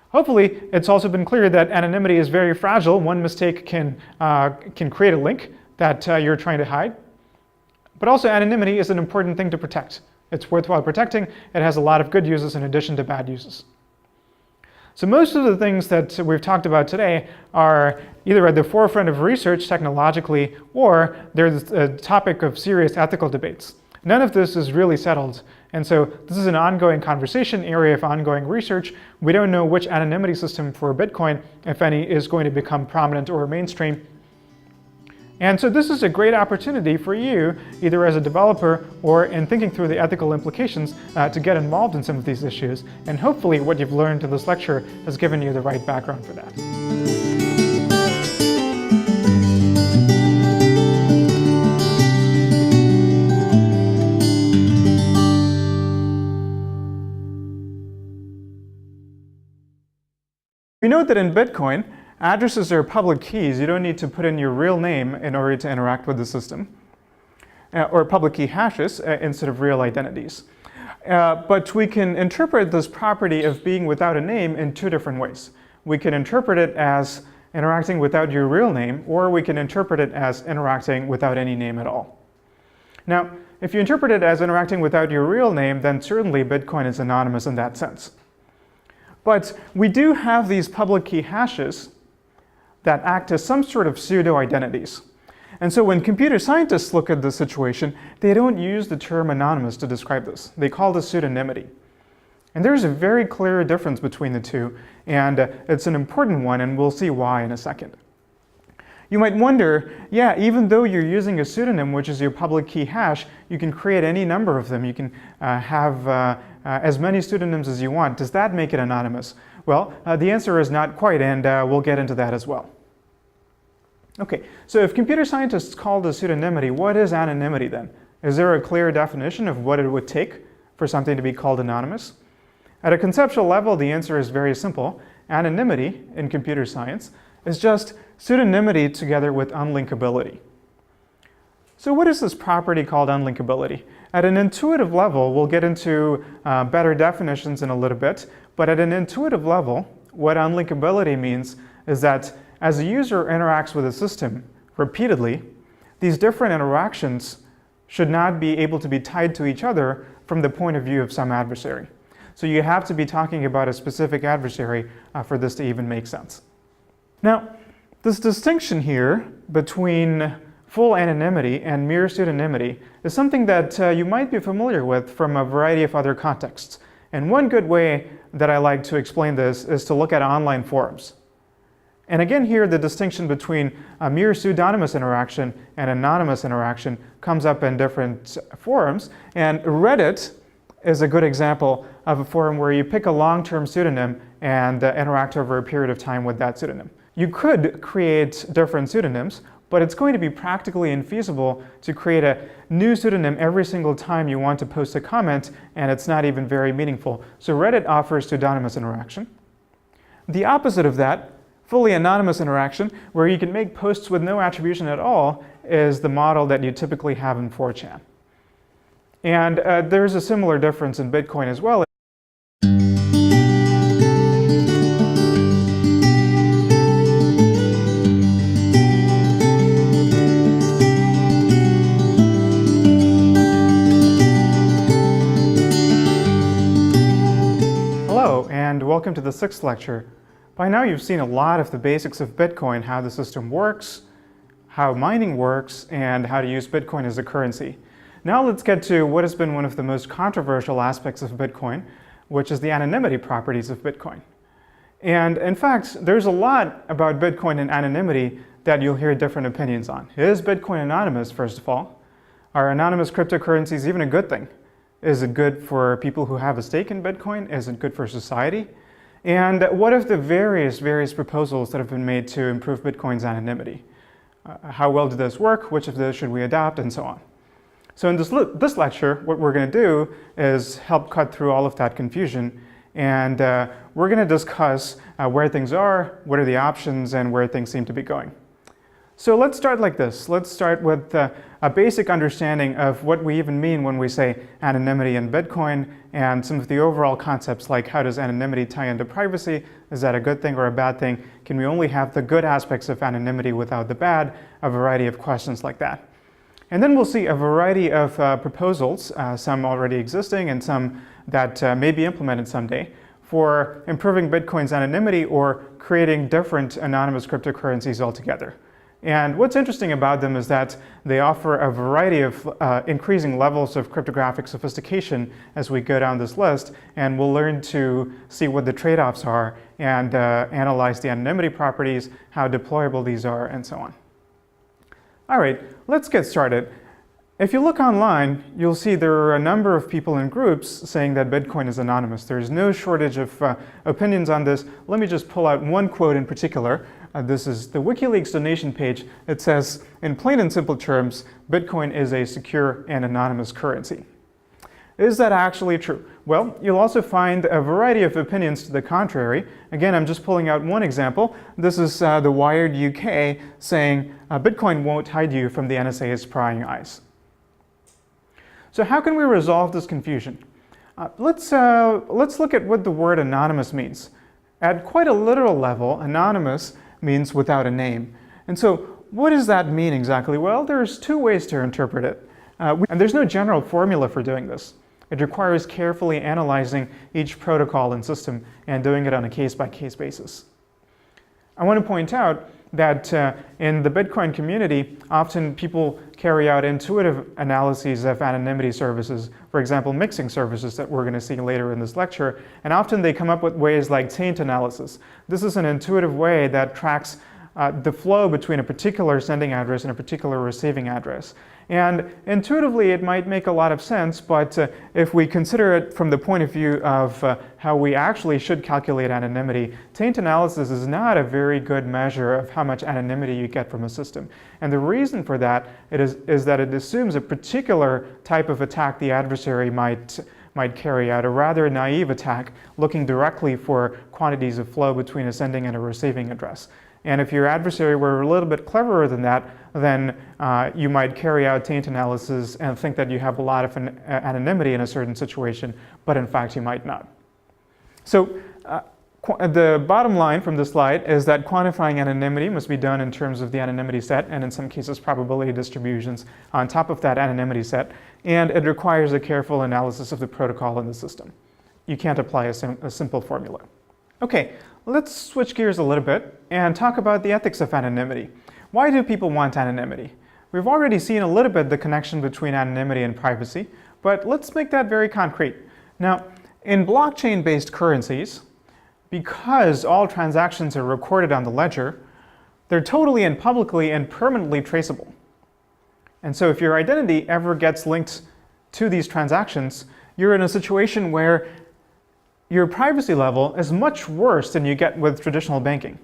Hopefully, it's also been clear that anonymity is very fragile. One mistake can create a link that you're trying to hide. But also anonymity is an important thing to protect. It's worthwhile protecting. It has a lot of good uses in addition to bad uses. So most of the things that we've talked about today are either at the forefront of research technologically, or they're the topic of serious ethical debates. None of this is really settled. And so this is an ongoing conversation, area of ongoing research. We don't know which anonymity system for Bitcoin, if any, is going to become prominent or mainstream. And so this is a great opportunity for you, either as a developer or in thinking through the ethical implications, to get involved in some of these issues. And hopefully what you've learned in this lecture has given you the right background for that. We know that in Bitcoin, addresses are public keys. You don't need to put in your real name in order to interact with the system, or public key hashes instead of real identities. But we can interpret this property of being without a name in two different ways. We can interpret it as interacting without your real name, or we can interpret it as interacting without any name at all. Now, if you interpret it as interacting without your real name, then certainly Bitcoin is anonymous in that sense. But we do have these public key hashes that act as some sort of pseudo-identities. And so when computer scientists look at the situation, they don't use the term anonymous to describe this. They call this pseudonymity. And there's a very clear difference between the two, and it's an important one, and we'll see why in a second. You might wonder, yeah, even though you're using a pseudonym, which is your public key hash, you can create any number of them. You can have as many pseudonyms as you want. Does that make it anonymous? Well, the answer is not quite, and we'll get into that as well. Okay, so if computer scientists call this pseudonymity, what is anonymity then? Is there a clear definition of what it would take for something to be called anonymous? At a conceptual level, the answer is very simple. Anonymity in computer science is just pseudonymity together with unlinkability. So what is this property called unlinkability? At an intuitive level, we'll get into better definitions in a little bit, but at an intuitive level, what unlinkability means is that as a user interacts with a system repeatedly, these different interactions should not be able to be tied to each other from the point of view of some adversary. So you have to be talking about a specific adversary for this to even make sense. Now, this distinction here between full anonymity and mere pseudonymity is something that you might be familiar with from a variety of other contexts. And one good way that I like to explain this is to look at online forums. And again here, the distinction between a mere pseudonymous interaction and anonymous interaction comes up in different forums. And Reddit is a good example of a forum where you pick a long-term pseudonym and interact over a period of time with that pseudonym. You could create different pseudonyms, but it's going to be practically infeasible to create a new pseudonym every single time you want to post a comment, and it's not even very meaningful. So Reddit offers pseudonymous interaction. The opposite of that, fully anonymous interaction, where you can make posts with no attribution at all, is the model that you typically have in 4chan. And there's a similar difference in Bitcoin as well. Hello, and welcome to the 6th lecture. By now you've seen a lot of the basics of Bitcoin, how the system works, how mining works, and how to use Bitcoin as a currency. Now let's get to what has been one of the most controversial aspects of Bitcoin, which is the anonymity properties of Bitcoin. And in fact, there's a lot about Bitcoin and anonymity that you'll hear different opinions on. Is Bitcoin anonymous, first of all? Are anonymous cryptocurrencies even a good thing? Is it good for people who have a stake in Bitcoin? Is it good for society? And what of the various proposals that have been made to improve Bitcoin's anonymity? How well do those work? Which of those should we adopt? And so on. So in this lecture, what we're going to do is help cut through all of that confusion. And we're going to discuss where things are, what are the options, and where things seem to be going. So let's start like this. Let's start with a basic understanding of what we even mean when we say anonymity in Bitcoin, and some of the overall concepts like how does anonymity tie into privacy? Is that a good thing or a bad thing? Can we only have the good aspects of anonymity without the bad? A variety of questions like that. And then we'll see a variety of proposals, some already existing and some that may be implemented someday, for improving Bitcoin's anonymity or creating different anonymous cryptocurrencies altogether. And what's interesting about them is that they offer a variety of increasing levels of cryptographic sophistication as we go down this list, and we'll learn to see what the trade-offs are and analyze the anonymity properties, how deployable these are, and so on. All right, let's get started. If you look online, you'll see there are a number of people in groups saying that Bitcoin is anonymous. There's no shortage of opinions on this. Let me just pull out one quote in particular. This is the WikiLeaks donation page. It says, in plain and simple terms, Bitcoin is a secure and anonymous currency. Is that actually true? Well, you'll also find a variety of opinions to the contrary. Again, I'm just pulling out one example. This is the Wired UK saying, Bitcoin won't hide you from the NSA's prying eyes. So how can we resolve this confusion? Let's look at what the word anonymous means. At quite a literal level, anonymous means without a name. And so what does that mean exactly? Well, there's two ways to interpret it. And there's no general formula for doing this. It requires carefully analyzing each protocol and system and doing it on a case-by-case basis. I want to point out that in the Bitcoin community, often people carry out intuitive analyses of anonymity services, for example, mixing services that we're going to see later in this lecture, and often they come up with ways like taint analysis. This is an intuitive way that tracks the flow between a particular sending address and a particular receiving address. And intuitively, it might make a lot of sense, but if we consider it from the point of view of how we actually should calculate anonymity, taint analysis is not a very good measure of how much anonymity you get from a system. And the reason for that is that it assumes a particular type of attack the adversary might carry out, a rather naive attack looking directly for quantities of flow between a sending and a receiving address. And if your adversary were a little bit cleverer than that, then you might carry out taint analysis and think that you have a lot of anonymity in a certain situation, but in fact you might not. So the bottom line from this slide is that quantifying anonymity must be done in terms of the anonymity set, and in some cases probability distributions on top of that anonymity set, and it requires a careful analysis of the protocol in the system. You can't apply a simple formula. Okay, let's switch gears a little bit and talk about the ethics of anonymity. Why do people want anonymity? We've already seen a little bit the connection between anonymity and privacy, but let's make that very concrete. Now, in blockchain-based currencies, because all transactions are recorded on the ledger, they're totally and publicly and permanently traceable. And so if your identity ever gets linked to these transactions, you're in a situation where your privacy level is much worse than you get with traditional banking.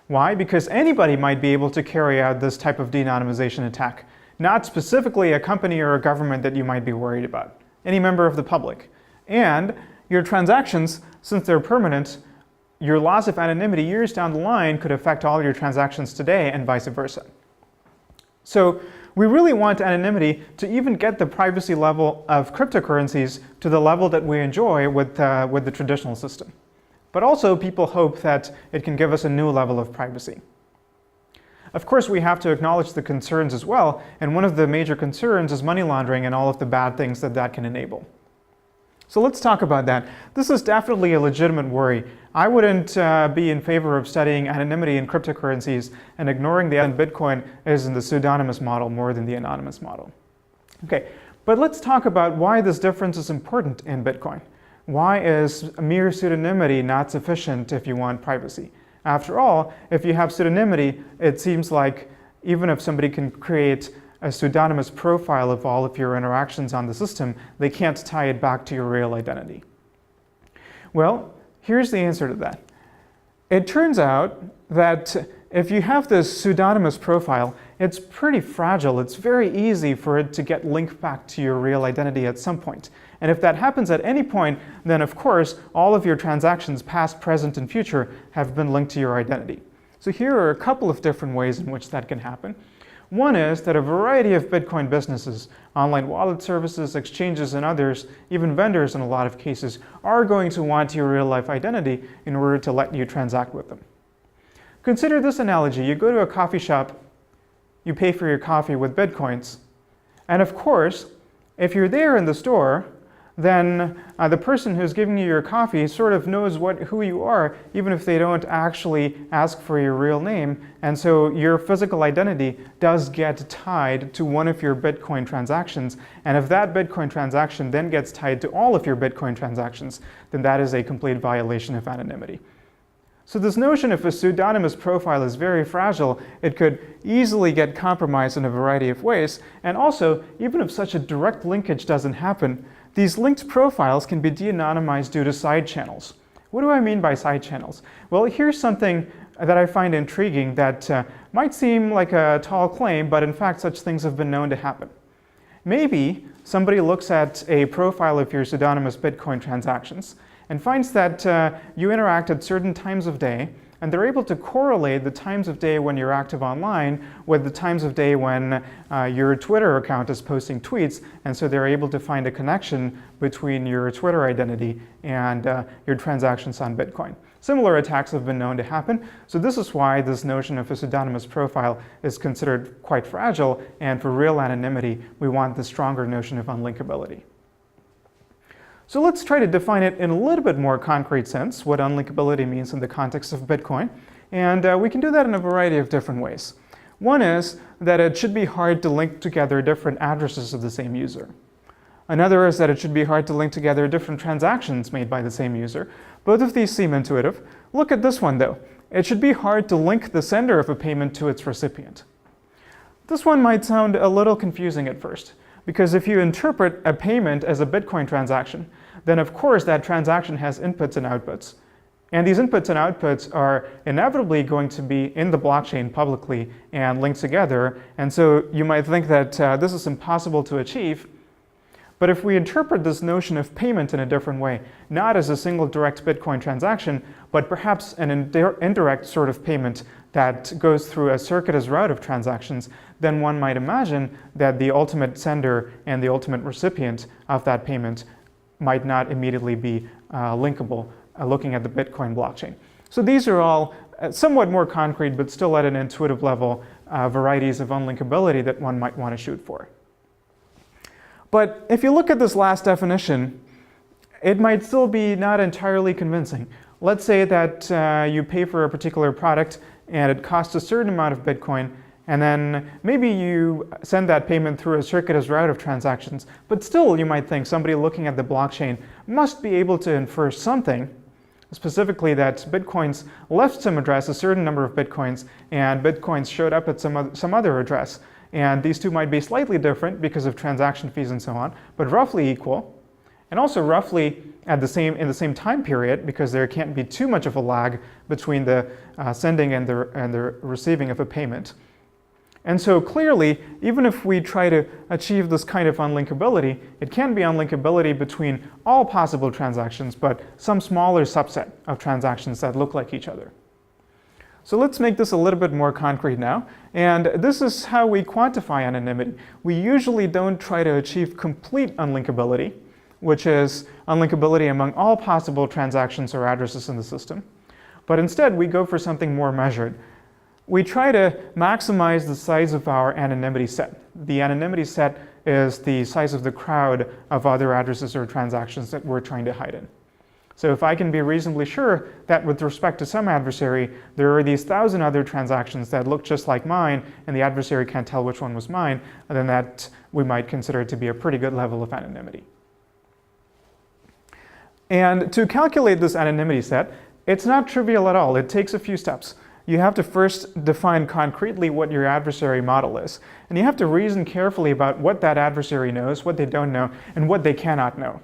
Why? Because anybody might be able to carry out this type of de-anonymization attack, not specifically a company or a government that you might be worried about, any member of the public. And your transactions, since they're permanent, your loss of anonymity years down the line could affect all your transactions today and vice versa. So we really want anonymity to even get the privacy level of cryptocurrencies to the level that we enjoy with the traditional system. But also people hope that it can give us a new level of privacy. Of course, we have to acknowledge the concerns as well, and one of the major concerns is money laundering and all of the bad things that that can enable. So let's talk about that. This is definitely a legitimate worry. I wouldn't be in favor of studying anonymity in cryptocurrencies and ignoring the Bitcoin is in the pseudonymous model more than the anonymous model. Okay, but let's talk about why this difference is important in Bitcoin. Why is mere pseudonymity not sufficient if you want privacy? After all, if you have pseudonymity, it seems like even if somebody can create a pseudonymous profile of all of your interactions on the system, they can't tie it back to your real identity. Well, here's the answer to that. It turns out that if you have this pseudonymous profile, it's pretty fragile. It's very easy for it to get linked back to your real identity at some point. And if that happens at any point, then of course, all of your transactions, past, present, and future, have been linked to your identity. So here are a couple of different ways in which that can happen. One is that a variety of Bitcoin businesses, online wallet services, exchanges, and others, even vendors in a lot of cases, are going to want your real-life identity in order to let you transact with them. Consider this analogy. You go to a coffee shop, you pay for your coffee with Bitcoins, and of course, if you're there in the store, then the person who's giving you your coffee sort of knows who you are, even if they don't actually ask for your real name. And so your physical identity does get tied to one of your Bitcoin transactions. And if that Bitcoin transaction then gets tied to all of your Bitcoin transactions, then that is a complete violation of anonymity. So this notion of a pseudonymous profile is very fragile. It could easily get compromised in a variety of ways. And also, even if such a direct linkage doesn't happen, these linked profiles can be de-anonymized due to side channels. What do I mean by side channels? Well, here's something that I find intriguing that might seem like a tall claim, but in fact such things have been known to happen. Maybe somebody looks at a profile of your pseudonymous Bitcoin transactions and finds that you interact at certain times of day, and they're able to correlate the times of day when you're active online with the times of day when your Twitter account is posting tweets, and so they're able to find a connection between your Twitter identity and your transactions on Bitcoin. Similar attacks have been known to happen, so this is why this notion of a pseudonymous profile is considered quite fragile, and for real anonymity, we want the stronger notion of unlinkability. So let's try to define it in a little bit more concrete sense, what unlinkability means in the context of Bitcoin. And we can do that in a variety of different ways. One is that it should be hard to link together different addresses of the same user. Another is that it should be hard to link together different transactions made by the same user. Both of these seem intuitive. Look at this one though. It should be hard to link the sender of a payment to its recipient. This one might sound a little confusing at first, because if you interpret a payment as a Bitcoin transaction, then of course that transaction has inputs and outputs. And these inputs and outputs are inevitably going to be in the blockchain publicly and linked together. And so you might think that this is impossible to achieve. But if we interpret this notion of payment in a different way, not as a single direct Bitcoin transaction, but perhaps an indirect sort of payment that goes through a circuitous route of transactions, then one might imagine that the ultimate sender and the ultimate recipient of that payment might not immediately be linkable looking at the Bitcoin blockchain. So these are all somewhat more concrete, but still at an intuitive level, varieties of unlinkability that one might want to shoot for. But if you look at this last definition, it might still be not entirely convincing. Let's say that you pay for a particular product and it costs a certain amount of Bitcoin, and then maybe you send that payment through a circuitous route of transactions, but still you might think somebody looking at the blockchain must be able to infer something, specifically that Bitcoins left some address, a certain number of Bitcoins, and Bitcoins showed up at some other address. And these two might be slightly different because of transaction fees and so on, but roughly equal. and also roughly in the same time period, because there can't be too much of a lag between the sending and the receiving of a payment. And so clearly, even if we try to achieve this kind of unlinkability, it can be unlinkability between all possible transactions, but some smaller subset of transactions that look like each other. So let's make this a little bit more concrete now. And this is how we quantify anonymity. We usually don't try to achieve complete unlinkability, which is unlinkability among all possible transactions or addresses in the system. But instead, we go for something more measured. We try to maximize the size of our anonymity set. The anonymity set is the size of the crowd of other addresses or transactions that we're trying to hide in. So if I can be reasonably sure that with respect to some adversary, there are these 1,000 other transactions that look just like mine, and the adversary can't tell which one was mine, then that we might consider to be a pretty good level of anonymity. And to calculate this anonymity set, it's not trivial at all. It takes a few steps. You have to first define concretely what your adversary model is. And you have to reason carefully about what that adversary knows, what they don't know, and what they cannot know.